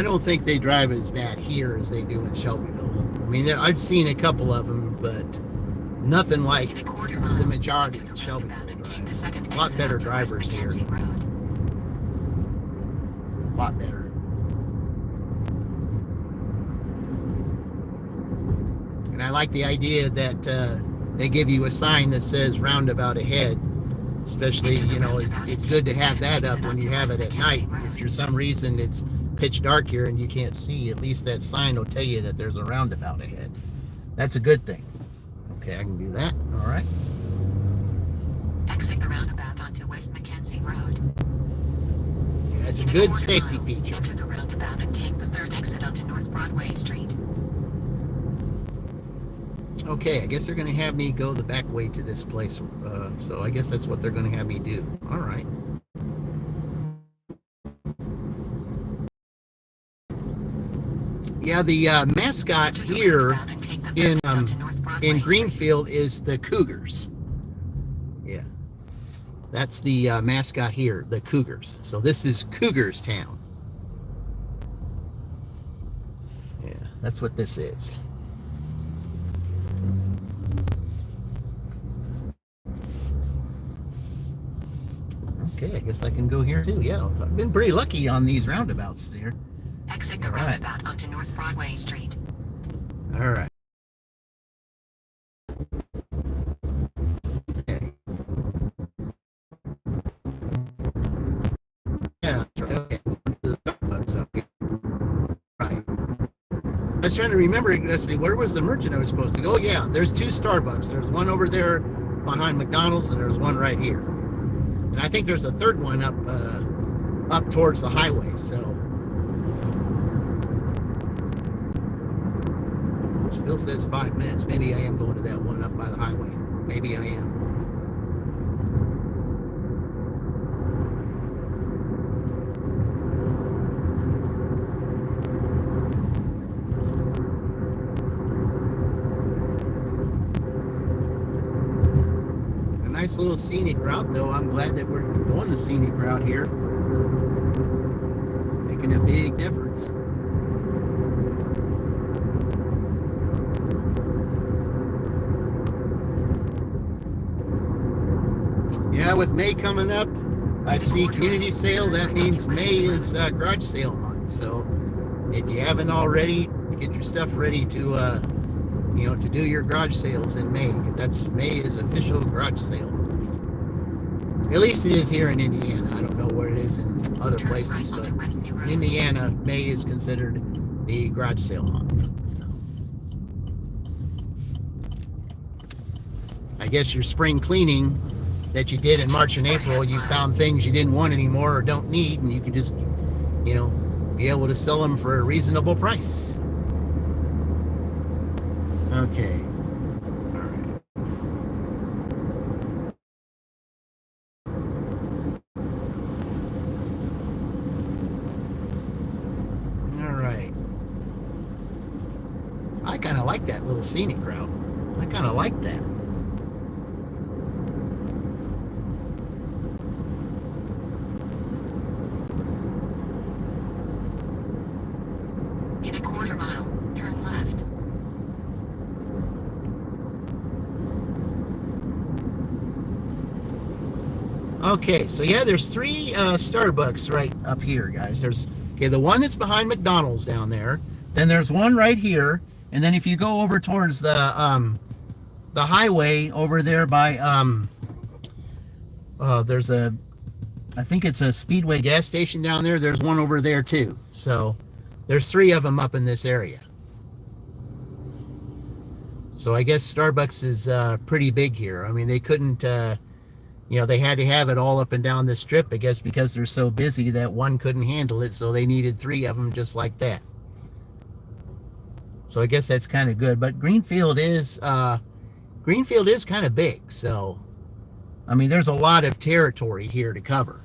I don't think they drive as bad here as they do in Shelbyville. I mean, I've seen a couple of them, but nothing like In a quarter mile, the majority enter of the Shelbyville roundabout and take drive. the second A lot exit better onto West drivers here. Mackenzie Road. A lot better. And I like the idea that they give you a sign that says roundabout ahead. Especially, you know, it's good to have that up when you have it at night. If for some reason it's pitch dark here and you can't see, at least that sign will tell you that there's a roundabout ahead. That's a good thing. Okay, I can do that. All right. Exit the roundabout onto West Mackenzie Road. That's a In a good quarter safety mile, feature. enter the roundabout and take the third exit onto North Broadway Street. Okay, I guess they're going to have me go the back way to this place. So I guess that's what they're going to have me do. All right. Yeah, the mascot Enter the here roundabout and take the third exit onto North Broadway in Street. Greenfield is the Cougars. Yeah, that's the mascot here, the Cougars. So this is Cougars Town. Yeah, that's what this is. Okay, I guess I can go here too. Yeah, I've been pretty lucky on these roundabouts here. Exit the All right. roundabout onto North Broadway Street. All right. Okay. Yeah, that's right. Okay, the Starbucks up here. Right. I was trying to remember, let's see, where was the merchant I was supposed to go? Oh, yeah, there's two Starbucks. There's one over there behind McDonald's, and there's one right here. And I think there's a third one up towards the highway, so. It still says 5 minutes. Maybe I am going to that one up by the highway. Maybe I am. Nice little scenic route, though. I'm glad that we're going the scenic route here. Making a big difference. Yeah, with May coming up, I see community sale. That means May is garage sale month. So if you haven't already, get your stuff ready to to do your garage sales in May, because May is official garage sale month. At least it is here in Indiana. I don't know where it is in other places, but in Indiana, May is considered the garage sale month. So I guess your spring cleaning that you did in March and April, you found things you didn't want anymore or don't need, and you can just, be able to sell them for a reasonable price. Okay. All right. All right. I kind of like that little scenic route. I kind of like that. In a quarter mile, turn left. Okay, so yeah, there's three Starbucks right up here, guys. There's the one that's behind McDonald's down there. Then there's one right here, and then if you go over towards the highway over there by there's I think it's a Speedway gas station down there. There's one over there too. So there's three of them up in this area. So I guess Starbucks is pretty big here. I mean, they couldn't. They had to have it all up and down the strip, I guess, because they're so busy that one couldn't handle it, so they needed three of them just like that. So I guess that's kind of good. But Greenfield is kind of big, so I mean, there's a lot of territory here to cover.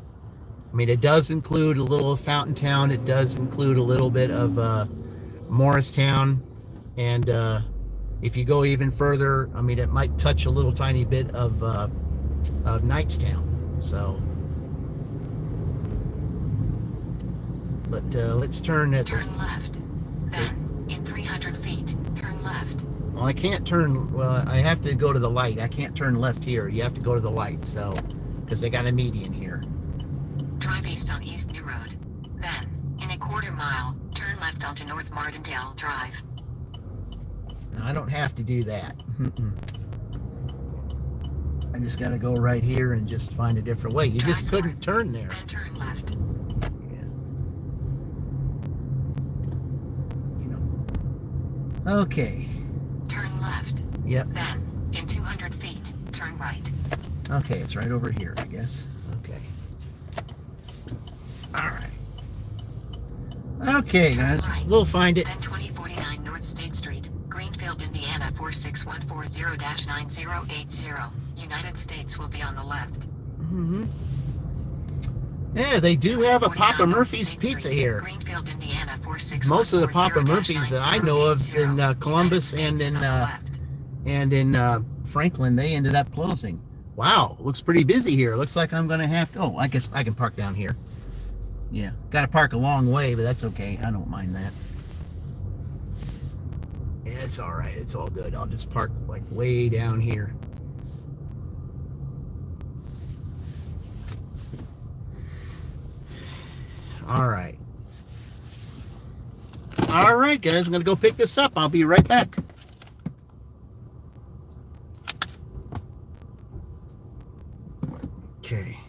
I mean, it does include a little of Fountain Town. It does include a little bit of Morristown, and if you go even further, I mean, it might touch a little tiny bit of Knightstown. So, But let's turn it. Turn left. Then, in 300 feet, turn left. Well, I can't turn. Well, I have to go to the light. I can't turn left here. You have to go to the light. So, because they got a median here. Drive east on East New Road. Then, in a quarter mile, turn left onto North Martindale Drive. Now, I don't have to do that. I just got to go right here and just find a different way. You just Drive couldn't north, turn there. Then turn left. Yeah. Okay. Turn left. Yep. Then, in 200 feet, turn right. Okay, it's right over here, I guess. Okay. All right. Okay, Turn guys, right. we'll find it. Then 2049 North State Street, Greenfield, Indiana 46140-9080. United States will be on the left. Yeah, they do have a 2049 Papa North Murphy's State Pizza Street, here. Greenfield, Indiana Most of the Papa Murphy's that I know of in 46140-9080. Columbus and United States in is on the left. Franklin, they ended up closing. Wow, looks pretty busy here. Looks like I'm gonna have to. Oh, I guess I can park down here. Yeah, got to park a long way, but that's okay. I don't mind that. Yeah, it's all right. It's all good. I'll just park like way down here. All right. All right, guys. I'm going to go pick this up. I'll be right back. Okay.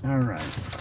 All right.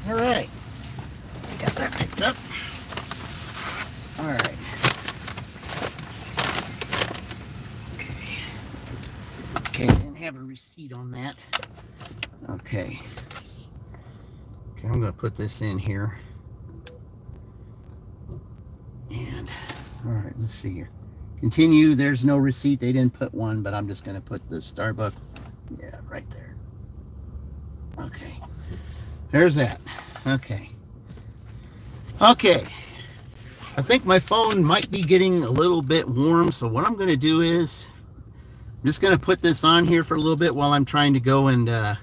All right. Got that picked up. have a receipt on that. Okay. Okay, I'm going to put this in here. And, all right, let's see here. Continue. There's no receipt. They didn't put one, but I'm just going to put the Starbucks. Yeah, right there. Okay. There's that. Okay. Okay. I think my phone might be getting a little bit warm, so what I'm going to do is I'm just going to put this on here for a little bit while I'm trying to go and to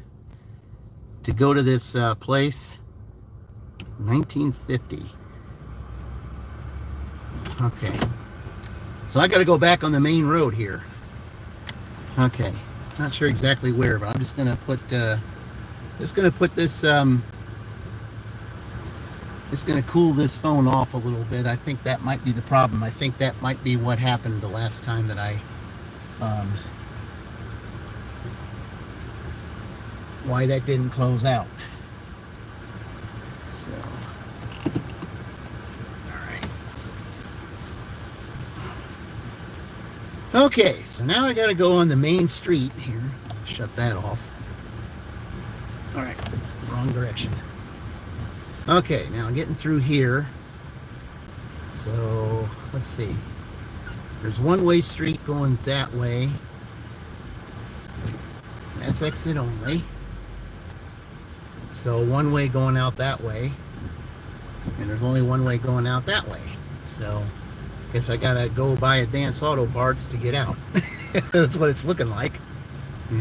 this place. 1950. Okay. So I got to go back on the main road here. Okay. Not sure exactly where, but I'm just going to put this just going to cool this phone off a little bit. I think that might be the problem. I think that might be what happened the last time that I why that didn't close out. So okay, so now I got to go on the main street here. Shut that off. All right, wrong direction. Okay, now getting through here. So let's see. There's one-way street going that way. That's exit only. So one way going out that way. And there's only one way going out that way. So guess I gotta go buy Advanced Auto Parts to get out. That's what it's looking like. Yeah.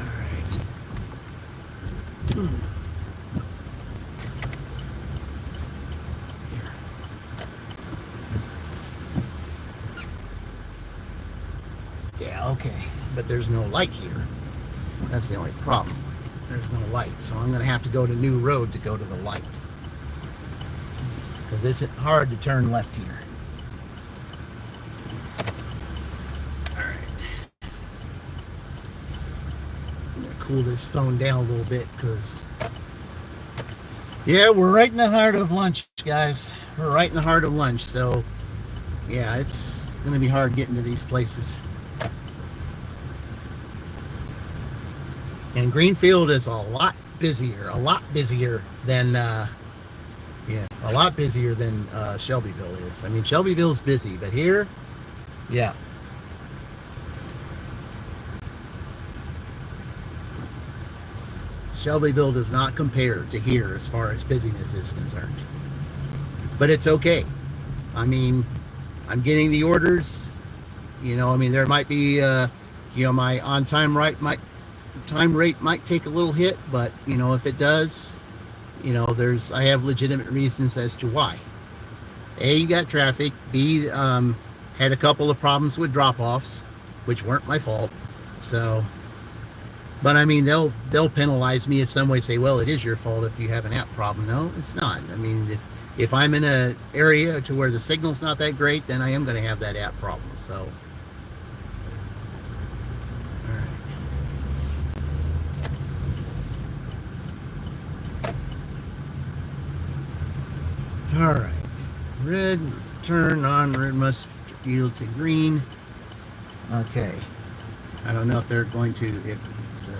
Alright. Here. Yeah, okay. But there's no light here. That's the only problem. There's no light, so I'm going to have to go to New Road to go to the light. Because it's hard to turn left here. Alright. I'm going to cool this phone down a little bit because... yeah, we're right in the heart of lunch, guys. We're right in the heart of lunch, so... yeah, it's going to be hard getting to these places. And Greenfield is a lot busier than Shelbyville is. I mean, Shelbyville's busy, but here, yeah. Shelbyville does not compare to here as far as busyness is concerned. But it's okay. I mean, I'm getting the orders. You know, I mean, there might be, my on-time time rate might take a little hit, but you know, if it does, you know, I have legitimate reasons as to why. A, you got traffic. B, had a couple of problems with drop-offs, which weren't my fault. So, but I mean, they'll penalize me in some way, say, well, it is your fault if you have an app problem. No, it's not. I mean, if I'm in an area to where the signal's not that great, then I am going to have that app problem. So all right, red, turn on, red must yield to green. Okay, I don't know if they're going to, so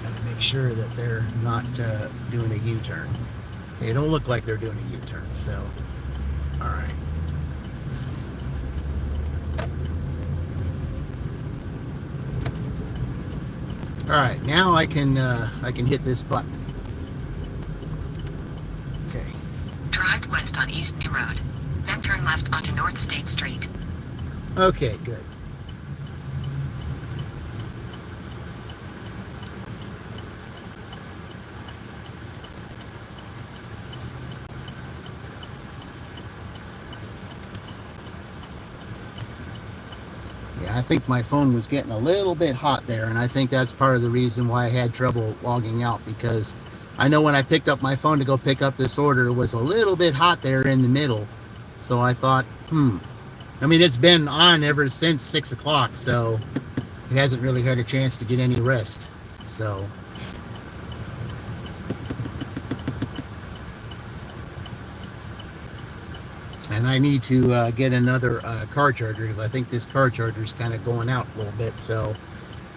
gotta make sure that they're not doing a U-turn. They don't look like they're doing a U-turn, so, all right. All right, now I can hit this button. Drive west on East New Road, then turn left onto North State Street. Okay, good. Yeah, I think my phone was getting a little bit hot there, and I think that's part of the reason why I had trouble logging out, because I know when I picked up my phone to go pick up this order, it was a little bit hot there in the middle. So I thought, I mean, it's been on ever since 6 o'clock, so it hasn't really had a chance to get any rest. So, And I need to get another car charger because I think this car charger is kind of going out a little bit. So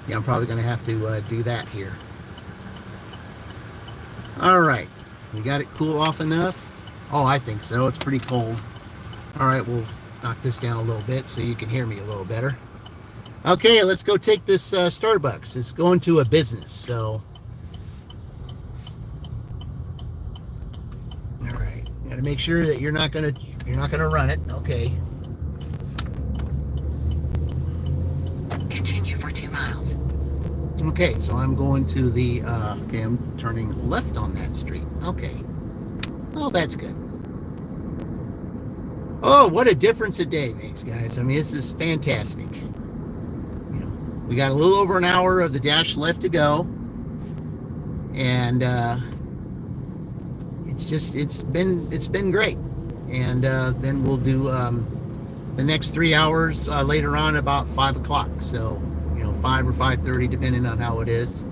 yeah, I'm probably going to have to do that here. All right, we got it cool off enough. Oh, I think so. It's pretty cold. All right, we'll knock this down a little bit so you can hear me a little better. Okay, let's go take this Starbucks. It's going to a business, so. All right, got to make sure that you're not gonna run it. Okay. Continue for 2 miles. Okay, so I'm going to the. Okay, I'm turning left on that street. Okay. Oh, that's good. Oh, what a difference a day makes, guys. I mean, this is fantastic. You know, we got a little over an hour of the dash left to go, and it's been great. And then we'll do the next 3 hours later on about 5 o'clock. So 5 or 5:30, depending on how it is.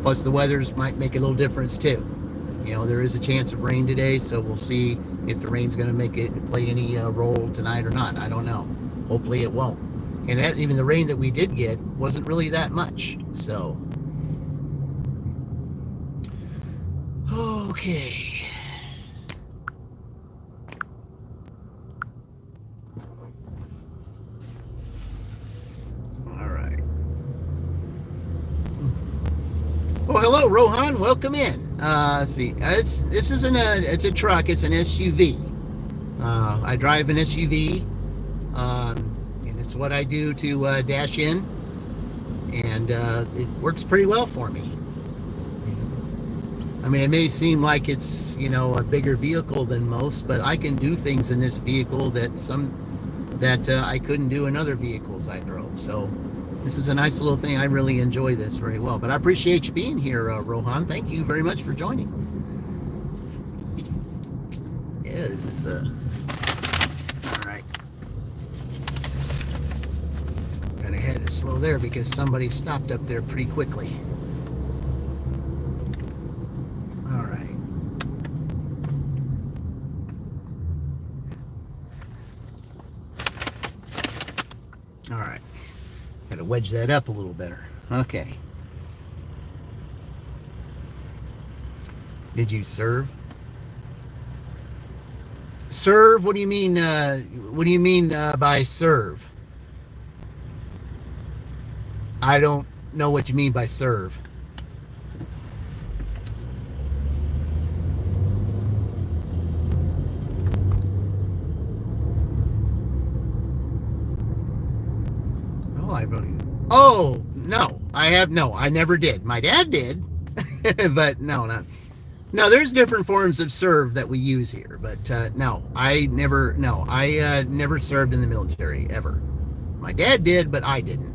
Plus the weathers might make a little difference too. There is a chance of rain today, so we'll see if the rain's going to play any role tonight or not. I don't know. Hopefully it won't. And even the rain that we did get wasn't really that much. So, okay. Oh, hello, Rohan. Welcome in. Let's see. It's a truck. It's an SUV. I drive an SUV, and it's what I do to dash in, and it works pretty well for me. I mean, it may seem like it's a bigger vehicle than most, but I can do things in this vehicle that I couldn't do in other vehicles I drove. So. This is a nice little thing. I really enjoy this very well. But I appreciate you being here, Rohan. Thank you very much for joining. Yeah, this is all right. Gonna head it slow there because somebody stopped up there pretty quickly. All right. All right. Got to wedge that up a little better. Okay. Did you serve? Serve? What do you mean? What do you mean by serve? I don't know what you mean by serve. Oh, no, I never did. My dad did, but no. There's different forms of serve that we use here, but no, I never served in the military, ever. My dad did, but I didn't,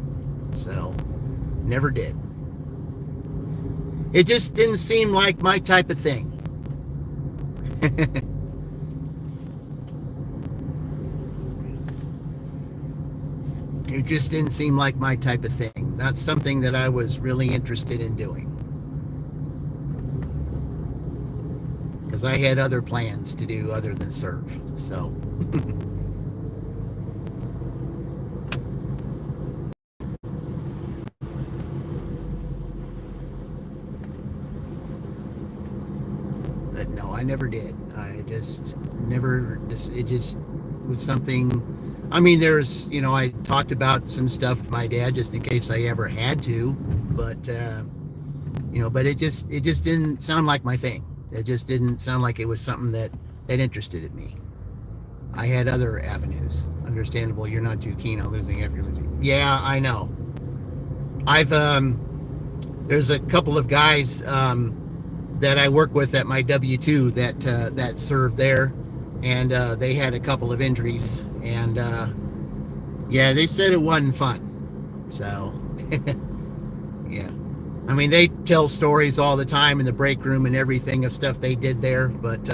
so never did. It just didn't seem like my type of thing. It just didn't seem like my type of thing. Not something that I was really interested in doing. Because I had other plans to do other than serve. So. But no, I never did. It just was something. I mean, I talked about some stuff with my dad just in case I ever had to, but but it just didn't sound like my thing. It just didn't sound like it was something that interested me. I had other avenues. Understandable, you're not too keen on losing after losing. Yeah, I know. There's a couple of guys that I work with at my W-2 that served there, and they had a couple of injuries, and yeah, they said it wasn't fun. So yeah, I mean, they tell stories all the time in the break room and everything of stuff they did there, but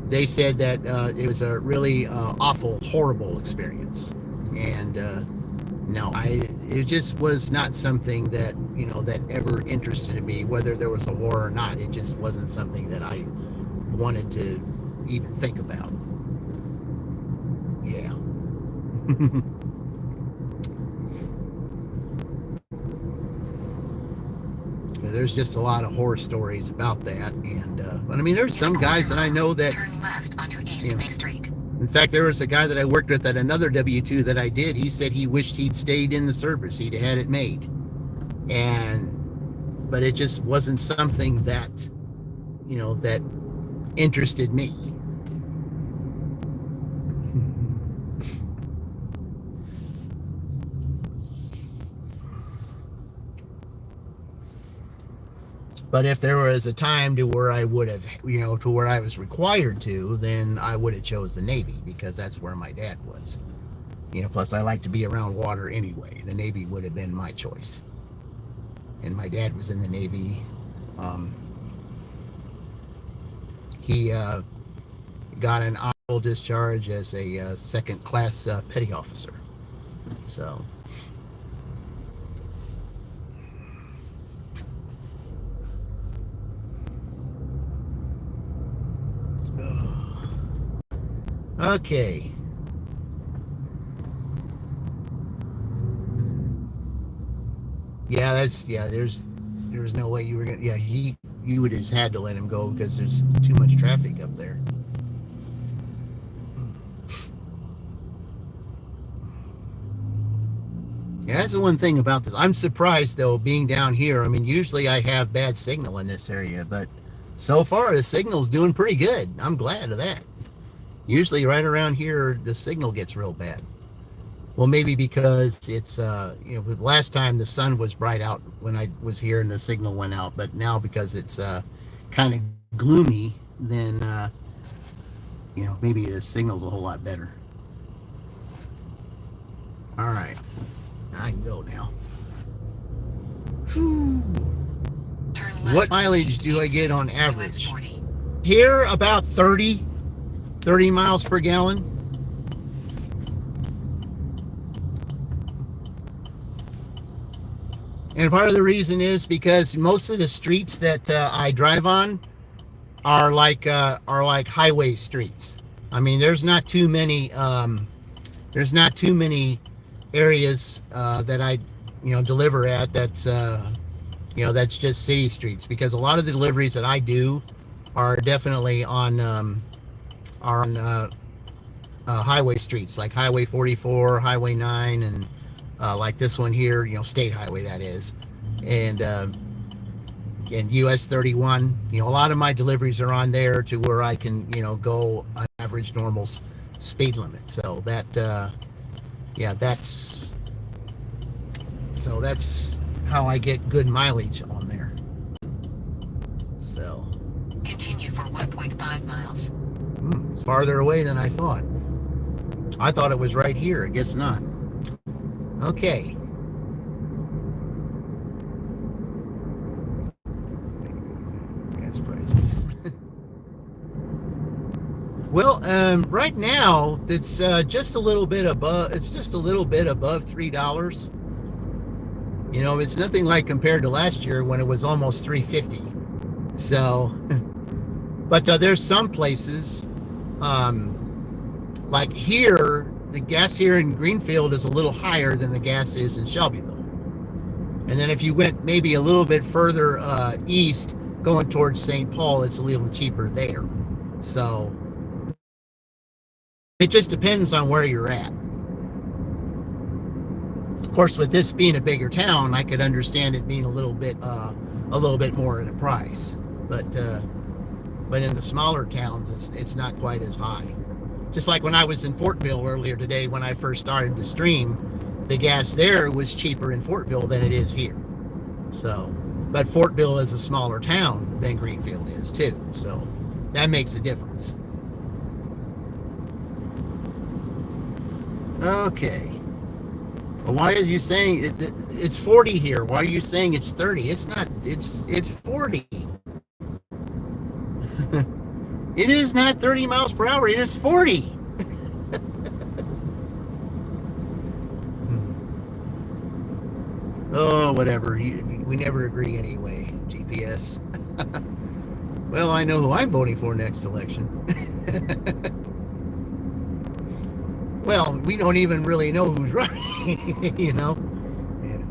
they said that it was a really awful, horrible experience, and no, it just was not something that that ever interested me, whether there was a war or not. It just wasn't something that I wanted to even think about. There's just a lot of horror stories about that, and but I mean, there's some guys that I know that. Turn left onto East You know, Main Street. in fact, there was a guy that I worked with at another W-2 that I did. He said he wished he'd stayed in the service. He'd had it made, but it just wasn't something that, that interested me. But if there was a time to where I would have, to where I was required to, then I would have chose the Navy, because that's where my dad was. Plus I like to be around water anyway. The Navy would have been my choice. And my dad was in the Navy. He got an honorable discharge as a second class petty officer. So. Okay. There's no way you were gonna. Yeah, you would have just had to let him go because there's too much traffic up there. Yeah, that's the one thing about this. I'm surprised though, being down here. I mean, usually I have bad signal in this area, but so far the signal's doing pretty good. I'm glad of that. Usually right around here, the signal gets real bad. Well, maybe because it's, last time the sun was bright out when I was here and the signal went out. But now because it's kind of gloomy, then, maybe the signal's a whole lot better. All right. I can go now. What mileage do I get on average? Here, about 30 miles per gallon. And part of the reason is because most of the streets that I drive on are like highway streets. I mean, there's not too many areas that I deliver at that's that's just city streets, because a lot of the deliveries that I do are definitely on highway streets, like Highway 44, Highway 9, and like this one here, state highway that is, and US 31. A lot of my deliveries are on there to where I can go an average normal speed limit. So that's how I get good mileage on there. So Continue for 1.5 miles. It's farther away than I thought. I thought it was right here. I guess not. Okay. Gas prices. Well, right now it's just a little bit above. It's just a little bit above $3. It's nothing like compared to last year when it was almost $3.50. So, but there's some places, like here, the gas here in Greenfield is a little higher than the gas is in Shelbyville. And then if you went maybe a little bit further east, going towards St. Paul, it's a little cheaper there. So it just depends on where you're at. Of course, with this being a bigger town, I could understand it being a little bit more in the price. But in the smaller towns, it's not quite as high. Just like when I was in Fortville earlier today, when I first started the stream, the gas there was cheaper in Fortville than it is here. So, but Fortville is a smaller town than Greenfield is too. So that makes a difference. Okay. Well, why are you saying it's 40 here? Why are you saying it's 30? It's not. It's 40. It is not 30 miles per hour. It is 40. Oh, whatever. We never agree anyway, GPS. Well, I know who I'm voting for next election. Well, we don't even really know who's running, you know. Yeah.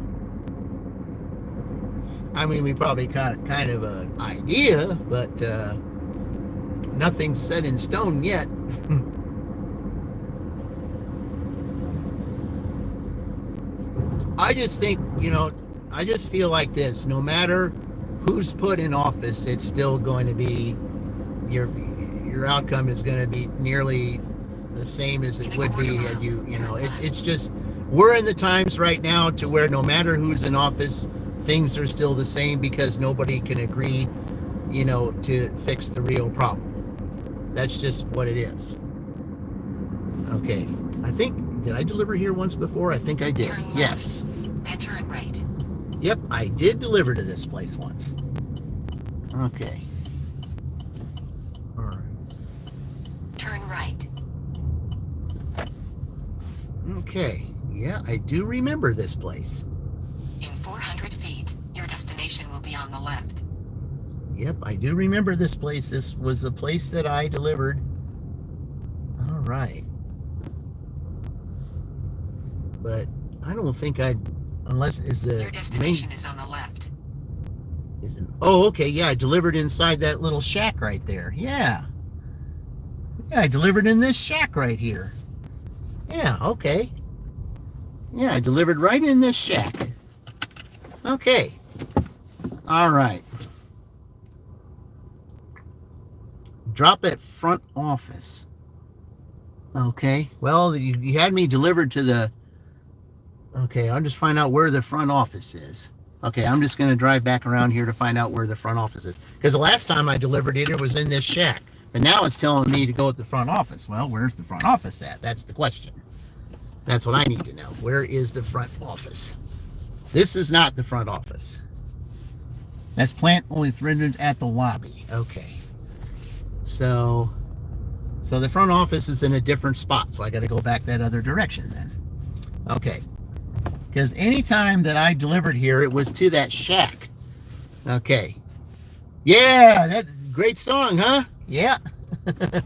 I mean, we probably got kind of an idea, but nothing's set in stone yet. I just think, I just feel like this. No matter who's put in office, it's still going to be your outcome is going to be nearly the same as it would be had it's just we're in the times right now to where no matter who's in office, things are still the same because nobody can agree, to fix the real problem. That's just what it is. Okay, did I deliver here once before? I think I did. Turn left. Yes. Then turn right. Yep, I did deliver to this place once. Okay. All right. Turn right. Okay. Yeah, I do remember this place. In 400 feet, your destination will be on the left. Yep, I do remember this place. This was the place that I delivered. All right. But I don't think unless Your destination is on the left. Oh, okay, yeah, I delivered inside that little shack right there. Yeah. Yeah, I delivered in this shack right here. Yeah, okay. Yeah, I delivered right in this shack. Okay. All right. Drop at front office. Okay. Well, you had me delivered to the... Okay, I'll just find out where the front office is. Okay, I'm just going to drive back around here to find out where the front office is. Because the last time I delivered it, it was in this shack. But now it's telling me to go at the front office. Well, where's the front office at? That's the question. That's what I need to know. Where is the front office? This is not the front office. That's plant only threaded at the lobby. Okay. So the front office is in a different spot. So I got to go back that other direction then. Okay. Because anytime that I delivered here, it was to that shack. Okay. Yeah, that great song, huh? Yeah. That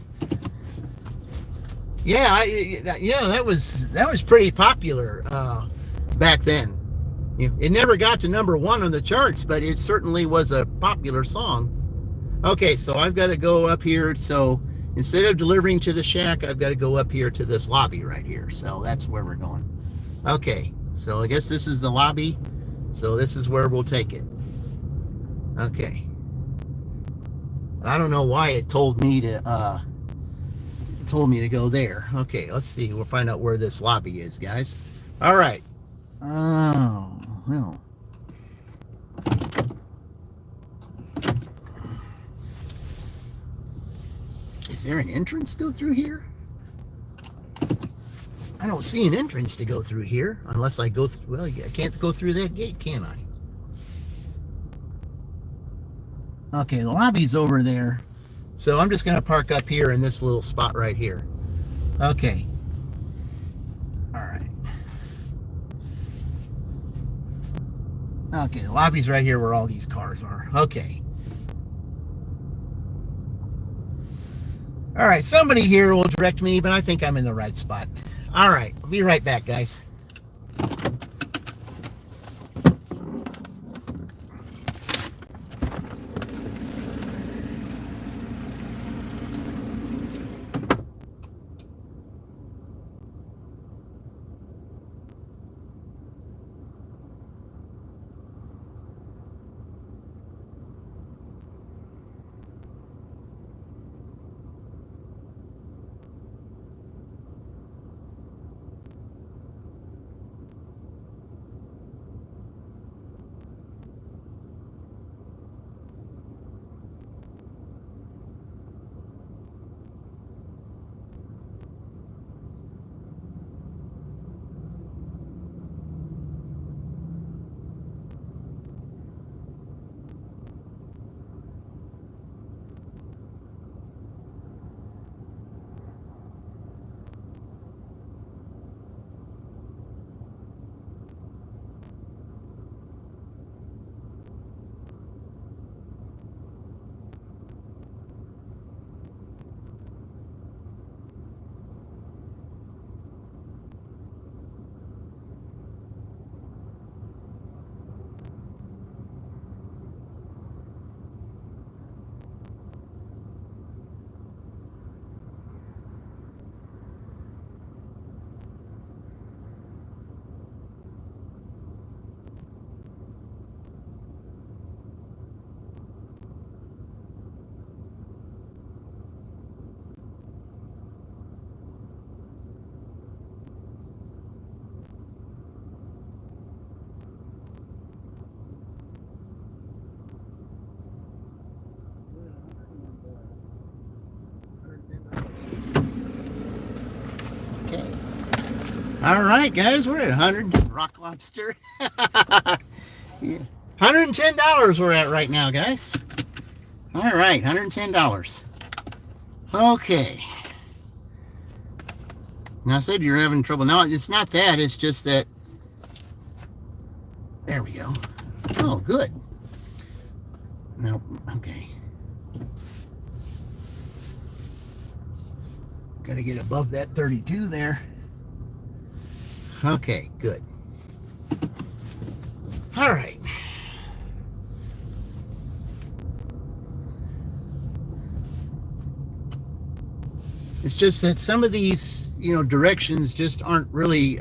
was pretty popular back then. It never got to #1 on the charts, but it certainly was a popular song. Okay, so I've got to go up here. So instead of delivering to the shack, I've got to go up here to this lobby right here. So that's where we're going. Okay, so I guess this is the lobby. So this is where we'll take it. Okay. I don't know why it told me to go there. Okay, let's see. We'll find out where this lobby is, guys. All right. Oh, well. Is there an entrance to go through here? I don't see an entrance to go through here unless I go through. Well, I can't go through that gate, can I? Okay, the lobby's over there. So I'm just going to park up here in this little spot right here. Okay. All right. Okay, the lobby's right here where all these cars are. Okay. All right, somebody here will direct me, but I think I'm in the right spot. All right, I'll be right back, guys. All right, guys, we're at 100 Rock Lobster. Yeah. $110 we're at right now, guys. All right, $110. Okay. Now I said you're having trouble. No, it's not that. It's just that. There we go. Oh, good. No, okay. Got to get above that 32 there. Okay, good. All right. It's just that some of these, directions just aren't really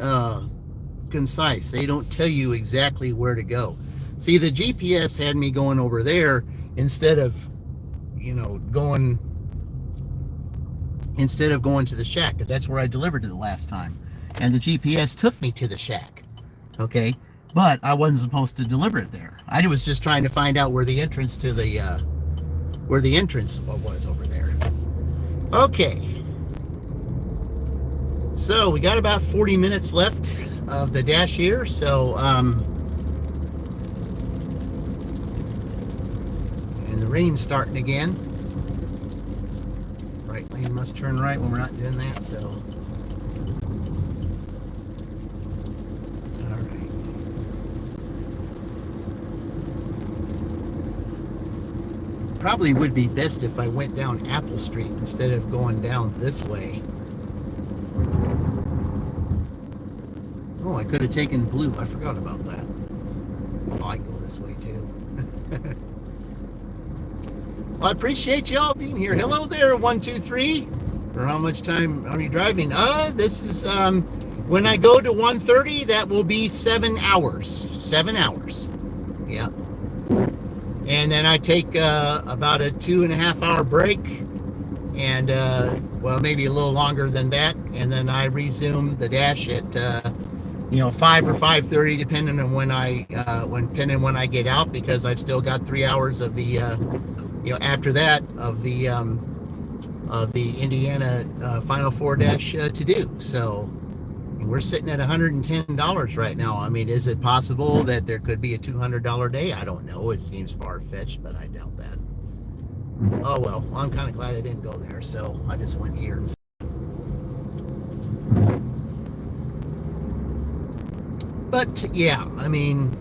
concise. They don't tell you exactly where to go. See, the GPS had me going over there instead of going to the shack, because that's where I delivered it the last time. And the GPS took me to the shack. Okay, but I wasn't supposed to deliver it there. I was just trying to find out where the entrance to the where the entrance was over there. Okay. So we got about 40 minutes left of the dash here. So and the rain's starting again. Right lane must turn right when we're not doing that. So all right. Probably would be best if I went down Apple Street instead of going down this way. Oh, I could have taken blue. I forgot about that. Oh, I go this way too. Well, I appreciate y'all being here. Hello there, 123. For how much time are you driving? This is when I go to 130, that will be 7 hours. 7 hours. Yeah. And then I take about a 2.5 hour break, and well, maybe a little longer than that, and then I resume the dash at 5 or 5:30, depending on when I get out, because I've still got 3 hours of the after that of the Indiana Final Four dash to do. So we're sitting at $110 right now. I mean, is it possible that there could be a $200 day? I don't know. It seems far-fetched, but I doubt that. Oh well, I'm kind of glad I didn't go there, so I just went here. But yeah, I mean,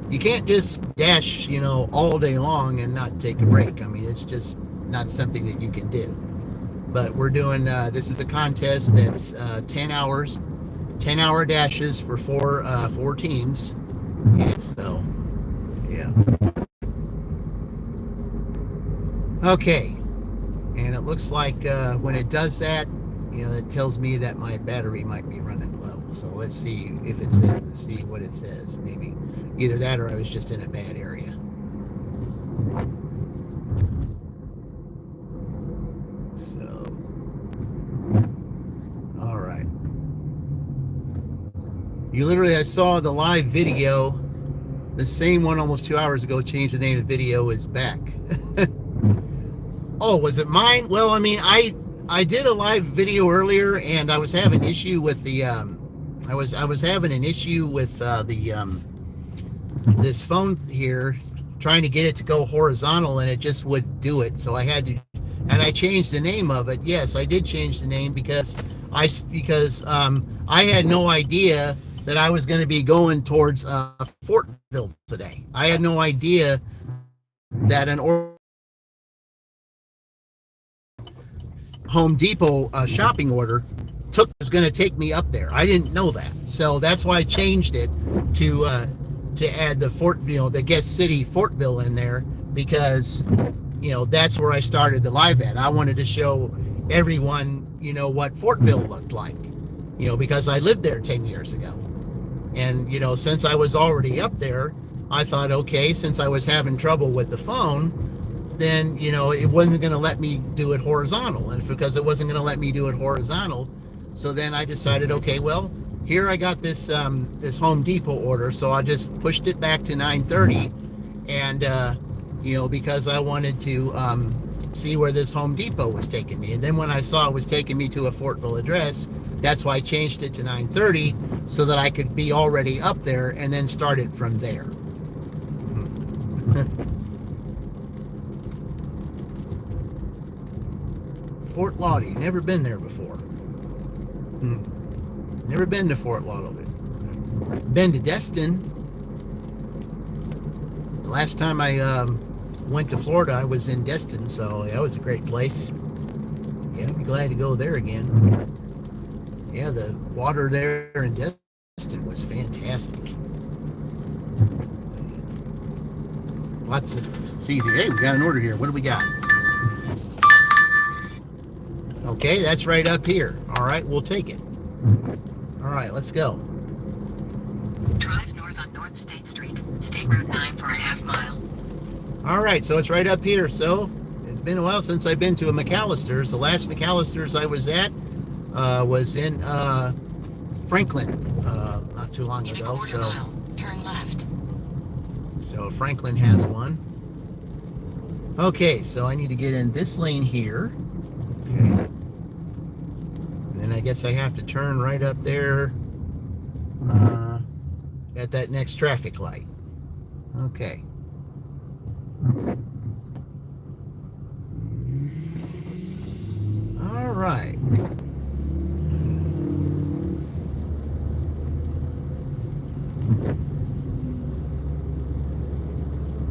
you can't just dash, all day long and not take a break. I mean, it's just not something that you can do. But we're doing, this is a contest that's 10 hours, 10-hour dashes for four teams. Yeah, so, yeah. Okay, and it looks like when it does that, it tells me that my battery might be running low. So let's see if it's let's see what it says. Maybe either that or I was just in a bad area. So, all right. I saw the live video, the same one almost 2 hours ago, changed the name of the video, is back. Oh, was it mine? Well, I mean, I did a live video earlier, and I was having issue with the I was having an issue with this phone here, trying to get it to go horizontal, and it just wouldn't do it. So I had to, and I changed the name of it. Yes, I did change the name because I had no idea that I was going to be going towards Fortville today. I had no idea that an Home Depot shopping order was going to take me up there. I didn't know that, so that's why I changed it to add the Fortville, the guest city Fortville in there, because that's where I started the live at. I wanted to show everyone what Fortville looked like, because I lived there 10 years ago, and since I was already up there, I thought, okay, since I was having trouble with the phone, then it wasn't going to let me do it horizontal, and because it wasn't going to let me do it horizontal, so then I decided, okay, well, here I got this this Home Depot order, so I just pushed it back to 9:30, and because I wanted to see where this Home Depot was taking me. And then when I saw it was taking me to a Fortville address, that's why I changed it to 9:30 so that I could be already up there and then start it from there. Fort Lauderdale, never been there before. Never been to Fort Lauderdale. Been to Destin. The last time I went to Florida, I was in Destin, so that was a great place. Yeah, I'd be glad to go there again. Yeah, the water there in Destin was fantastic. Lots of see. Hey, we got an order here. What do we got? Okay, that's right up here. All right, we'll take it. All right, let's go. Drive north on North State Street, State Road 9 for a half mile. All right, so it's right up here. So it's been a while since I've been to a McAllister's. The last McAllister's I was at was in Franklin not too long In a ago. quarter So, mile, turn left. so Franklin has one. Okay, so I need to get in this lane here. Okay. And then I guess I have to turn right up there at that next traffic light. Okay. All right.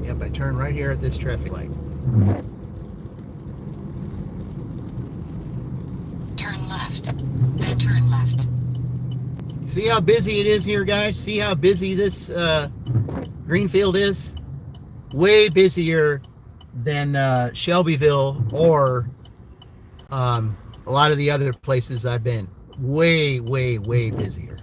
Yep, I turn right here at this traffic light. Turn left, then turn left. See how busy it is here, guys? See how busy this Greenfield is? Way busier than Shelbyville or a lot of the other places I've been. Way, way, way busier.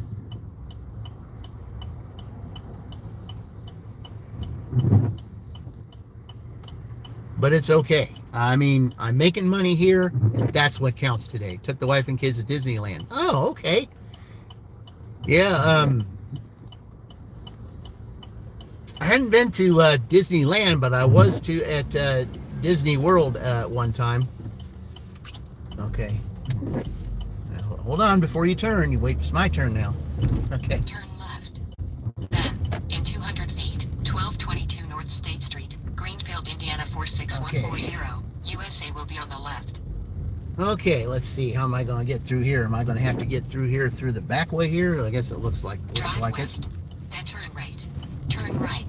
But it's okay. I mean, I'm making money here, and that's what counts today. Took the wife and kids to Disneyland. Oh, okay. Yeah, I hadn't been to Disneyland, but I was at Disney World at one time. Okay. Now, hold on before you turn. You wait. It's my turn now. Okay. Turn left. Then, in 200 feet, 1222 North State Street, Greenfield, Indiana 46140. USA will be on the left. Okay, let's see. How am I going to get through here? Am I going to have to get through here through the back way here? I guess it looks like Drive west, then turn right. Turn right.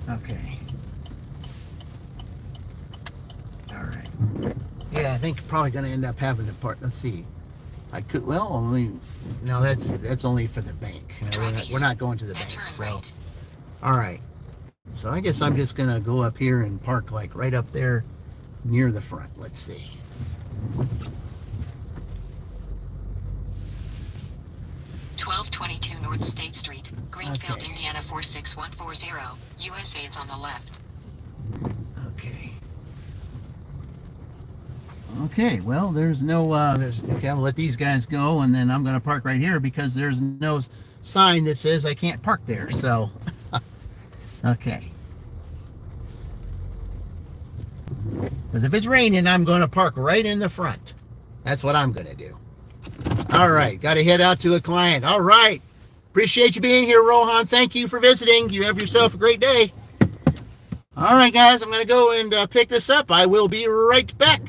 Okay. All right. Yeah, I think probably going to end up having to park. Let's see. I could. Well, I mean, no, that's only for the bank. You know, we're not going to the bank. Turn So, right. all right. So I guess I'm just going to go up here and park like right up there near the front. Let's see. North State Street, Greenfield, Okay. Indiana 46140. USA is on the left. Okay. Okay, well, there's no, okay, I'll let these guys go, and then I'm going to park right here because there's no sign that says I can't park there, so, okay. Because if it's raining, I'm going to park right in the front. That's what I'm going to do. All right, got to head out to a client. All right. Appreciate you being here, Rohan. Thank you for visiting. You have yourself a great day. All right, guys, I'm going to go and pick this up. I will be right back.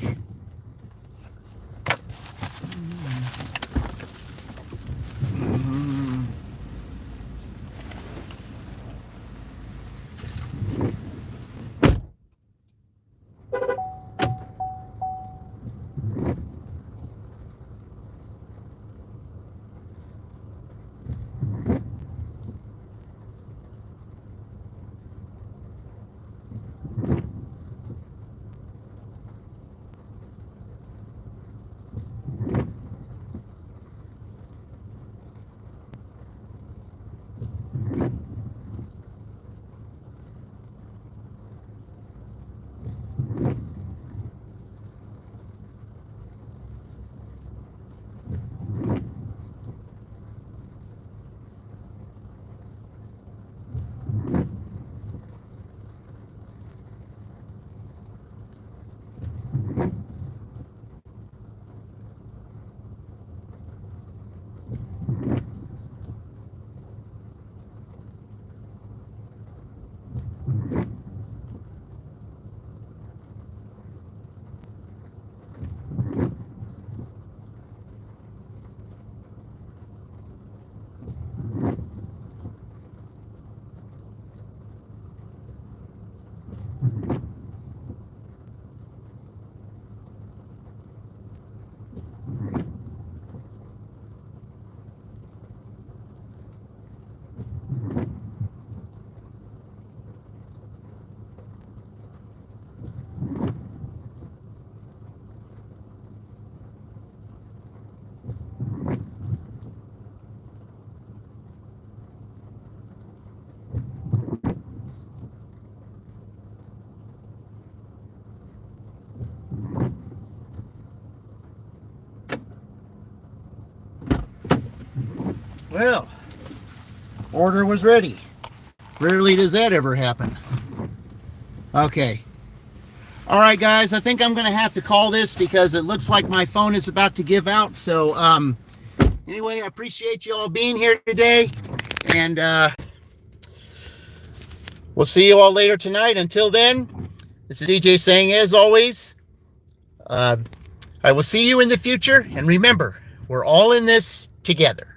Well, order was ready. Rarely does that ever happen. Okay. All right, guys, I think I'm going to have to call this because it looks like my phone is about to give out. So, anyway, I appreciate you all being here today. And we'll see you all later tonight. Until then, this is DJ saying, as always, I will see you in the future. And remember, we're all in this together.